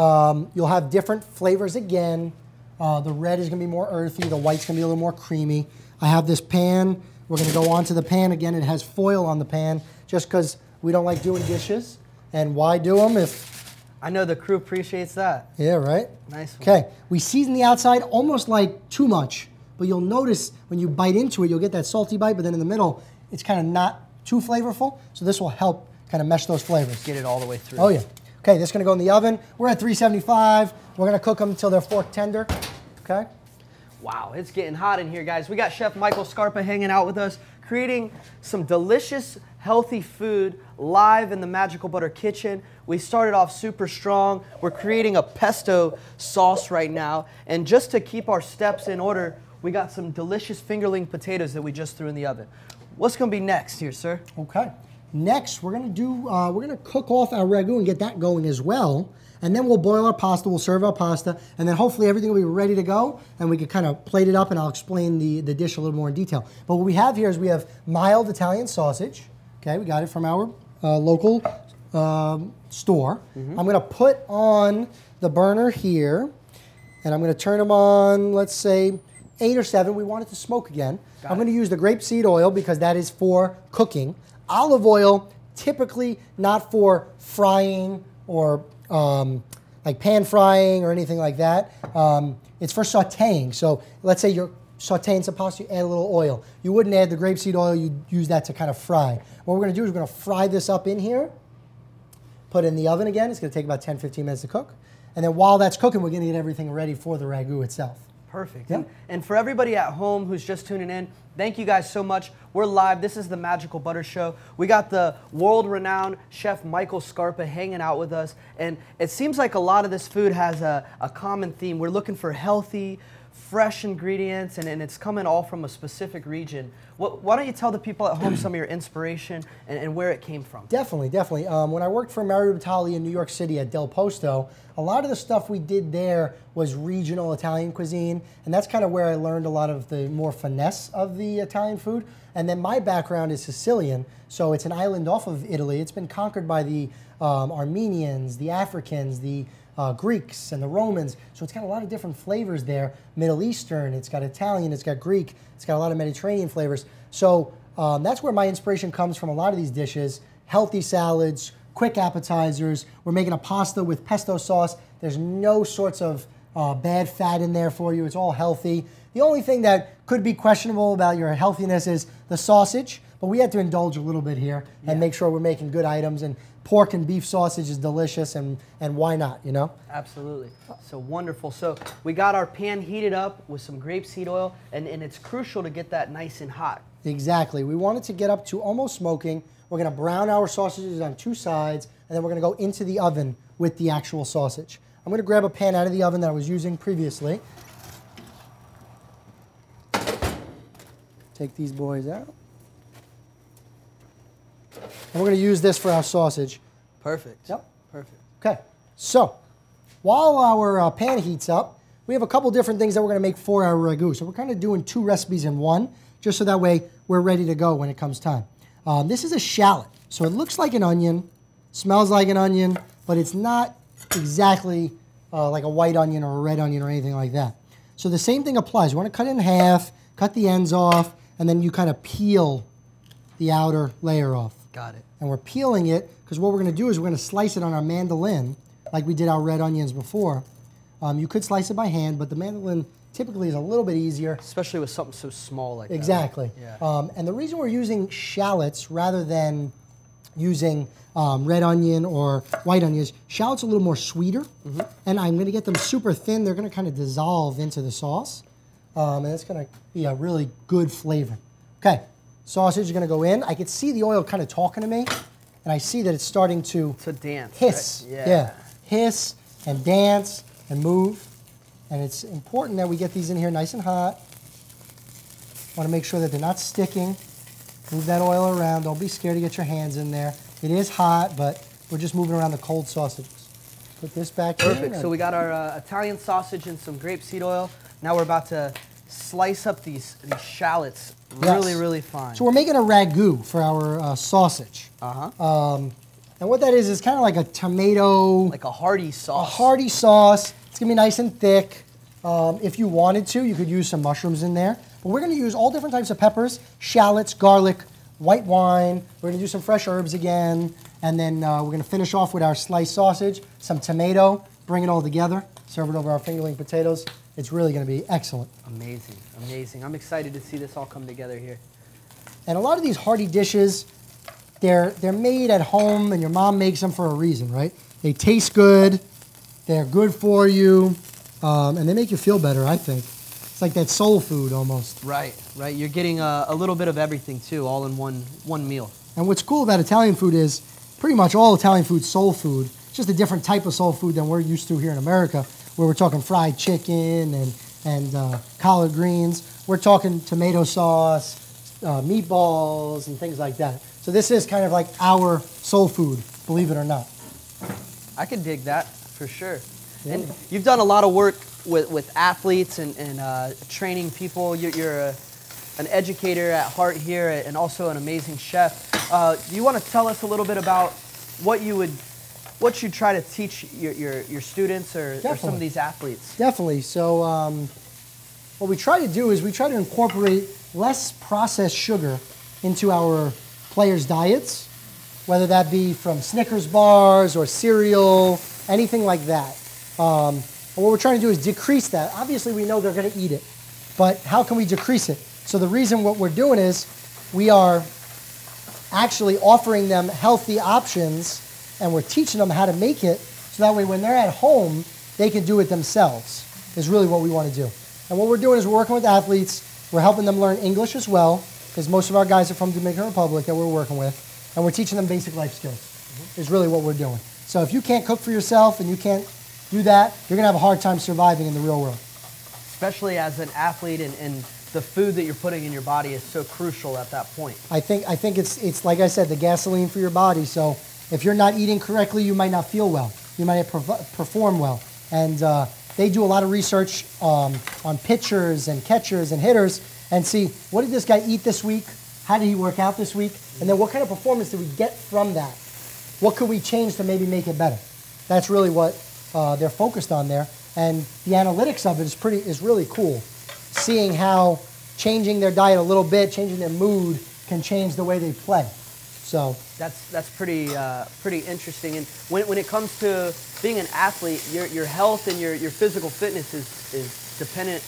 You'll have different flavors again. The red is going to be more earthy. The white's going to be a little more creamy. I have this pan. We're going to go onto the pan again. It has foil on the pan just because we don't like doing dishes. And why do them if... I know the crew appreciates that. Yeah, right? Nice one. Okay, we season the outside almost like too much. But you'll notice when you bite into it, you'll get that salty bite. But then in the middle, it's kind of not too flavorful. So this will help kind of mesh those flavors. Get it all the way through. Oh yeah. Okay, this is gonna go in the oven. We're at 375. We're gonna cook them until they're fork tender. Okay. Wow, it's getting hot in here, guys. We got Chef Michael Scarpa hanging out with us, creating some delicious, healthy food live in the Magical Butter kitchen. We started off super strong. We're creating a pesto sauce right now. And just to keep our steps in order, we got some delicious fingerling potatoes that we just threw in the oven. What's gonna be next here, sir? Okay. Next, we're gonna cook off our ragu and get that going as well. And then we'll boil our pasta, we'll serve our pasta, and then hopefully everything will be ready to go, and we can kind of plate it up, and I'll explain the dish a little more in detail. But what we have here is we have mild Italian sausage. Okay, we got it from our local store. I'm gonna put on the burner here, and I'm gonna turn them on, let's say, 8 or 7. We want it to smoke again. I'm gonna use the grapeseed oil because that is for cooking. Olive oil, typically not for frying or like pan frying or anything like that. It's for sauteing. So let's say you're sauteing some pasta, you add a little oil. You wouldn't add the grapeseed oil, you'd use that to kind of fry. What we're gonna do is we're gonna fry this up in here, put it in the oven again. It's gonna take about 10, 15 minutes to cook. And then while that's cooking, we're gonna get everything ready for the ragu itself. Perfect. Yeah. And for everybody at home who's just tuning in, thank you guys so much. We're live. This is the Magical Butter Show. We got the world-renowned chef Michael Scarpa hanging out with us. And it seems like a lot of this food has a common theme. We're looking for healthy, fresh ingredients, and it's coming all from a specific region. Why don't you tell the people at home some of your inspiration and where it came from? Definitely, definitely. When I worked for Mario Batali in New York City at Del Posto, a lot of the stuff we did there was regional Italian cuisine, and that's kind of where I learned a lot of the more finesse of the Italian food. And then my background is Sicilian, so it's an island off of Italy. It's been conquered by the Armenians, the Africans, the Greeks, and the Romans. So it's got a lot of different flavors there. Middle Eastern, it's got Italian, it's got Greek, it's got a lot of Mediterranean flavors. So that's where my inspiration comes from a lot of these dishes. Healthy salads, quick appetizers. We're making a pasta with pesto sauce. There's no sorts of bad fat in there for you. It's all healthy. The only thing that could be questionable about your healthiness is the sausage, but we had to indulge a little bit here and make sure we're making good items. And pork and beef sausage is delicious, and why not, you know? Absolutely. So wonderful. So we got our pan heated up with some grapeseed oil, and it's crucial to get that nice and hot. Exactly. We want it to get up to almost smoking. We're going to brown our sausages on two sides, and then we're going to go into the oven with the actual sausage. I'm going to grab a pan out of the oven that I was using previously. Take these boys out. And we're going to use this for our sausage. Perfect. Yep. Perfect. Okay. So, while our pan heats up, we have a couple different things that we're going to make for our ragu. So we're kind of doing two recipes in one, just so that way we're ready to go when it comes time. This is a shallot. So it looks like an onion, smells like an onion, but it's not exactly like a white onion or a red onion or anything like that. So the same thing applies. You want to cut it in half, cut the ends off, and then you kind of peel the outer layer off. Got it. And we're peeling it because what we're going to do is we're going to slice it on our mandolin like we did our red onions before. You could slice it by hand, but the mandolin typically is a little bit easier. Especially with something so small like Exactly. that. Yeah. And the reason we're using shallots rather than using red onion or white onions, shallots are a little more sweeter, and I'm going to get them super thin. They're going to kind of dissolve into the sauce, and it's going to be a really good flavor. Okay, sausage is going to go in. I can see the oil kind of talking to me, and I see that it's starting to dance, hiss. right? Yeah, hiss and dance and move. And it's important that we get these in here nice and hot. Want to make sure that they're not sticking. Move that oil around. Don't be scared to get your hands in there. It is hot, but we're just moving around the cold sausages. Put this back in. Perfect. So we got our Italian sausage and some grapeseed oil. Now we're about to slice up these shallots really, really fine. So we're making a ragu for our sausage. And what that is kind of like a tomato. Like a hearty sauce. A hearty sauce. It's going to be nice and thick. If you wanted to, you could use some mushrooms in there. But we're going to use all different types of peppers, shallots, garlic, white wine. We're going to do some fresh herbs again. And then we're going to finish off with our sliced sausage, some tomato, bring it all together, serve it over our fingerling potatoes. It's really going to be excellent. Amazing, amazing. I'm excited to see this all come together here. And a lot of these hearty dishes, they're made at home, and your mom makes them for a reason, right? They taste good, they're good for you, and they make you feel better, I think. It's like that soul food almost. Right, right. You're getting a little bit of everything too, all in one meal. And what's cool about Italian food is pretty much all Italian food is soul food. It's just a different type of soul food than we're used to here in America, where we're talking fried chicken and collard greens. We're talking tomato sauce, meatballs, and things like that. So this is kind of like our soul food, believe it or not. I could dig that for sure. Yeah. And you've done a lot of work with athletes and training people. You're an educator at heart here and also an amazing chef. Do you want to tell us a little bit about what you try to teach your students or some of these athletes? Definitely. So what we try to do is we try to incorporate less processed sugar into our players' diets, whether that be from Snickers bars or cereal, anything like that. And what we're trying to do is decrease that. Obviously, we know they're going to eat it. but how can we decrease it? So the reason what we're doing is we are actually offering them healthy options, and we're teaching them how to make it, so that way when they're at home, they can do it themselves, is really what we want to do. And what we're doing is we're working with athletes, we're helping them learn English as well, because most of our guys are from Dominican Republic that we're working with, and we're teaching them basic life skills, is really what we're doing. So if you can't cook for yourself and you can't do that, you're going to have a hard time surviving in the real world. Especially as an athlete, and the food that you're putting in your body is so crucial at that point. I think it's like I said, the gasoline for your body. So if you're not eating correctly, you might not feel well. You might not perform well. And they do a lot of research on pitchers and catchers and hitters and see, what did this guy eat this week? How did he work out this week? And then what kind of performance did we get from that? What could we change to maybe make it better? That's really what they're focused on there. And the analytics of it is really cool. Seeing how changing their diet a little bit, changing their mood, can change the way they play. So that's pretty interesting. And when it comes to being an athlete, your health and your physical fitness is dependent.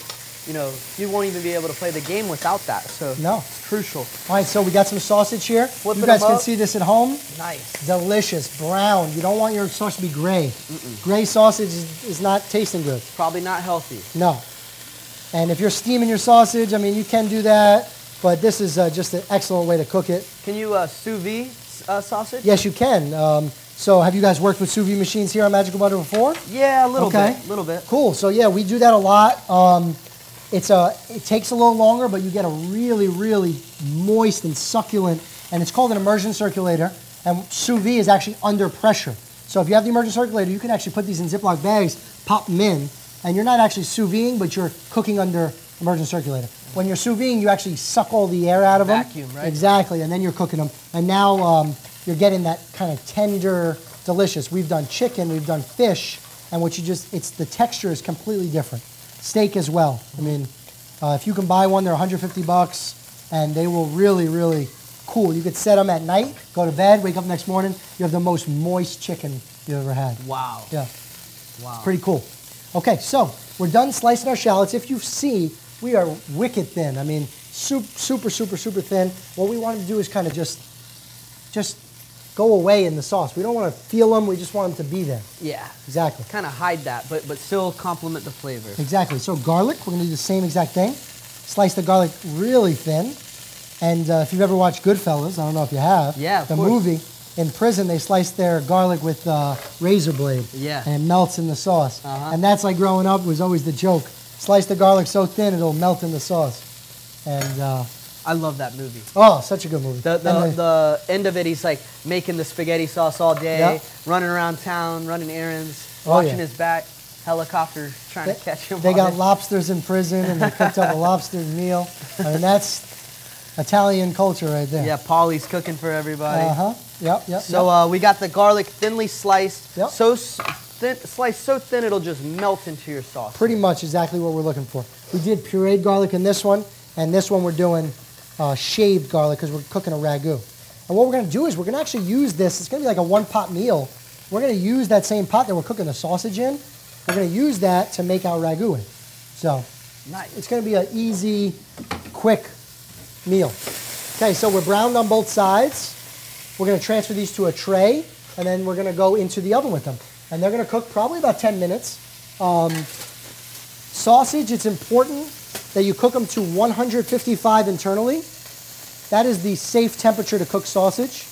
You know, you won't even be able to play the game without that. So no, it's crucial. All right, so we got some sausage here. Flipping you guys them can up. see this at home. Nice. Delicious, brown. You don't want your sausage to be gray. Gray sausage is not tasting good. Probably not healthy. No. And if you're steaming your sausage, I mean, you can do that, but this is just an excellent way to cook it. Can you sous vide sausage? Yes, you can. So have you guys worked with sous vide machines here on Magical Butter before? Yeah, a little Okay. bit. A little bit. Cool. So yeah, we do that a lot. It takes a little longer, but you get a really, really moist and succulent, and it's called an immersion circulator, and sous vide is actually under pressure. So if you have the immersion circulator, you can actually put these in Ziploc bags, pop them in, and you're not actually sous videing, but you're cooking under immersion circulator. When you're sous videing, you actually suck all the air out of them. Vacuum, right? Exactly, and then you're cooking them. And now you're getting that kind of tender, delicious. We've done chicken, we've done fish, and the texture is completely different. Steak as well. I mean, if you can buy one, they're $150, and they will really, really cool. You could set them at night, go to bed, wake up next morning, you have the most moist chicken you ever had. Wow. Yeah. Wow. Pretty cool. Okay, so we're done slicing our shallots. If you see, we are wicked thin. I mean, super, super, super thin. What we want to do is kind of just go away in the sauce. We don't want to feel them. We just want them to be there. Yeah. Exactly. Kind of hide that, but still complement the flavor. Exactly. So garlic, we're going to do the same exact thing. Slice the garlic really thin. And if you've ever watched Goodfellas, I don't know if you have. Yeah, of the course. movie, in prison, they slice their garlic with razor blade. Yeah. And it melts in the sauce. Uh-huh. And that's like growing up was always the joke. Slice the garlic so thin it'll melt in the sauce. And I love that movie. oh, such a good movie. The end of it, he's like making the spaghetti sauce all day, Yep. running around town, running errands, Oh, watching yeah. his back, helicopter trying to catch him. They on got it. lobsters in prison, and they cooked up a lobster meal. I mean, that's Italian culture right there. Yeah, Paulie's cooking for everybody. Uh-huh. Yep. So we got the garlic thinly sliced, Yep. sliced so thin it'll just melt into your sauce. Pretty much exactly what we're looking for. We did pureed garlic in this one, and this one we're doing shaved garlic because we're cooking a ragu. And what we're going to do is we're going to actually use this. It's going to be like a one-pot meal. We're going to use that same pot that we're cooking the sausage in. We're going to use that to make our ragu in. So Nice. it's going to be an easy, quick meal. Okay, so we're browned on both sides. We're going to transfer these to a tray, and then we're going to go into the oven with them. And they're going to cook probably about 10 minutes. Sausage, it's important that you cook them to 155 internally. That is the safe temperature to cook sausage.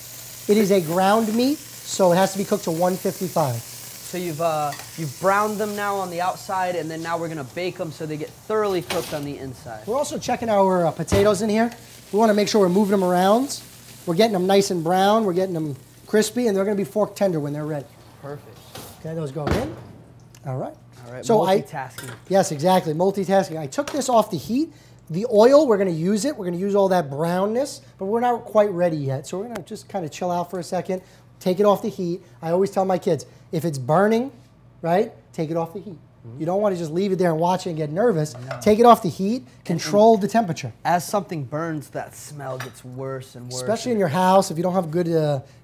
It is a ground meat, so it has to be cooked to 155. So you've browned them now on the outside, and then now we're gonna bake them so they get thoroughly cooked on the inside. We're also checking our potatoes in here. We want to make sure we're moving them around. We're getting them nice and brown. We're getting them crispy, and they're going to be fork tender when they're ready. Perfect. Okay, those go in. All right. All right. So multitasking. Yes, exactly. Multitasking. I took this off the heat. The oil, we're going to use it. We're going to use all that brownness, but we're not quite ready yet. So we're going to just kind of chill out for a second, take it off the heat. I always tell my kids, if it's burning, right, take it off the heat. You don't want to just leave it there and watch it and get nervous. No. Take it off the heat, control the temperature. As something burns, that smell gets worse and worse. Especially in your house, if you don't have good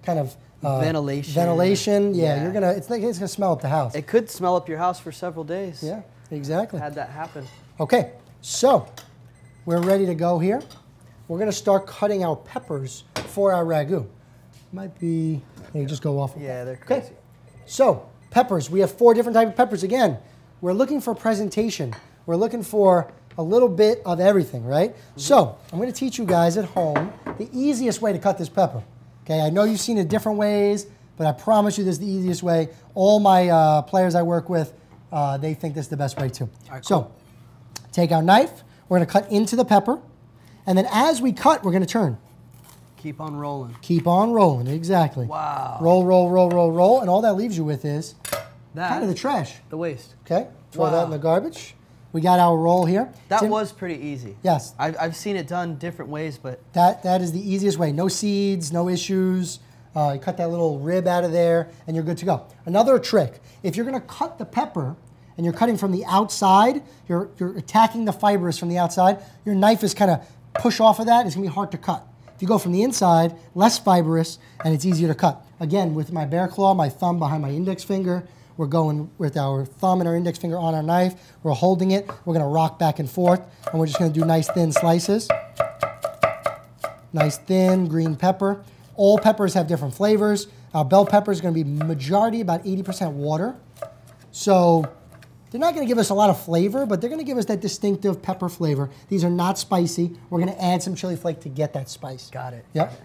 kind of ventilation. Ventilation, yeah. You're gonna. It's gonna smell up the house. It could smell up your house for several days. Yeah, exactly. Had that happen. Okay, so we're ready to go here. We're going to start cutting our peppers for our ragu. Might be, they just go off. Yeah, they're crazy. Okay. So, peppers. We have 4 different types of peppers. Again, we're looking for presentation. We're looking for a little bit of everything, right? So, I'm going to teach you guys at home the easiest way to cut this pepper. Okay, I know you've seen it different ways, but I promise you this is the easiest way. All my players I work with, they think this is the best way too. All right, cool. So, take our knife. We're going to cut into the pepper. And then as we cut, we're going to turn. Keep on rolling. Keep on rolling, exactly. Wow. Roll, roll, roll, roll, roll. And all that leaves you with is kind of the trash. The waste. Okay, throw that in the garbage. We got our roll here. That was pretty easy. Yes. I've seen it done different ways, but... That is the easiest way. No seeds, no issues. You cut that little rib out of there, and you're good to go. Another trick, if you're going to cut the pepper, and you're cutting from the outside, you're attacking the fibers from the outside, your knife is kind of push off of that, it's going to be hard to cut. If you go from the inside, less fibrous, and it's easier to cut. Again, with my bear claw, my thumb behind my index finger, we're going with our thumb and our index finger on our knife. We're holding it. We're going to rock back and forth, and we're just going to do nice thin slices. Nice thin green pepper. All peppers have different flavors. Our bell pepper is going to be majority about 80% water. So they're not going to give us a lot of flavor, but they're going to give us that distinctive pepper flavor. These are not spicy. We're going to add some chili flake to get that spice. Got it. Yep.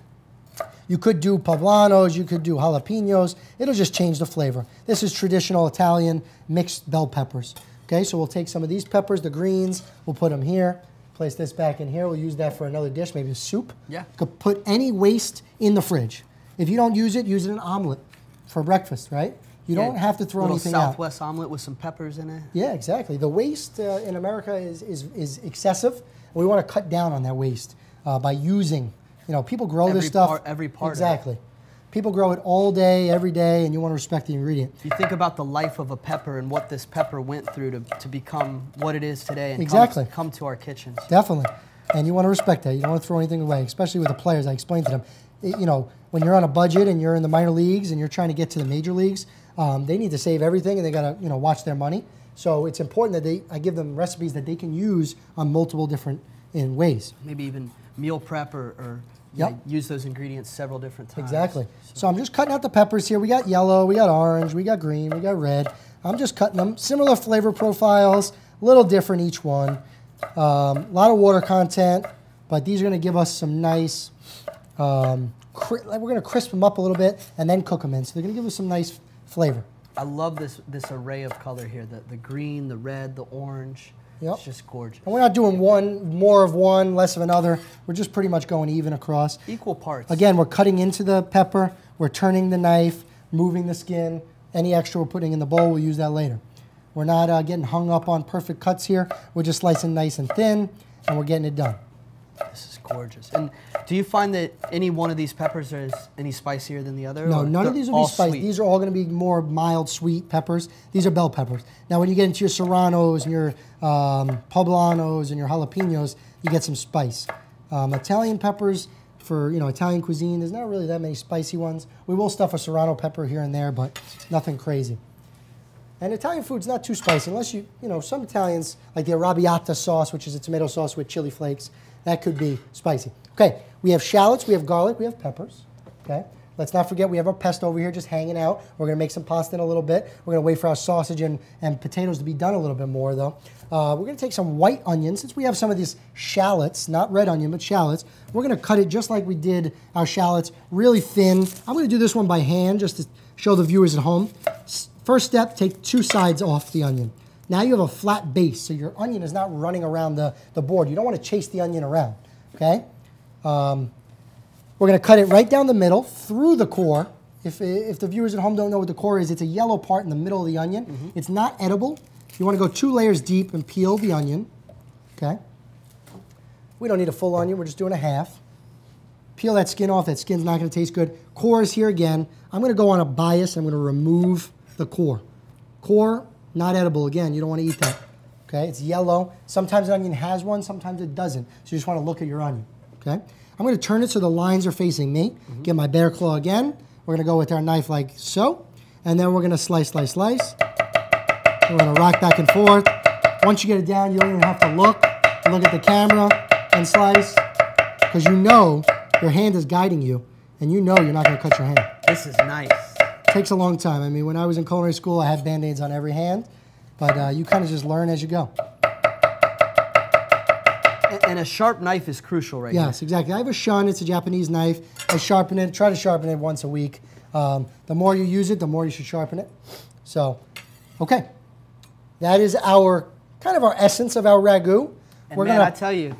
You could do poblanos, you could do jalapenos. It'll just change the flavor. This is traditional Italian mixed bell peppers. Okay, so we'll take some of these peppers, the greens, we'll put them here. Place this back in here. We'll use that for another dish, maybe a soup. Yeah. You could put any waste in the fridge. If you don't use it in an omelet for breakfast, right? You don't have to throw anything out. Southwest omelet with some peppers in it. Yeah, exactly. The waste in America is excessive. And we want to cut down on that waste by using, people grow this stuff. Every part exactly. of it. People grow it all day, every day, and you want to respect the ingredient. You think about the life of a pepper and what this pepper went through to become what it is today and exactly. come to our kitchens. Definitely. And you want to respect that. You don't want to throw anything away, especially with the players. I explained to them, when you're on a budget and you're in the minor leagues and you're trying to get to the major leagues, they need to save everything and they got to, watch their money. So it's important that I give them recipes that they can use on multiple different ways. Maybe even meal prep or use those ingredients several different times. Exactly. So I'm just cutting out the peppers here. We got yellow, we got orange, we got green, we got red. I'm just cutting them. Similar flavor profiles, a little different each one. A lot of water content, but these are going to give us some nice, we're going to crisp them up a little bit and then cook them in. So they're going to give us some nice flavor. I love this array of color here, the green, the red, the orange. Yep. It's just gorgeous. And we're not doing more of one, less of another. We're just pretty much going even across. Equal parts. Again, we're cutting into the pepper. We're turning the knife, moving the skin. Any extra we're putting in the bowl, we'll use that later. We're not getting hung up on perfect cuts here. We're just slicing nice and thin, and we're getting it done. This is gorgeous. And do you find that any one of these peppers is any spicier than the other? No, none of these will be spicy. Sweet? These are all going to be more mild, sweet peppers. These are bell peppers. Now, when you get into your serranos and your poblanos and your jalapenos, you get some spice. Italian peppers for Italian cuisine, there's not really that many spicy ones. We will stuff a serrano pepper here and there, but nothing crazy. And Italian food's not too spicy unless some Italians like the arrabbiata sauce, which is a tomato sauce with chili flakes. That could be spicy. Okay, we have shallots, we have garlic, we have peppers. Okay, let's not forget we have our pesto over here just hanging out. We're going to make some pasta in a little bit. We're going to wait for our sausage and potatoes to be done a little bit more though. We're going to take some white onion. Since we have some of these shallots, not red onion, but shallots, we're going to cut it just like we did our shallots, really thin. I'm going to do this one by hand just to show the viewers at home. First step, take 2 sides off the onion. Now you have a flat base, so your onion is not running around the board. You don't want to chase the onion around, okay? We're going to cut it right down the middle, through the core. If the viewers at home don't know what the core is, it's a yellow part in the middle of the onion. Mm-hmm. It's not edible. You want to go 2 layers deep and peel the onion, okay? We don't need a full onion. We're just doing a half. Peel that skin off. That skin's not going to taste good. Core is here again. I'm going to go on a bias. I'm going to remove the core. Core, not edible. Again, you don't want to eat that. Okay, it's yellow. Sometimes an onion has one, sometimes it doesn't. So you just want to look at your onion. Okay, I'm going to turn it so the lines are facing me. Mm-hmm. Get my bear claw again. We're going to go with our knife like so. And then we're going to slice, slice, slice. We're going to rock back and forth. Once you get it down, you don't even have to look at the camera. and slice, because you know your hand is guiding you, and you know you're not going to cut your hand. This is nice. Takes a long time. I mean, when I was in culinary school, I had Band-Aids on every hand, but you kind of just learn as you go. And a sharp knife is crucial right now. Yes, exactly. I have a shun. It's a Japanese knife. I sharpen it. Try to sharpen it once a week. The more you use it, the more you should sharpen it. So, okay. That is our kind of our essence of our ragu. And man, I tell you,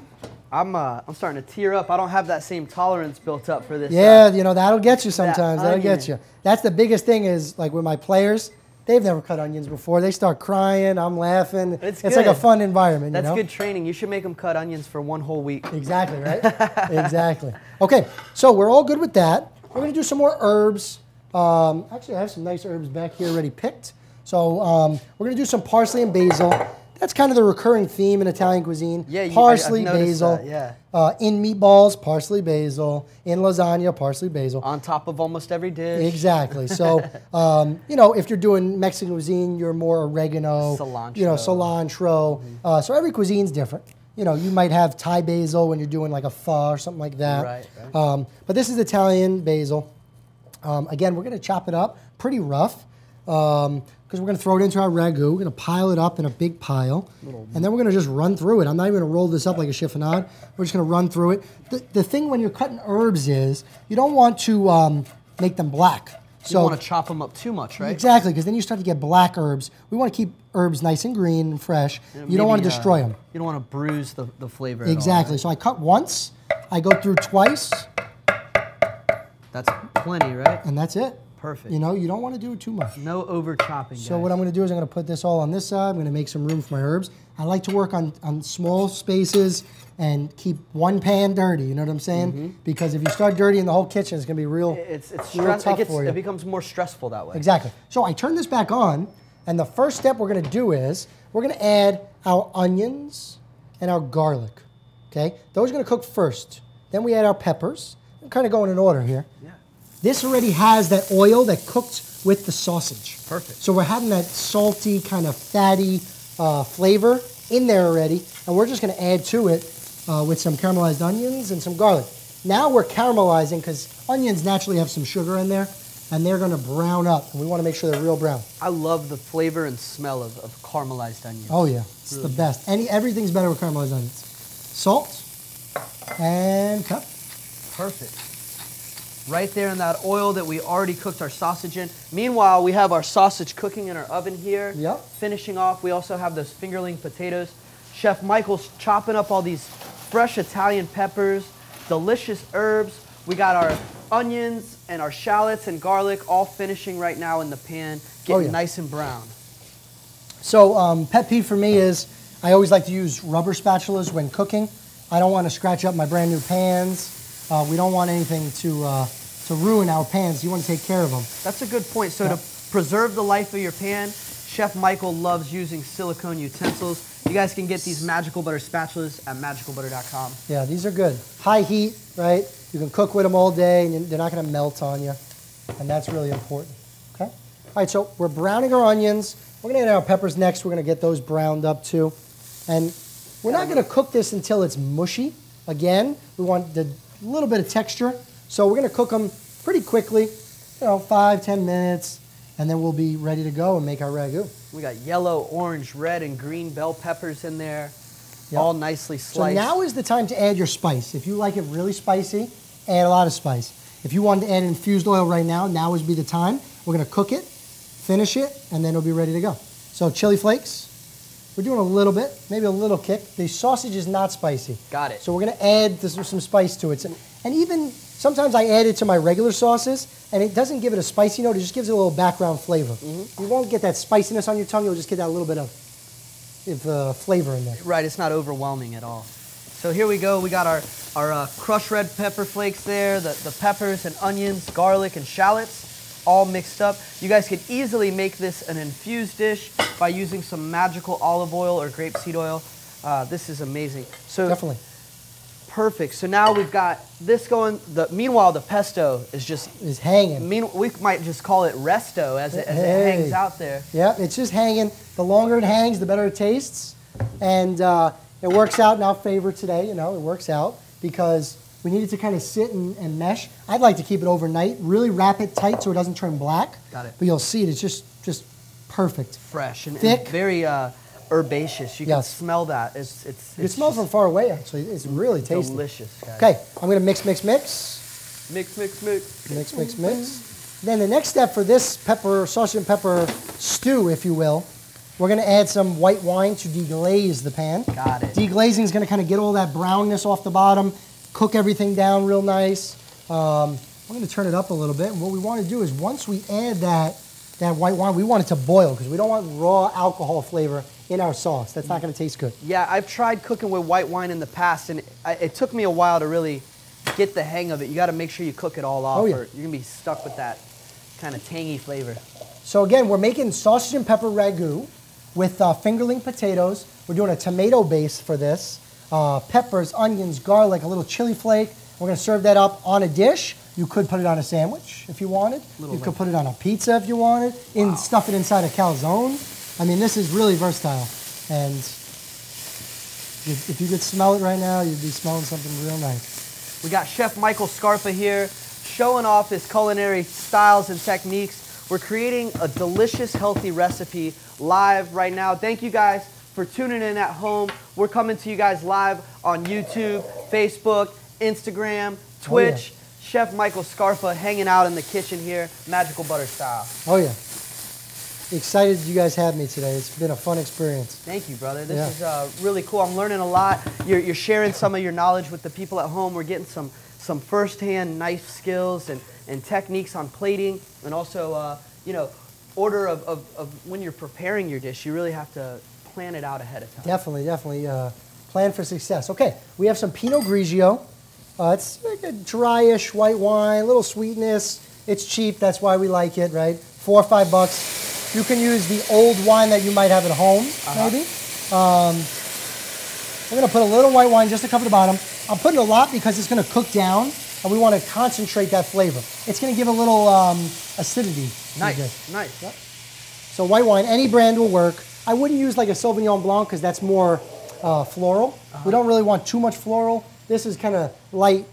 I'm starting to tear up. I don't have that same tolerance built up for this. Yeah, you know, that'll get you sometimes. That'll get you. That's the biggest thing is, like with my players, they've never cut onions before. They start crying. I'm laughing. It's like a fun environment. That's you know? good training. You should make them cut onions for one whole week. Exactly, right? Exactly. Okay, so we're all good with that. We're going to do some more herbs. Actually, I have some nice herbs back here already picked. So we're going to do some parsley and basil. That's kind of the recurring theme in Italian cuisine. Yeah, parsley, I've basil. that, yeah. In meatballs, parsley, basil. In lasagna, parsley, basil. On top of almost every dish. Exactly. So, you know, if you're doing Mexican cuisine, you're more oregano, cilantro. You know, cilantro. So every cuisine's different. You know, you might have Thai basil when you're doing like a pho or something like that. Right. But this is Italian basil. Again, we're going to chop it up pretty rough because we're going to throw it into our ragu. We're going to pile it up in a big pile, and then we're going to just run through it. I'm not even going to roll this up like a chiffonade. We're just going to run through it. The thing when you're cutting herbs is you don't want to make them black. You don't want to chop them up too much, right? Exactly, because then you start to get black herbs. We want to keep herbs nice and green and fresh. You don't want to destroy them. You don't want to bruise the flavor Exactly. at all, right? So I cut once, I go through twice. That's plenty, right? And that's it. Perfect. You know, you don't want to do it too much. No over chopping, guys. So what I'm going to do is I'm going to put this all on this side. I'm going to make some room for my herbs. I like to work on small spaces and keep one pan dirty, you know what I'm saying? Because if you start dirtying the whole kitchen, it's going to be real tough for you. It becomes more stressful that way. Exactly. So I turn this back on, and the first step we're going to do is we're going to add our onions and our garlic, okay? Those are going to cook first. Then we add our peppers. I'm kind of going in order here. Yeah. This already has that oil that cooked with the sausage. Perfect. So we're having that salty, kind of fatty flavor in there already, and we're just going to add to it with some caramelized onions and some garlic. Now we're caramelizing because onions naturally have some sugar in there, and they're going to brown up, and we want to make sure they're real brown. I love the flavor and smell of caramelized onions. Oh yeah, it's really the best. Everything's better with caramelized onions. Salt and pepper. Perfect. Right there in that oil that we already cooked our sausage in. Meanwhile, we have our sausage cooking in our oven here. Yep. Finishing off, we also have those fingerling potatoes. Chef Michael's chopping up all these fresh Italian peppers, delicious herbs. We got our onions and our shallots and garlic all finishing right now in the pan, getting nice and brown. So pet peeve for me is I always like to use rubber spatulas when cooking. I don't want to scratch up my brand new pans. We don't want anything to ruin our pans. You want to take care of them. That's a good point. So to preserve the life of your pan, Chef Michael loves using silicone utensils. You guys can get these Magical Butter spatulas at MagicalButter.com. Yeah, these are good. High heat, right? You can cook with them all day, and they're not going to melt on you, and that's really important. Okay. All right, so we're browning our onions. We're going to add our peppers next. We're going to get those browned up too, and we're not going to cook this until it's mushy. Again, we want the little bit of texture, so we're going to cook them pretty quickly, 5-10 minutes, and then we'll be ready to go and make our ragu. We got yellow, orange, red, and green bell peppers in there, all nicely sliced. So now is the time to add your spice. If you like it really spicy, add a lot of spice. If you want to add infused oil right now, now would be the time. We're going to cook it, finish it, and then it'll be ready to go. So chili flakes. We're doing a little bit, maybe a little kick. The sausage is not spicy. Got it. So we're going to add some spice to it. And even sometimes I add it to my regular sauces, and it doesn't give it a spicy note. It just gives it a little background flavor. You won't get that spiciness on your tongue. You'll just get that little bit of flavor in there. Right, it's not overwhelming at all. So here we go. We got our crushed red pepper flakes there, the peppers and onions, garlic and shallots, all mixed up. You guys could easily make this an infused dish by using some magical olive oil or grapeseed oil. This is amazing. So definitely. Perfect. So now we've got this going. Meanwhile, the pesto is hanging. We might just call it resto as it hangs out there. Yeah, it's just hanging. The longer it hangs, the better it tastes. And It works out in our favor today, you know, it works out because we need it to kind of sit and mesh. I'd like to keep it overnight, really wrap it tight so it doesn't turn black. Got it. But you'll see it's just perfect. Fresh and Thick. very herbaceous. You can Yes. smell that. You can smell from far away, actually. It's really tasty. delicious, guys. Okay, I'm going to mix. Mix. Mix. Then the next step for this sausage and pepper stew, if you will, we're going to add some white wine to deglaze the pan. Got it. Deglazing is going to kind of get all that brownness off the bottom, cook everything down real nice. I'm going to turn it up a little bit. And what we want to do is once we add that white wine, we want it to boil because we don't want raw alcohol flavor in our sauce. That's not going to taste good. Yeah, I've tried cooking with white wine in the past, and it took me a while to really get the hang of it. You got to make sure you cook it all off, Oh, yeah. or you're going to be stuck with that kind of tangy flavor. So again, we're making sausage and pepper ragu with fingerling potatoes. We're doing a tomato base for this. Peppers, onions, garlic, a little chili flake. We're going to serve that up on a dish. You could put it on a sandwich if you wanted. You could put it on a pizza if you wanted. Stuff it inside a calzone. I mean, this is really versatile. And if you could smell it right now, you'd be smelling something real nice. We got Chef Michael Scarpa here showing off his culinary styles and techniques. We're creating a delicious, healthy recipe live right now. Thank you guys for tuning in at home. We're coming to you guys live on YouTube, Facebook, Instagram, Twitch. Oh, yeah. Chef Michael Scarpa hanging out in the kitchen here, Magical Butter style. Oh, yeah. Excited you guys had me today. It's been a fun experience. Thank you, brother. This is really cool. I'm learning a lot. You're sharing some of your knowledge with the people at home. We're getting some firsthand knife skills and techniques on plating, and also, you know, order of when you're preparing your dish. You really have to plan it out ahead of time. Definitely. Plan for success. Okay, we have some Pinot Grigio. It's like a dryish white wine, a little sweetness. It's cheap, that's why we like it, right? $4 or $5. You can use the old wine that you might have at home, maybe. I'm going to put a little white wine just to cover the bottom. I'm putting a lot because it's going to cook down, and we want to concentrate that flavor. It's going to give a little acidity. Nice. Yep. So white wine, any brand will work. I wouldn't use like a Sauvignon Blanc because that's more floral. We don't really want too much floral. This is kind of light,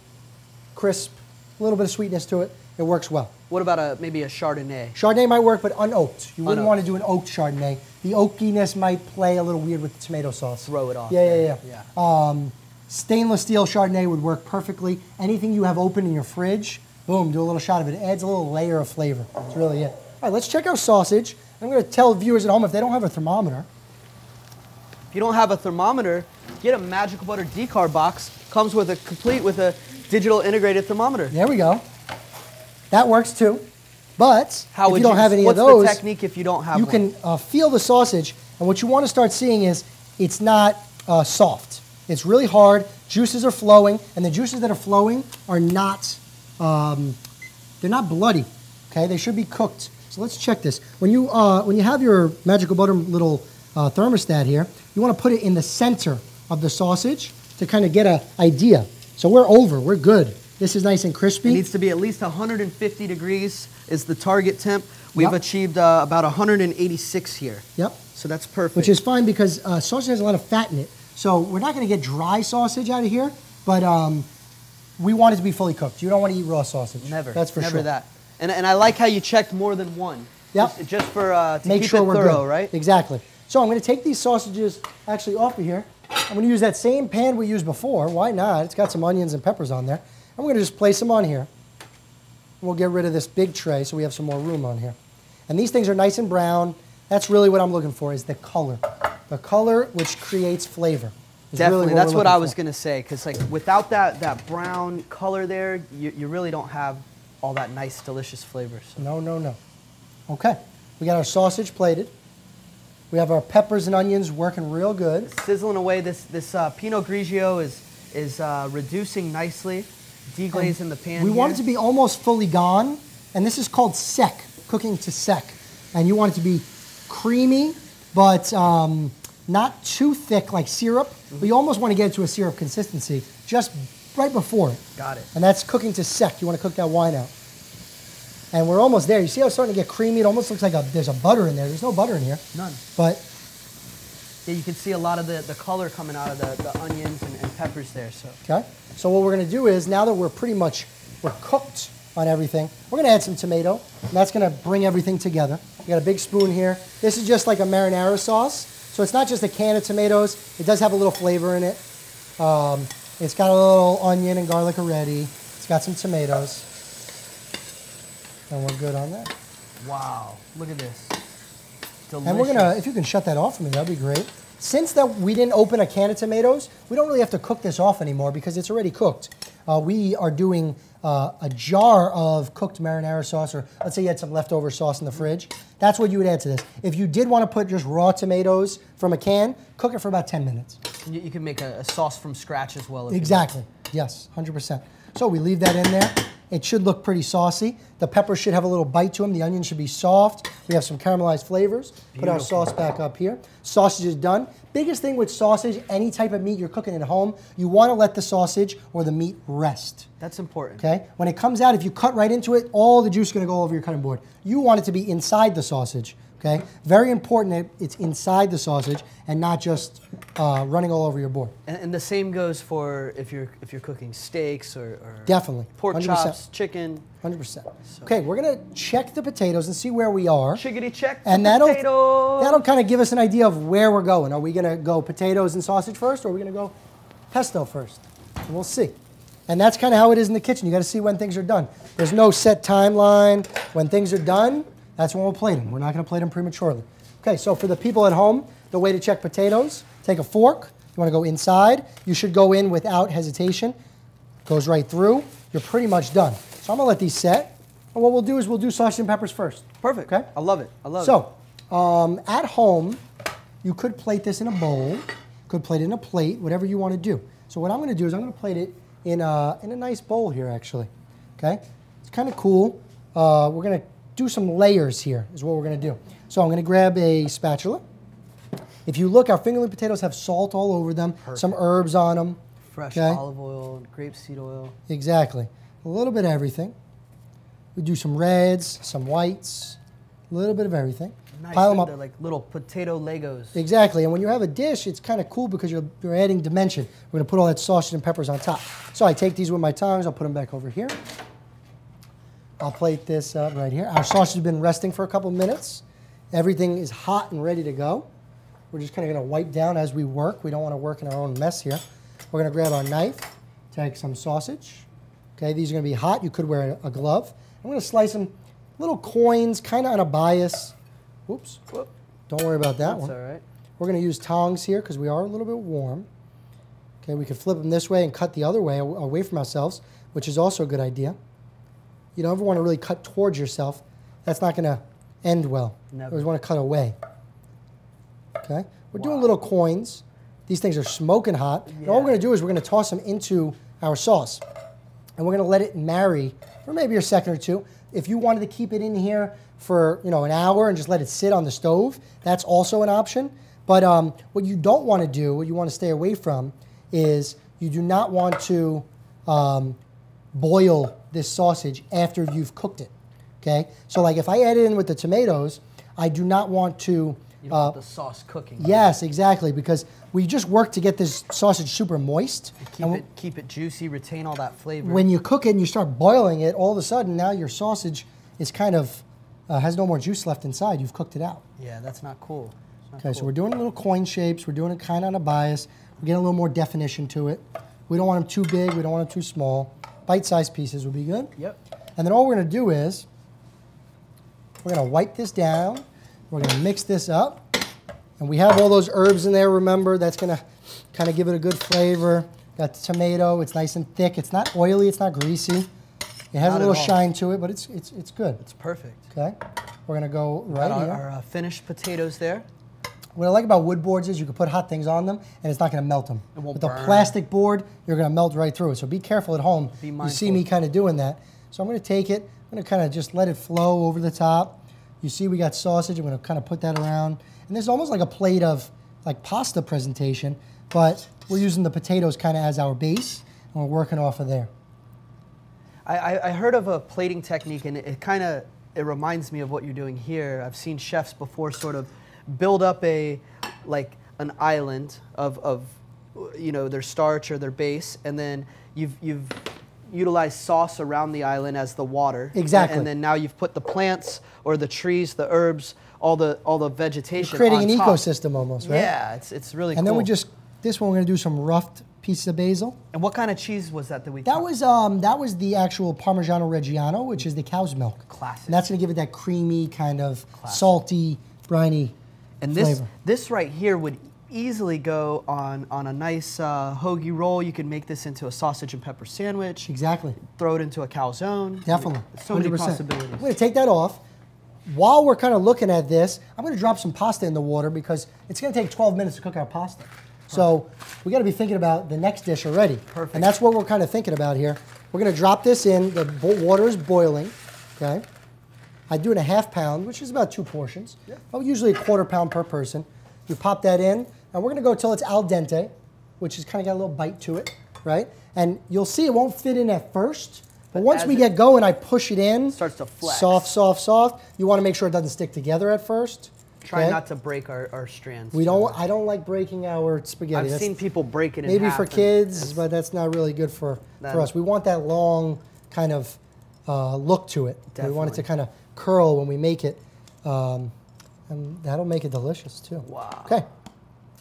crisp, a little bit of sweetness to it. It works well. What about maybe a Chardonnay? Chardonnay might work, but unoaked. You wouldn't want to do an oaked Chardonnay. The oakiness might play a little weird with the tomato sauce. Throw it off. Yeah. Stainless steel Chardonnay would work perfectly. Anything you have open in your fridge, boom, do a little shot of it. It adds a little layer of flavor. That's really it. All right, let's check our sausage. I'm going to tell viewers at home if they don't have a thermometer. If you don't have a thermometer, get a Magical Butter decarb box. Comes with a digital integrated thermometer. There we go. That works too. But if you don't have any of those, what's the technique if you don't have one? You can feel the sausage, and what you want to start seeing is it's not soft. It's really hard. Juices are flowing, and the juices that are flowing are not, they're not bloody. Okay, they should be cooked. So let's check this. When you have your Magical Butter little thermostat here, you want to put it in the center of the sausage to kind of get an idea. So we're good. This is nice and crispy. It needs to be at least 150 degrees is the target temp. We've achieved about 186 here. Yep. So that's perfect. Which is fine because sausage has a lot of fat in it. So we're not going to get dry sausage out of here, but we want it to be fully cooked. You don't want to eat raw sausage. Never. That's for sure. Never that. And I like how you checked more than one. Yep. Just for to make keep sure it we're thorough, good. right? Exactly. So I'm going to take these sausages actually off of here. I'm going to use that same pan we used before. Why not? It's got some onions and peppers on there. I'm going to just place them on here. We'll get rid of this big tray so we have some more room on here. And these things are nice and brown. That's really what I'm looking for, is the color. The color which creates flavor. Definitely, really that's what I was going to say, because like without that brown color there, you really don't have all that nice, delicious flavor. So. No. Okay, we got our sausage plated. We have our peppers and onions working real good. Sizzling away. This Pinot Grigio is reducing nicely, deglazing the pan. We want it to be almost fully gone, and this is called sec, cooking to sec. And you want it to be creamy, but not too thick like syrup. But you almost want to get it to a syrup consistency just right before it. Got it. And that's cooking to sec. You want to cook that wine out. And we're almost there. You see how it's starting to get creamy? It almost looks like there's a butter in there. There's no butter in here. None. But Yeah, you can see a lot of the color coming out of the onions and peppers there. So. Okay. So what we're going to do is, now that we're cooked on everything, we're going to add some tomato, and that's going to bring everything together. We got a big spoon here. This is just like a marinara sauce, so it's not just a can of tomatoes. It does have a little flavor in it. It's got a little onion and garlic already. It's got some tomatoes, and we're good on that. Wow, look at this. Delicious. And we're gonna, if you can shut that off for me, that'd be great. Since that we didn't open a can of tomatoes, we don't really have to cook this off anymore because it's already cooked. We are doing a jar of cooked marinara sauce, or let's say you had some leftover sauce in the fridge. That's what you would add to this. If you did want to put just raw tomatoes from a can, cook it for about 10 minutes. You can make a sauce from scratch as well. Exactly. Yes, 100%. So we leave that in there. It should look pretty saucy. The peppers should have a little bite to them. The onions should be soft. We have some caramelized flavors. Beautiful. Put our sauce back up here. Sausage is done. Biggest thing with sausage, any type of meat you're cooking at home, you want to let the sausage or the meat rest. That's important. Okay? When it comes out, if you cut right into it, all the juice is going to go over your cutting board. You want it to be inside the sausage. Okay? Very important that it's inside the sausage and not just running all over your board. And the same goes for if you're cooking steaks or definitely pork 100%. chops, chicken. 100%. So. Okay, we're gonna check the potatoes and see where we are. Chickadee check. And potatoes. that'll kind of give us an idea of where we're going. Are we gonna go potatoes and sausage first, or are we gonna go pesto first? And we'll see. And that's kind of how it is in the kitchen. You got to see when things are done. There's no set timeline. When things are done, that's when we'll plate them. We're not going to plate them prematurely. Okay, so for the people at home, the way to check potatoes, take a fork. You want to go inside. You should go in without hesitation. Goes right through. You're pretty much done. So I'm going to let these set. And what we'll do is we'll do sausage and peppers first. Perfect. Okay? I love it. I love it. So at home, you could plate this in a bowl. You could plate it in a plate, whatever you want to do. So what I'm going to do is I'm going to plate it in a nice bowl here, actually. Okay? It's kind of cool. We're going to do some layers here is what we're going to do. So I'm going to grab a spatula. If you look, our fingerling potatoes have salt all over them, some herbs on them. Fresh olive oil, grapeseed oil. Exactly. A little bit of everything. We do some reds, some whites, a little bit of everything. Nice. Pile them up. They're like little potato Legos. Exactly. And when you have a dish, it's kind of cool because you're adding dimension. We're going to put all that sausage and peppers on top. So I take these with my tongs. I'll put them back over here. I'll plate this up right here. Our sausage has been resting for a couple minutes. Everything is hot and ready to go. We're just kind of going to wipe down as we work. We don't want to work in our own mess here. We're going to grab our knife, take some sausage. Okay, these are going to be hot. You could wear a glove. I'm going to slice them little coins, kind of on a bias. Oops. Whoop. Don't worry about that one. That's all right. We're going to use tongs here because we are a little bit warm. Okay, we could flip them this way and cut the other way away from ourselves, which is also a good idea. You don't ever want to really cut towards yourself. That's not going to end well. Never. You always want to cut away. Okay? We're doing little coins. These things are smoking hot. Yeah. And all we're going to do is we're going to toss them into our sauce. And we're going to let it marry for maybe a second or two. If you wanted to keep it in here for an hour and just let it sit on the stove, that's also an option. But what you don't want to do, what you want to stay away from, is you do not want to boil this sausage after you've cooked it. Okay? So like if I add it in with the tomatoes, I do not want to... You don't want the sauce cooking. Yes, exactly, because we just work to get this sausage super moist. Keep it juicy, retain all that flavor. When you cook it and you start boiling it, all of a sudden now your sausage is kind of, has no more juice left inside. You've cooked it out. Yeah, that's not cool. Okay, so we're doing little coin shapes. We're doing it kind of on a bias. We're getting a little more definition to it. We don't want them too big. We don't want them too small. Bite-sized pieces would be good. Yep. And then all we're going to do is we're going to wipe this down. We're going to mix this up. And we have all those herbs in there, remember. That's going to kind of give it a good flavor. Got the tomato. It's nice and thick. It's not oily. It's not greasy. It has a little shine to it, but it's good. It's perfect. Okay. We're going to go right here. Our finished potatoes there. What I like about wood boards is you can put hot things on them and it's not going to melt them. It won't With a burn. plastic board, you're going to melt right through it. So be careful at home. Be mindful. You see me kind of doing that. So I'm going to take it. I'm going to kind of just let it flow over the top. You see we got sausage. I'm going to kind of put that around. And this is almost like a plate of like pasta presentation, but we're using the potatoes kind of as our base and we're working off of there. I heard of a plating technique and it reminds me of what you're doing here. I've seen chefs before sort of build up a an island of you know, their starch or their base, and then you've utilized sauce around the island as the water. Exactly. And then now you've put the plants or the trees, the herbs, all the vegetation. You're creating on an top. ecosystem almost, right? Yeah, it's really cool. And then we just, this one we're gonna do some roughed pieces of basil. And what kind of cheese was that we That was the actual Parmigiano Reggiano, which is the cow's milk. Classic. And that's gonna give it that creamy kind of salty, briny And flavor. this right here would easily go on a nice hoagie roll. You can make this into a sausage and pepper sandwich. Exactly. Throw it into a calzone. Definitely. So many 100%. possibilities. I'm gonna take that off. While we're kind of looking at this, I'm gonna drop some pasta in the water because it's gonna take 12 minutes to cook our pasta. So we gotta be thinking about the next dish already. Perfect. And that's what we're kind of thinking about here. We're gonna drop this in, the water is boiling, okay? I do it in a ½ pound, which is about 2 portions. Yeah. But usually a ¼ pound per person. You pop that in, and we're gonna go till it's al dente, which has kind of got a little bite to it, right? And you'll see it won't fit in at first, but once we get going, I push it in. Starts to flex. Soft, soft, soft. You wanna make sure it doesn't stick together at first. Try okay? not to break our strands. I don't like breaking our spaghetti. I've seen people break it in maybe half. for kids, but that's not really good for us. We want that long kind of look to it. Definitely. We want it to kind of curl when we make it. And that'll make it delicious too. Wow. Okay.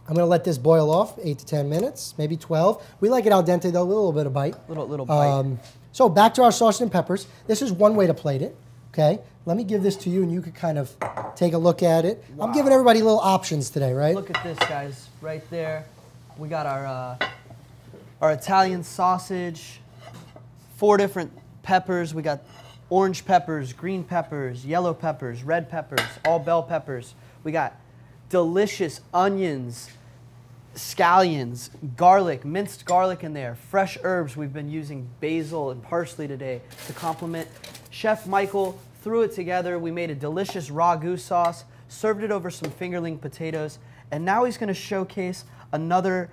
I'm going to let this boil off 8 to 10 minutes, maybe 12. We like it al dente though, with a little bit of bite. Little bite. So back to our sausage and peppers. This is one way to plate it. Okay. Let me give this to you and you could kind of take a look at it. Wow. I'm giving everybody little options today, right? Look at this, guys, right there. We got our Italian sausage, 4 different peppers. We got orange peppers, green peppers, yellow peppers, red peppers, all bell peppers. We got delicious onions, scallions, garlic, minced garlic in there, fresh herbs. We've been using basil and parsley today to complement. Chef Michael threw it together. We made a delicious ragu sauce, served it over some fingerling potatoes, and now he's going to showcase another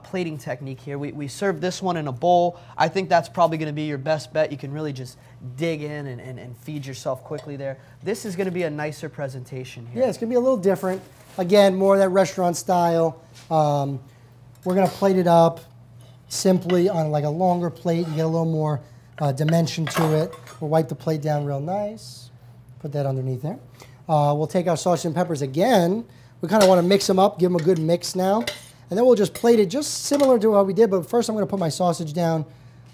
plating technique here. We served this one in a bowl. I think that's probably going to be your best bet. You can really just dig in and feed yourself quickly there. This is going to be a nicer presentation here. Yeah, it's going to be a little different. Again, more of that restaurant style. We're going to plate it up simply on like a longer plate. You get a little more dimension to it. We'll wipe the plate down real nice. Put that underneath there. We'll take our sausage and peppers again. We kind of want to mix them up, give them a good mix now. And then we'll just plate it just similar to what we did, but first I'm going to put my sausage down.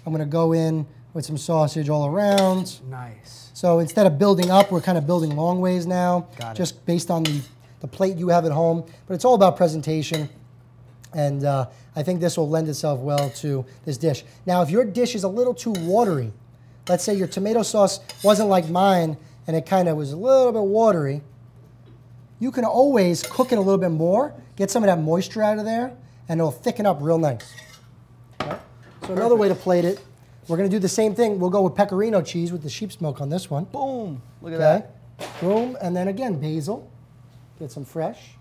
I'm going to go in with some sausage all around. Nice. So instead of building up, we're kind of building long ways now, just based on the plate you have at home. But it's all about presentation. And I think this will lend itself well to this dish. Now, if your dish is a little too watery, let's say your tomato sauce wasn't like mine and it kind of was a little bit watery, you can always cook it a little bit more, get some of that moisture out of there, and it'll thicken up real nice. Okay? So another way to plate it, we're going to do the same thing. We'll go with pecorino cheese with the sheep's milk on this one. Boom. Look at that. Boom. And then again, basil. Get some fresh.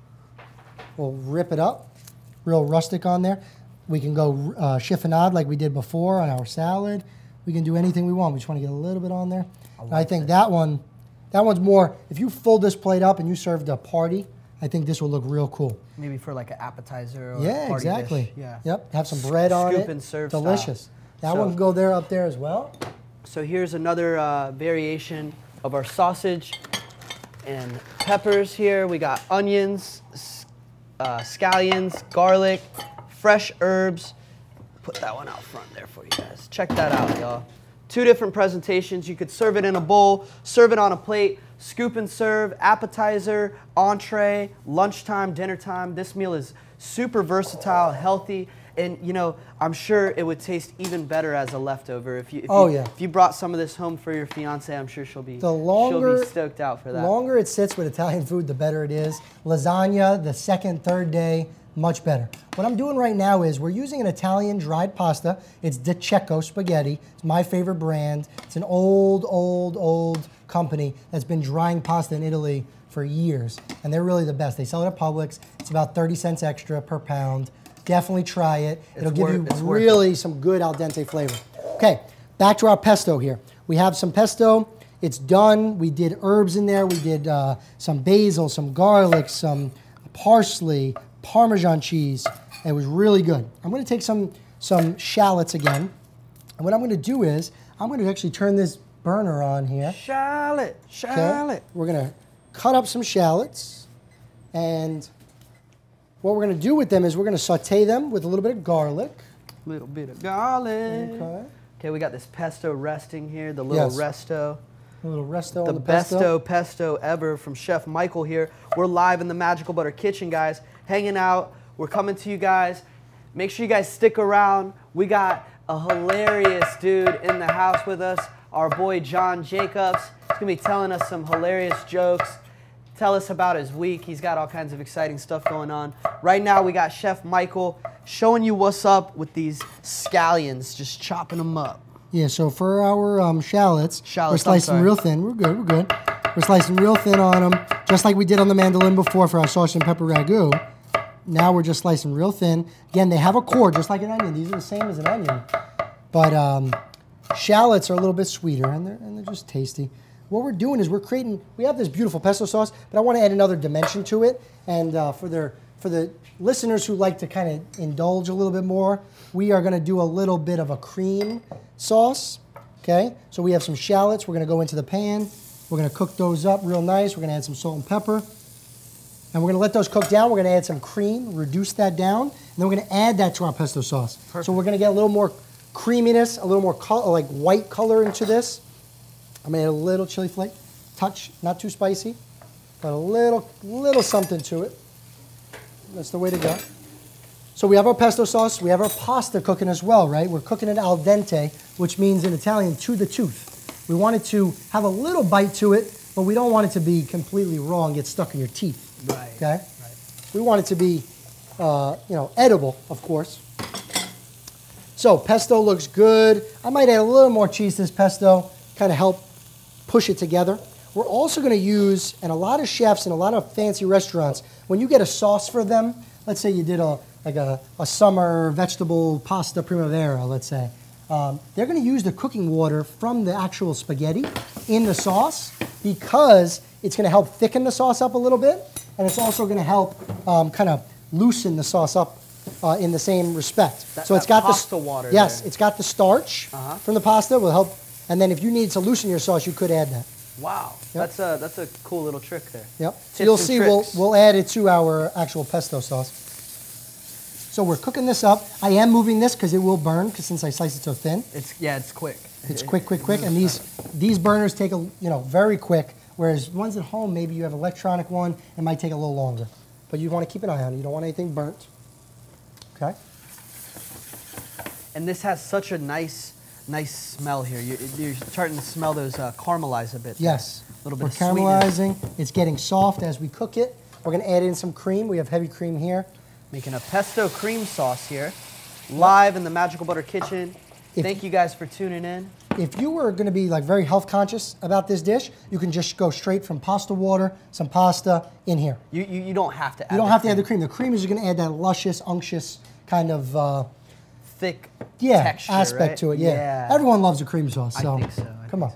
We'll rip it up. Real rustic on there. We can go chiffonade like we did before on our salad. We can do anything we want. We just want to get a little bit on there. I think that one's more, if you fold this plate up and you served a party, I think this will look real cool. Maybe for like an appetizer or a yeah, party exactly. dish. Yeah. Yep. Have some bread on it. Scoop and serve delicious. style. That one can go there up there as well. So here's another variation of our sausage and peppers here. We got onions, scallions, garlic, fresh herbs. Put that one out front there for you guys. Check that out, y'all. 2 different presentations. You could serve it in a bowl, serve it on a plate, scoop and serve, appetizer, entree, lunchtime, dinner time. This meal is super versatile, healthy, and you know, I'm sure it would taste even better as a leftover. If you brought some of this home for your fiance, I'm sure she'll be stoked out for that. The longer it sits with Italian food, the better it is. Lasagna, the second, third day, much better. What I'm doing right now is we're using an Italian dried pasta. It's Di Cecco spaghetti. It's my favorite brand. It's an old company that's been drying pasta in Italy for years, and they're really the best. They sell it at Publix. It's about 30 cents extra per pound. Definitely try it. It'll give you really some good al dente flavor. Okay, back to our pesto here. We have some pesto. It's done. We did herbs in there. We did some basil, some garlic, some parsley, Parmesan cheese. It was really good. I'm going to take some shallots again. And what I'm going to do is, I'm going to actually turn this burner on here. Shallot. Okay? We're going to cut up some shallots. And what we're going to do with them is we're going to saute them with a little bit of garlic. A little bit of garlic. Okay. Okay, we got this pesto resting here, the little Yes. resto. A little resto The on the pesto. pesto ever from Chef Michael here. We're live in the Magical Butter kitchen, guys, hanging out. We're coming to you guys. Make sure you guys stick around. We got a hilarious dude in the house with us, our boy John Jacobs. He's gonna be telling us some hilarious jokes. Tell us about his week. He's got all kinds of exciting stuff going on. Right now, we got Chef Michael showing you what's up with these scallions, just chopping them up. Yeah, so for our shallots, we're slicing sorry. real thin. We're good. We're slicing real thin on them, just like we did on the mandolin before for our sausage and pepper ragu. Now we're just slicing real thin. Again, they have a core, just like an onion. These are the same as an onion. But shallots are a little bit sweeter, and they're just tasty. What we're doing is we have this beautiful pesto sauce, but I want to add another dimension to it. And for the listeners who like to kind of indulge a little bit more, we are going to do a little bit of a cream sauce. Okay, so we have some shallots. We're going to go into the pan. We're going to cook those up real nice. We're going to add some salt and pepper. And we're going to let those cook down. We're going to add some cream, reduce that down, and then we're going to add that to our pesto sauce. Perfect. So we're going to get a little more creaminess, a little more like white color into this. I'm going to add a little chili flake, touch, not too spicy, but a little something to it. That's the way to go. So we have our pesto sauce. We have our pasta cooking as well, right? We're cooking it al dente, which means in Italian, to the tooth. We want it to have a little bite to it, but we don't want it to be completely raw and get stuck in your teeth. Right. Okay? Right. We want it to be, edible, of course. So pesto looks good. I might add a little more cheese to this pesto, kind of help push it together. We're also going to use, and a lot of chefs and a lot of fancy restaurants, when you get a sauce for them, let's say you did a summer vegetable pasta primavera, let's say, they're going to use the cooking water from the actual spaghetti in the sauce because it's going to help thicken the sauce up a little bit, and it's also going to help kind of loosen the sauce up in the same respect. So it's got pasta water. Yes, there. It's got the starch from the pasta. Will help, and then if you need to loosen your sauce, you could add that. Wow, Yep. that's a cool little trick there. Yep. So Tips you'll and see tricks. we'll add it to our actual pesto sauce. So we're cooking this up. I am moving this because it will burn since I sliced it so thin. It's quick. It's quick, and these burners take very quick. Whereas ones at home, maybe you have an electronic one, it might take a little longer. But you want to keep an eye on it. You don't want anything burnt. Okay. And this has such a nice smell here. You're starting to smell those caramelize a bit. Yes. A little bit We're of sweetness. caramelizing. It's getting soft as we cook it. We're going to add in some cream. We have heavy cream here. Making a pesto cream sauce here, live in the Magical Butter kitchen. Thank you guys for tuning in. If you were going to be like very health conscious about this dish, you can just go straight from pasta water, some pasta in here. You don't have to add You don't have to add the cream. The cream is going to add that luscious, unctuous kind of thick texture, aspect right? to it. Yeah. Everyone loves a cream sauce. So I think so. Come on.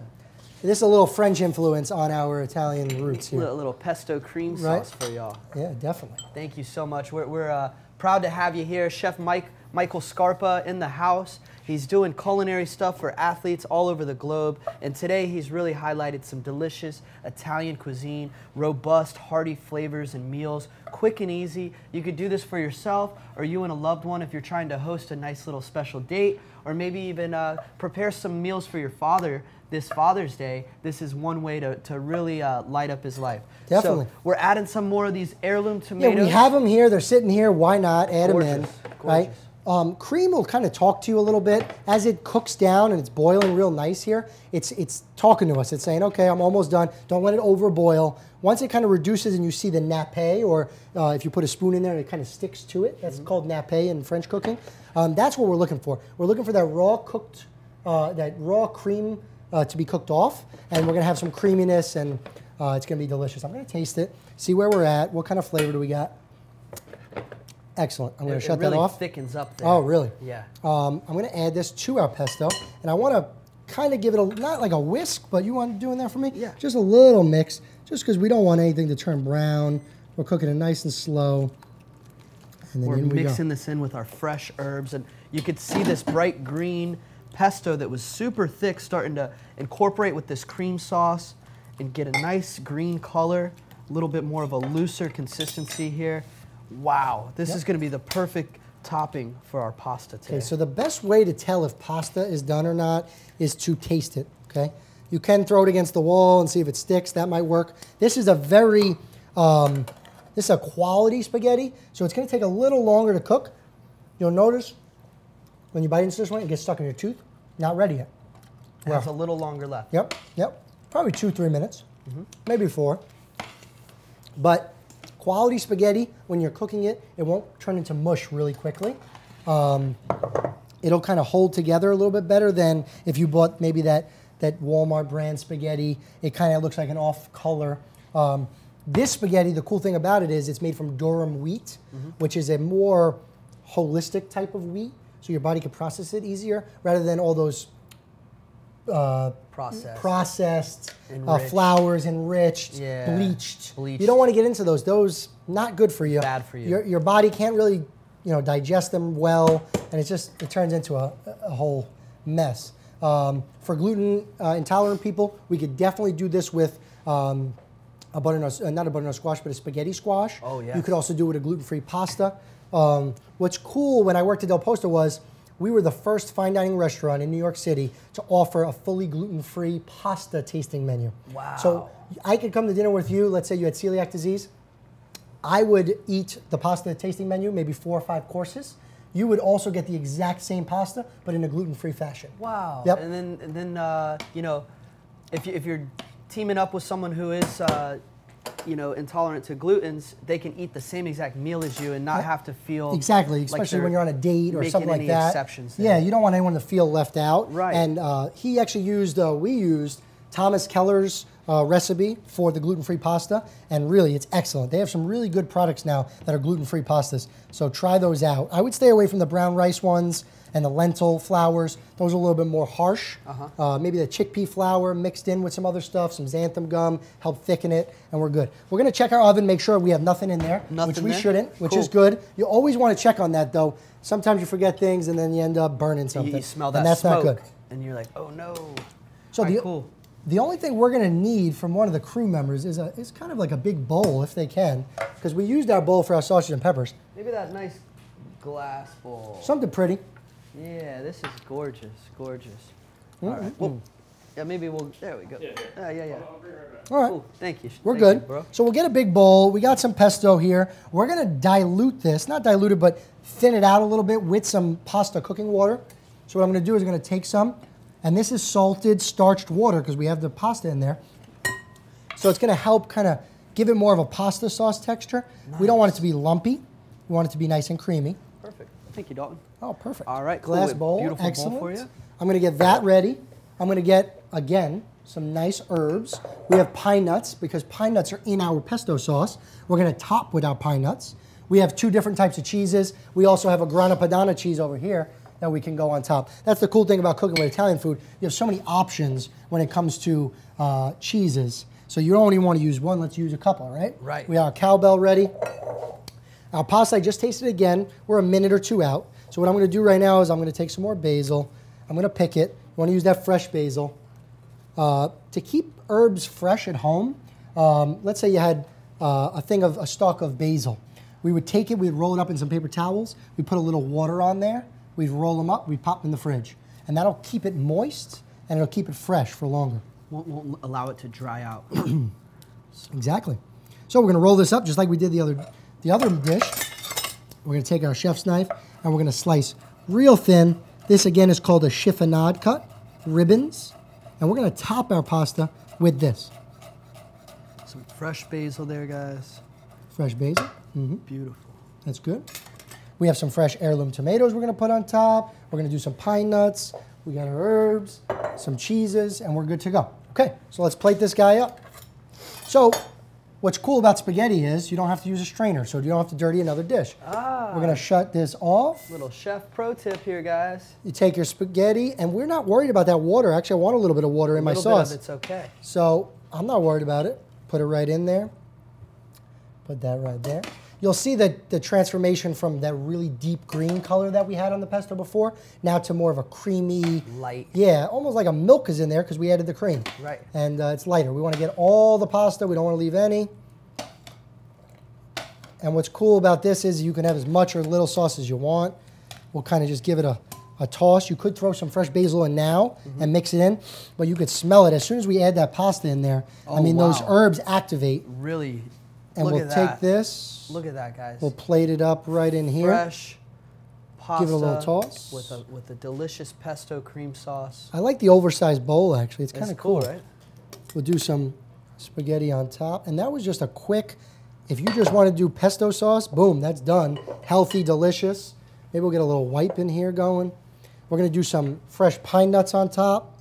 This is a little French influence on our Italian roots here. A little pesto cream sauce for y'all. Yeah, definitely. Thank you so much. We're proud to have you here. Chef Michael Scarpa in the house. He's doing culinary stuff for athletes all over the globe. And today he's really highlighted some delicious Italian cuisine, robust, hearty flavors and meals, quick and easy. You could do this for yourself or you and a loved one if you're trying to host a nice little special date, or maybe even prepare some meals for your father this Father's Day. This is one way to really light up his life. Definitely. So we're adding some more of these heirloom tomatoes. Yeah, we have them here. They're sitting here. Why not add them in? Gorgeous. Right? Cream will kind of talk to you a little bit as it cooks down and it's boiling real nice here. It's talking to us. It's saying, okay, I'm almost done. Don't let it overboil. Once it kind of reduces and you see the nappe, or if you put a spoon in there, it kind of sticks to it. That's called nappe in French cooking. That's what we're looking for. We're looking for that raw cream to be cooked off, and we're gonna have some creaminess, and it's gonna be delicious. I'm gonna taste it, see where we're at, what kind of flavor do we got. Excellent. I'm gonna shut really that off. Thickens up there. Oh, really? Yeah. I'm gonna add this to our pesto, and I wanna kind of give it not like a whisk, but you want doing that for me? Yeah. Just a little mix, just because we don't want anything to turn brown. We're cooking it nice and slow. And then we're in we go. mixing this in with our fresh herbs, and you could see this bright green pesto that was super thick starting to incorporate with this cream sauce and get a nice green color, a little bit more of a looser consistency here. Wow, this is going to be the perfect topping for our pasta today. Okay, so the best way to tell if pasta is done or not is to taste it, okay? You can throw it against the wall and see if it sticks. That might work. This is a very, this is a quality spaghetti, so it's going to take a little longer to cook. You'll notice when you bite into this one, it gets stuck in your tooth. Not ready yet. It has a little longer left. Yep, yep. Probably 2-3 minutes, maybe 4. But quality spaghetti, when you're cooking it, it won't turn into mush really quickly. It'll kind of hold together a little bit better than if you bought maybe that Walmart brand spaghetti. It kind of looks like an off color. This spaghetti, the cool thing about it is it's made from durum wheat, which is a more holistic type of wheat, so your body can process it easier rather than all those processed flours, enriched, bleached. You don't want to get into those. Those not good for you. Bad for you. Your body can't really, digest them well, and it turns into a whole mess. For gluten intolerant people, we could definitely do this with not a butternut squash, but a spaghetti squash. Oh yeah. You could also do it with a gluten-free pasta. What's cool when I worked at Del Posto was we were the first fine dining restaurant in New York City to offer a fully gluten-free pasta tasting menu. Wow. So I could come to dinner with you, let's say you had celiac disease. I would eat the pasta tasting menu, maybe 4 or 5 courses. You would also get the exact same pasta, but in a gluten-free fashion. Wow. Yep. And then if you're teaming up with someone who is intolerant to glutens, they can eat the same exact meal as you and not have to feel exactly, especially like when you're on a date or something like any that. Exceptions there. Yeah, you don't want anyone to feel left out. Right. And he actually we used Thomas Keller's recipe for the gluten-free pasta, and really it's excellent. They have some really good products now that are gluten-free pastas, so try those out. I would stay away from the brown rice ones and the lentil flours. Those are a little bit more harsh. Maybe the chickpea flour mixed in with some other stuff, some xanthan gum, help thicken it, and we're good. We're gonna check our oven, make sure we have nothing in there, which we shouldn't, which is good. You always wanna check on that though. Sometimes you forget things and then you end up burning something. You smell that and that's smoke, not good. and you're like, oh no. So Cool. The only thing we're gonna need from one of the crew members is kind of like a big bowl, if they can, because we used our bowl for our sausage and peppers. Maybe that nice glass bowl. Something pretty. Yeah, this is gorgeous, gorgeous. All right. Well, yeah, maybe we'll. There we go. Yeah. All right. Cool. Thank you. We're Thank good. you, bro. So we'll get a big bowl. We got some pesto here. We're gonna dilute this, not dilute it, but thin it out a little bit with some pasta cooking water. So what I'm gonna do is I'm gonna take some, and this is salted, starched water because we have the pasta in there. So it's gonna help kind of give it more of a pasta sauce texture. Nice. We don't want it to be lumpy. We want it to be nice and creamy. Perfect. Thank you, Dalton. Oh, perfect. All right, cool. Glass bowl, Beautiful excellent. bowl for you. I'm gonna get that ready. I'm gonna get, again, some nice herbs. We have pine nuts because pine nuts are in our pesto sauce. We're gonna top with our pine nuts. We have 2 different types of cheeses. We also have a grana padano cheese over here that we can go on top. That's the cool thing about cooking with Italian food. You have so many options when it comes to cheeses. So you don't only want to use one, let's use a couple, right? Right. We have our cowbell ready. Our pasta, I just tasted again. We're a minute or 2 out. So what I'm gonna do right now is I'm gonna take some more basil. I'm gonna pick it. You wanna use that fresh basil. To keep herbs fresh at home, let's say you had a stalk of basil. We would take it, we'd roll it up in some paper towels, we'd put a little water on there, we'd roll them up, we'd pop them in the fridge. And that'll keep it moist and it'll keep it fresh for longer. Won't allow it to dry out. Exactly. So we're gonna roll this up just like we did the other dish. We're gonna take our chef's knife and we're gonna slice real thin. This again is called a chiffonade cut, ribbons. And we're gonna top our pasta with this. Some fresh basil there, guys. Fresh basil. Beautiful. That's good. We have some fresh heirloom tomatoes we're gonna put on top. We're gonna do some pine nuts. We got our herbs, some cheeses, and we're good to go. Okay, so let's plate this guy up. So, what's cool about spaghetti is you don't have to use a strainer, so you don't have to dirty another dish. We're gonna shut this off. Little chef pro tip here, guys. You take your spaghetti, and we're not worried about that water. Actually, I want a little bit of water in my sauce. A little bit of it's okay. So, I'm not worried about it. Put it right in there. Put that right there. you'll see that the transformation from that really deep green color that we had on the pesto before, now to more of a creamy, light. Yeah, almost like a milk is in there because we added the cream. Right. And it's lighter. We want to get all the pasta. We don't want to leave any. And what's cool about this is you can have as much or little sauce as you want. We'll kind of just give it a toss. You could throw some fresh basil in now and mix it in, but you could smell it as soon as we add that pasta in there. Oh, I mean, wow. those herbs activate. Really. And Look we'll at take that. this. Look at that, guys. We'll plate it up right in here. Fresh pasta. Give it a little toss. With a delicious pesto cream sauce. I like the oversized bowl, actually. It's kind of cool. right? We'll do some spaghetti on top. And that was just a quick, if you just want to do pesto sauce, boom, that's done. Healthy, delicious. Maybe we'll get a little wipe in here going. We're going to do some fresh pine nuts on top.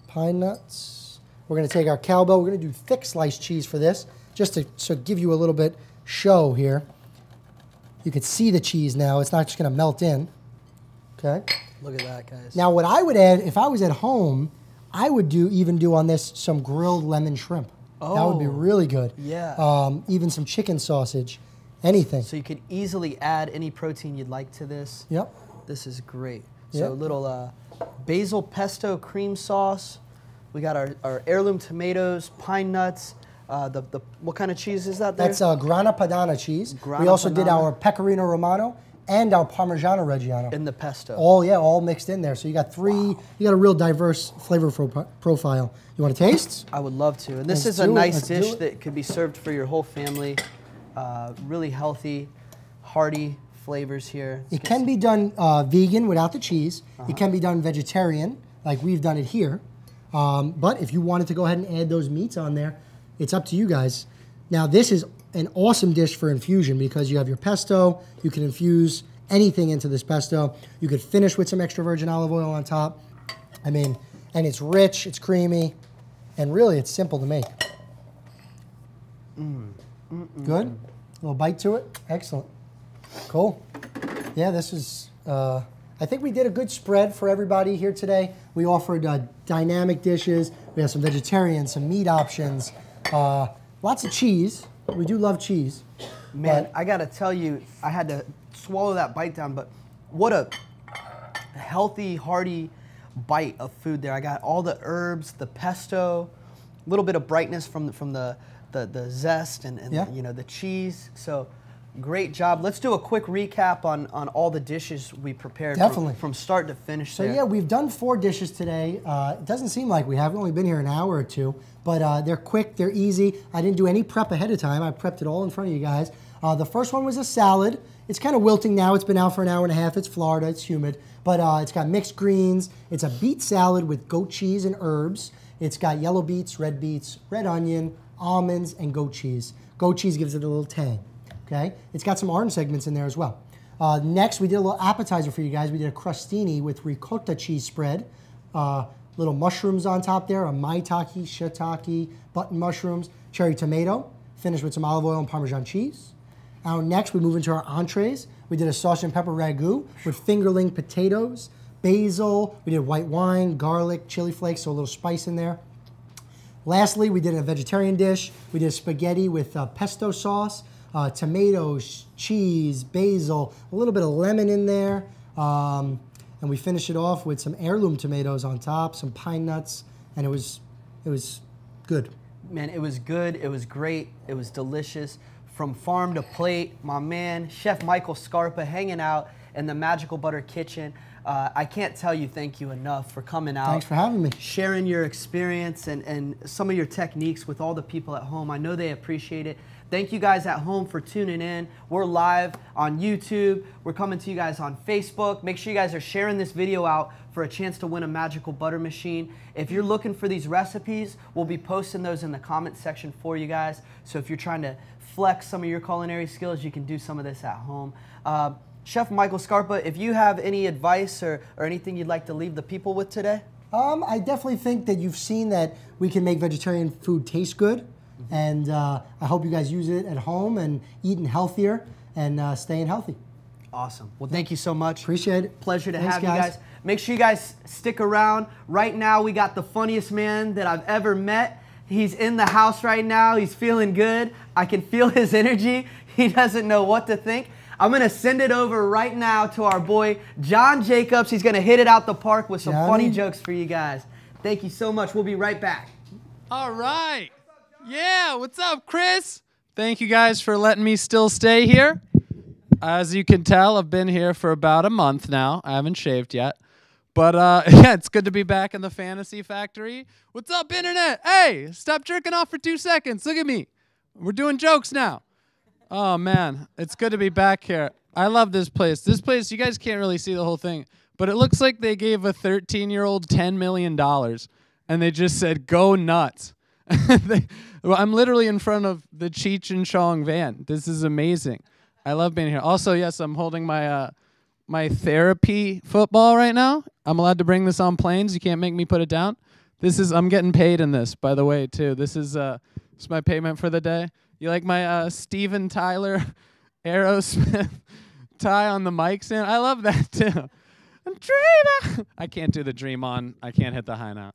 Pine nuts. We're going to take our cowbell. We're going to do thick sliced cheese for this, just to give you a little bit show here. You can see the cheese now. It's not just going to melt in. Okay. Look at that, guys. Now, what I would add, if I was at home, I would even do on this some grilled lemon shrimp. Oh, that would be really good. Yeah. Even some chicken sausage, anything. So you could easily add any protein you'd like to this. Yep. This is great. Yep. So a little basil pesto cream sauce. We got our heirloom tomatoes, pine nuts. What kind of cheese is that there? That's Grana Padano cheese. Grana we also did Padano. our Pecorino Romano and our Parmigiano Reggiano. In the pesto. All mixed in there. So you got you got a real diverse flavor profile. You want to taste? I would love to. And this Let's is a do it. nice Let's do dish it. that could be served for your whole family. Really healthy, hearty flavors here. It can be done vegan without the cheese. It can be done vegetarian, like we've done it here. But if you wanted to go ahead and add those meats on there, it's up to you guys. Now, this is an awesome dish for infusion because you have your pesto. You can infuse anything into this pesto. You could finish with some extra virgin olive oil on top. I mean, and it's rich, it's creamy, and really it's simple to make. Good? A little bite to it? Excellent. Cool. Yeah, this is, I think we did a good spread for everybody here today. We offered dynamic dishes. We have some vegetarian, some meat options, lots of cheese. We do love cheese. Man, I gotta tell you, I had to swallow that bite down, but what a healthy, hearty bite of food there. I got all the herbs, the pesto, a little bit of brightness from the zest and Yeah. you know, the cheese. So great job. Let's do a quick recap on all the dishes we prepared. Definitely. From start to finish. So there. yeah, we've done 4 dishes today. It doesn't seem like we have. We've only been here an hour or two, but they're quick, they're easy. I didn't do any prep ahead of time. I prepped it all in front of you guys. The first one was a salad. It's kind of wilting now. It's been out for an hour and a half. It's Florida, it's humid, but it's got mixed greens. It's a beet salad with goat cheese and herbs. It's got yellow beets, red onion, almonds, and goat cheese. Goat cheese gives it a little tang. Okay, it's got some orange segments in there as well. Next, we did a little appetizer for you guys. We did a crostini with ricotta cheese spread. Little mushrooms on top there, a maitake, shiitake, button mushrooms, cherry tomato, finished with some olive oil and Parmesan cheese. Now next, we move into our entrees. We did a sausage and pepper ragu with fingerling potatoes, basil. We did white wine, garlic, chili flakes, so a little spice in there. Lastly, we did a vegetarian dish. We did spaghetti with pesto sauce, tomatoes, cheese, basil, a little bit of lemon in there. And we finished it off with some heirloom tomatoes on top, some pine nuts, and it was good. Man, it was good. It was great. It was delicious. From farm to plate, my man, Chef Michael Scarpa, hanging out in the Magical Butter kitchen. I can't tell you thank you enough for coming out. Thanks for having me. Sharing your experience and some of your techniques with all the people at home. I know they appreciate it. Thank you guys at home for tuning in. We're live on YouTube. We're coming to you guys on Facebook. Make sure you guys are sharing this video out for a chance to win a Magical Butter machine. If you're looking for these recipes, we'll be posting those in the comment section for you guys. So if you're trying to flex some of your culinary skills, you can do some of this at home. Chef Michael Scarpa, if you have any advice or anything you'd like to leave the people with today? I definitely think that you've seen that we can make vegetarian food taste good. And I hope you guys use it at home and eating healthier and staying healthy. Awesome. Well, thank you so much. Appreciate it. Pleasure to Thanks, have you guys. Make sure you guys stick around. Right now, we got the funniest man that I've ever met. He's in the house right now. He's feeling good. I can feel his energy. He doesn't know what to think. I'm going to send it over right now to our boy, John Jacobs. He's going to hit it out the park with some funny jokes for you guys. Thank you so much. We'll be right back. All right. Yeah, what's up, Chris? Thank you guys for letting me still stay here. As you can tell, I've been here for about a month now. I haven't shaved yet. But, yeah, it's good to be back in the Fantasy Factory. What's up, Internet? Hey, stop jerking off for 2 seconds. Look at me. We're doing jokes now. Oh, man, it's good to be back here. I love this place. This place, you guys can't really see the whole thing, but it looks like they gave a 13-year-old $10 million, and they just said, go nuts. Well, I'm literally in front of the Cheech and Chong van. This is amazing. I love being here. Also, yes, I'm holding my my therapy football right now. I'm allowed to bring this on planes. You can't make me put it down. I'm getting paid in this, by the way, too. This is my payment for the day. You like my Steven Tyler Aerosmith tie on the mic stand? I love that, too. Dream on. I can't do the dream on. I can't hit the high note.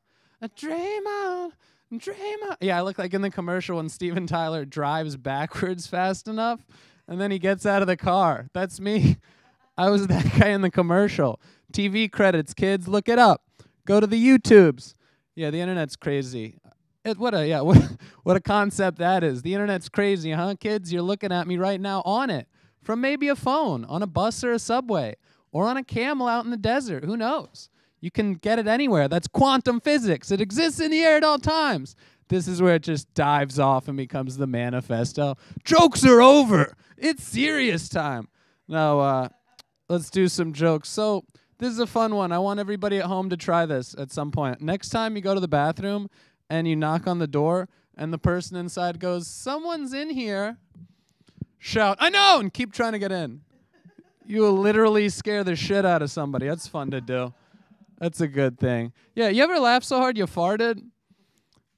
Dream on. Dream on. Yeah, I look like in the commercial when Steven Tyler drives backwards fast enough, and then he gets out of the car. That's me. I was that guy in the commercial. TV credits, kids, look it up. Go to the YouTubes. Yeah, the internet's crazy. What a concept that is. The internet's crazy, huh, kids? You're looking at me right now on it. From maybe a phone, on a bus or a subway, or on a camel out in the desert. Who knows? You can get it anywhere. That's quantum physics. It exists in the air at all times. This is where it just dives off and becomes the manifesto. Jokes are over. It's serious time. Now, let's do some jokes. So this is a fun one. I want everybody at home to try this at some point. Next time you go to the bathroom and you knock on the door and the person inside goes, someone's in here, shout, I know, and keep trying to get in. You will literally scare the shit out of somebody. That's fun to do. That's a good thing. Yeah, you ever laugh so hard you farted?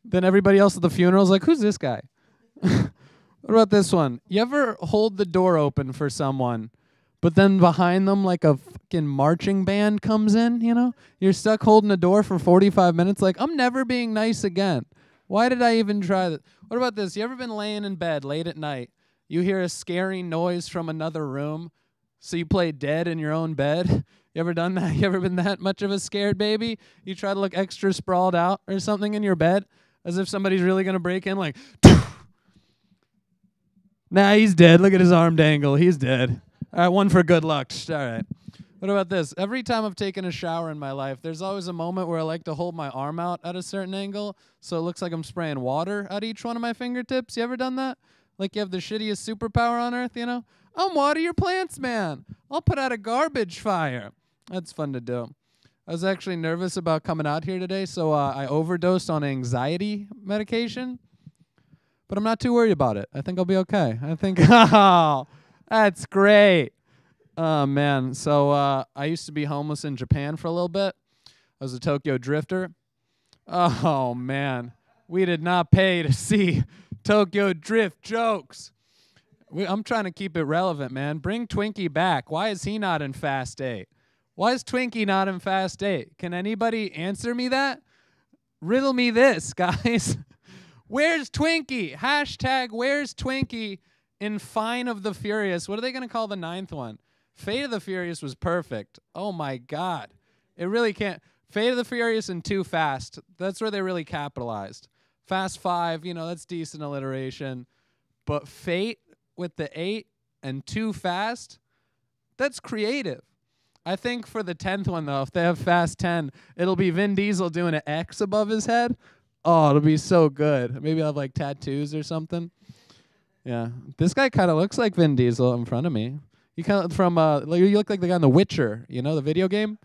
Then everybody else at the funeral is like, who's this guy? What about this one? You ever hold the door open for someone, but then behind them like a fucking marching band comes in, you know? You're stuck holding a door for 45 minutes like, I'm never being nice again. Why did I even try that? What about this? You ever been laying in bed late at night? You hear a scary noise from another room, so you play dead in your own bed? You ever done that? You ever been that much of a scared baby? You try to look extra sprawled out or something in your bed as if somebody's really going to break in like, nah, he's dead. Look at his arm dangle. He's dead. All right, one for good luck. All right. What about this? Every time I've taken a shower in my life, there's always a moment where I like to hold my arm out at a certain angle so it looks like I'm spraying water at each one of my fingertips. You ever done that? Like you have the shittiest superpower on earth, you know? I'm water your plants, man. I'll put out a garbage fire. That's fun to do. I was actually nervous about coming out here today, so I overdosed on anxiety medication. But I'm not too worried about it. I think I'll be okay. I think, oh, that's great. Oh, man. So I used to be homeless in Japan for a little bit. I was a Tokyo drifter. Oh, man. We did not pay to see Tokyo drift jokes. I'm trying to keep it relevant, man. Bring Twinkie back. Why is he not in Fast 8? Why is Twinkie not in Fast 8? Can anybody answer me that? Riddle me this, guys. Where's Twinkie? Hashtag where's Twinkie in Fine of the Furious. What are they going to call the 9th one? Fate of the Furious was perfect. Oh, my God. It really can't. Fate of the Furious and Too Fast. That's where they really capitalized. Fast 5, you know, that's decent alliteration. But Fate with the 8 and Too Fast, that's creative. I think for the 10th one, though, if they have Fast 10, it'll be Vin Diesel doing an X above his head. Oh, it'll be so good. Maybe I'll have, like, tattoos or something. Yeah. This guy kind of looks like Vin Diesel in front of me. You kind of from, you look like the guy in The Witcher, you know, the video game?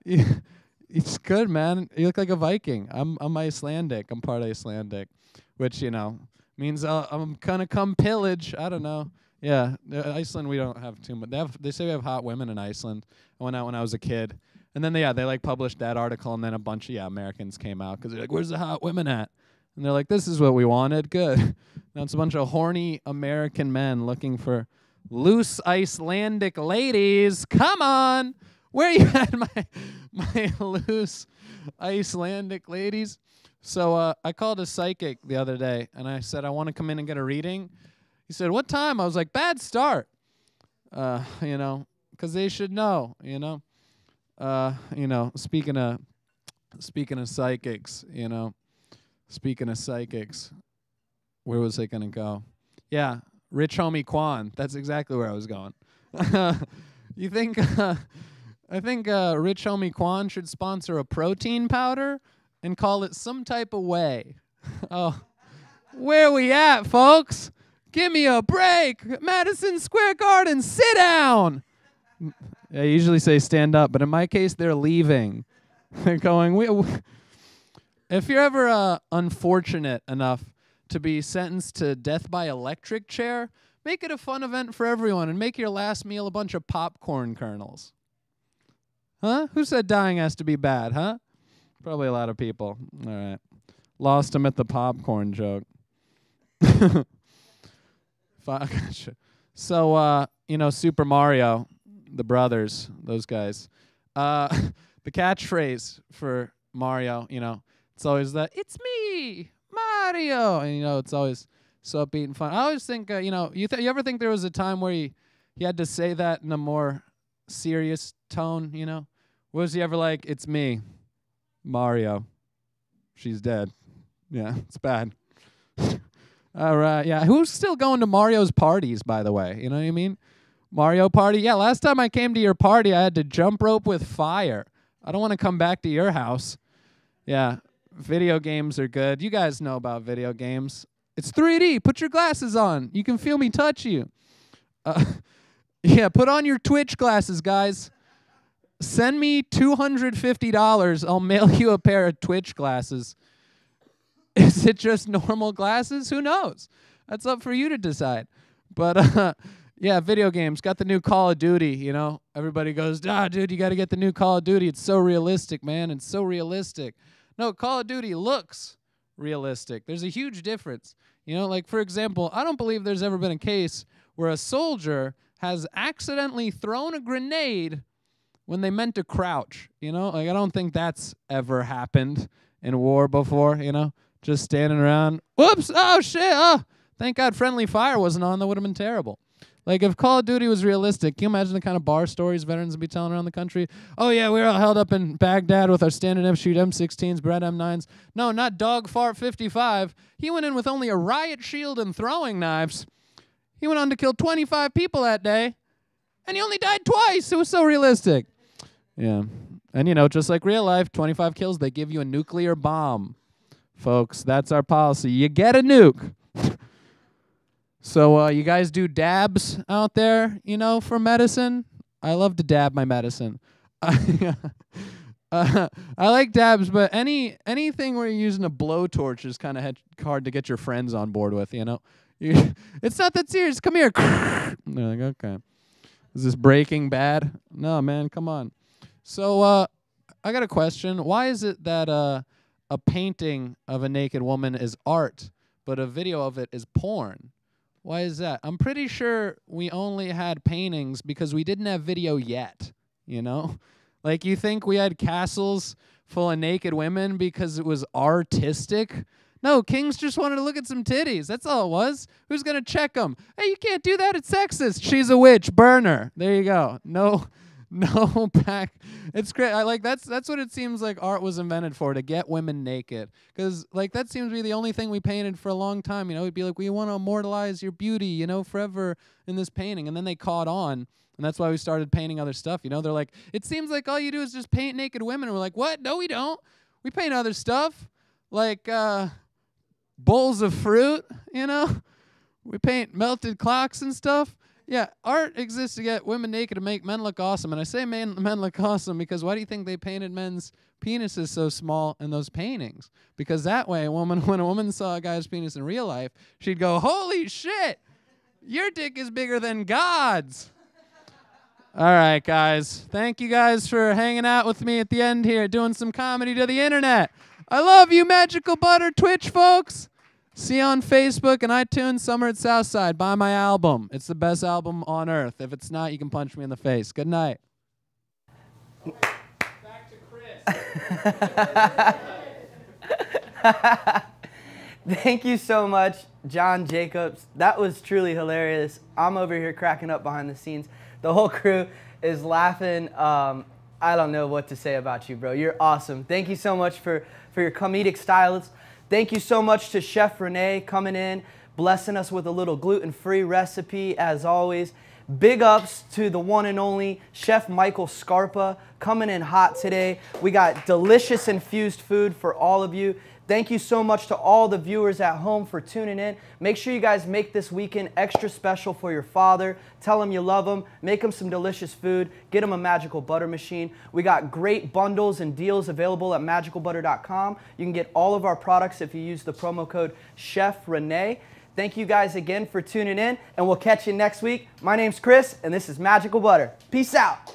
It's good, man. You look like a Viking. I'm Icelandic. I'm part Icelandic, which, you know, means I'm gonna come pillage. I don't know. Yeah, Iceland, we don't have too much. They say we have hot women in Iceland. I went out when I was a kid. And then, they like published that article, and then a bunch of, Americans came out because they're like, where's the hot women at? And they're like, this is what we wanted. Good. Now it's a bunch of horny American men looking for loose Icelandic ladies. Come on. Where you at, my loose Icelandic ladies? So I called a psychic the other day, and I said, I want to come in and get a reading. He said, what time? I was like, bad start. You know, because they should know, you know. Speaking of psychics, you know. Speaking of psychics, where was I going to go? Yeah, Rich Homie Quan. That's exactly where I was going. You think... I think Rich Homie Quan should sponsor a protein powder and call it some type of whey. Oh, where we at, folks? Give me a break. Madison Square Garden, sit down. I usually say stand up, but in my case, they're leaving. They're going, if you're ever unfortunate enough to be sentenced to death by electric chair, make it a fun event for everyone and make your last meal a bunch of popcorn kernels. Huh? Who said dying has to be bad, huh? Probably a lot of people. All right. Lost him at the popcorn joke. Gotcha. So, Super Mario, the brothers, those guys. The catchphrase for Mario, it's always the, it's me, Mario. And, it's always so upbeat and fun. I always think, you ever think there was a time where he had to say that in a more serious tone, Was he ever like, it's me, Mario. She's dead. Yeah, it's bad. All right, yeah. Who's still going to Mario's parties, by the way? You know what I mean? Mario party? Yeah, last time I came to your party, I had to jump rope with fire. I don't want to come back to your house. Yeah, video games are good. You guys know about video games. It's 3D. Put your glasses on. You can feel me touch you. Yeah, put on your Twitch glasses, guys. Send me $250. I'll mail you a pair of Twitch glasses. Is it just normal glasses? Who knows? That's up for you to decide. But, yeah, video games. Got the new Call of Duty, Everybody goes, dude, you got to get the new Call of Duty. It's so realistic, man. It's so realistic. No, Call of Duty looks realistic. There's a huge difference. Like, for example, I don't believe there's ever been a case where a soldier has accidentally thrown a grenade when they meant to crouch, Like, I don't think that's ever happened in war before, Just standing around. Whoops! Oh, shit! Oh, thank God friendly fire wasn't on. That would have been terrible. Like, if Call of Duty was realistic, can you imagine the kind of bar stories veterans would be telling around the country? Oh, yeah, we were all held up in Baghdad with our standard M-shoot M16s, Brad M9s. No, not Dog Fart 55. He went in with only a riot shield and throwing knives. He went on to kill 25 people that day, and he only died twice. It was so realistic. Yeah. And, just like real life, 25 kills, they give you a nuclear bomb. Folks, that's our policy. You get a nuke. So you guys do dabs out there, for medicine? I love to dab my medicine. I like dabs, but anything where you're using a blowtorch is kind of hard to get your friends on board with, It's not that serious. Come here. They're like, okay. Is this Breaking Bad? No, man, come on. So I got a question. Why is it that a painting of a naked woman is art, but a video of it is porn? Why is that? I'm pretty sure we only had paintings because we didn't have video yet, Like, you think we had castles full of naked women because it was artistic? No, kings just wanted to look at some titties. That's all it was. Who's going to check them? Hey, you can't do that. It's sexist. She's a witch. Burn her. There you go. No back. It's great. That's what it seems like art was invented for, to get women naked. Because, that seems to be the only thing we painted for a long time. It'd be like, we want to immortalize your beauty, forever in this painting. And then they caught on. And that's why we started painting other stuff. They're like, it seems like all you do is just paint naked women. And we're like, what? No, we don't. We paint other stuff. Like, bowls of fruit, We paint melted clocks and stuff. Yeah, art exists to get women naked to make men look awesome. And I say men look awesome because why do you think they painted men's penises so small in those paintings? Because that way, when a woman saw a guy's penis in real life, she'd go, holy shit, your dick is bigger than God's. All right, guys. Thank you guys for hanging out with me at the end here, doing some comedy to the internet. I love you, Magical Butter Twitch folks. See you on Facebook and iTunes, Summer at Southside. Buy my album. It's the best album on earth. If it's not, you can punch me in the face. Good night. Back to Chris. Thank you so much, John Jacobs. That was truly hilarious. I'm over here cracking up behind the scenes. The whole crew is laughing. I don't know what to say about you, bro. You're awesome. Thank you so much for your comedic stylings. Thank you so much to Chef Renee coming in, blessing us with a little gluten-free recipe as always. Big ups to the one and only Chef Michael Scarpa coming in hot today. We got delicious infused food for all of you. Thank you so much to all the viewers at home for tuning in. Make sure you guys make this weekend extra special for your father. Tell him you love him. Make him some delicious food. Get him a Magical Butter machine. We got great bundles and deals available at MagicalButter.com. You can get all of our products if you use the promo code Chef Renee. Thank you guys again for tuning in, and we'll catch you next week. My name's Chris, and this is Magical Butter. Peace out.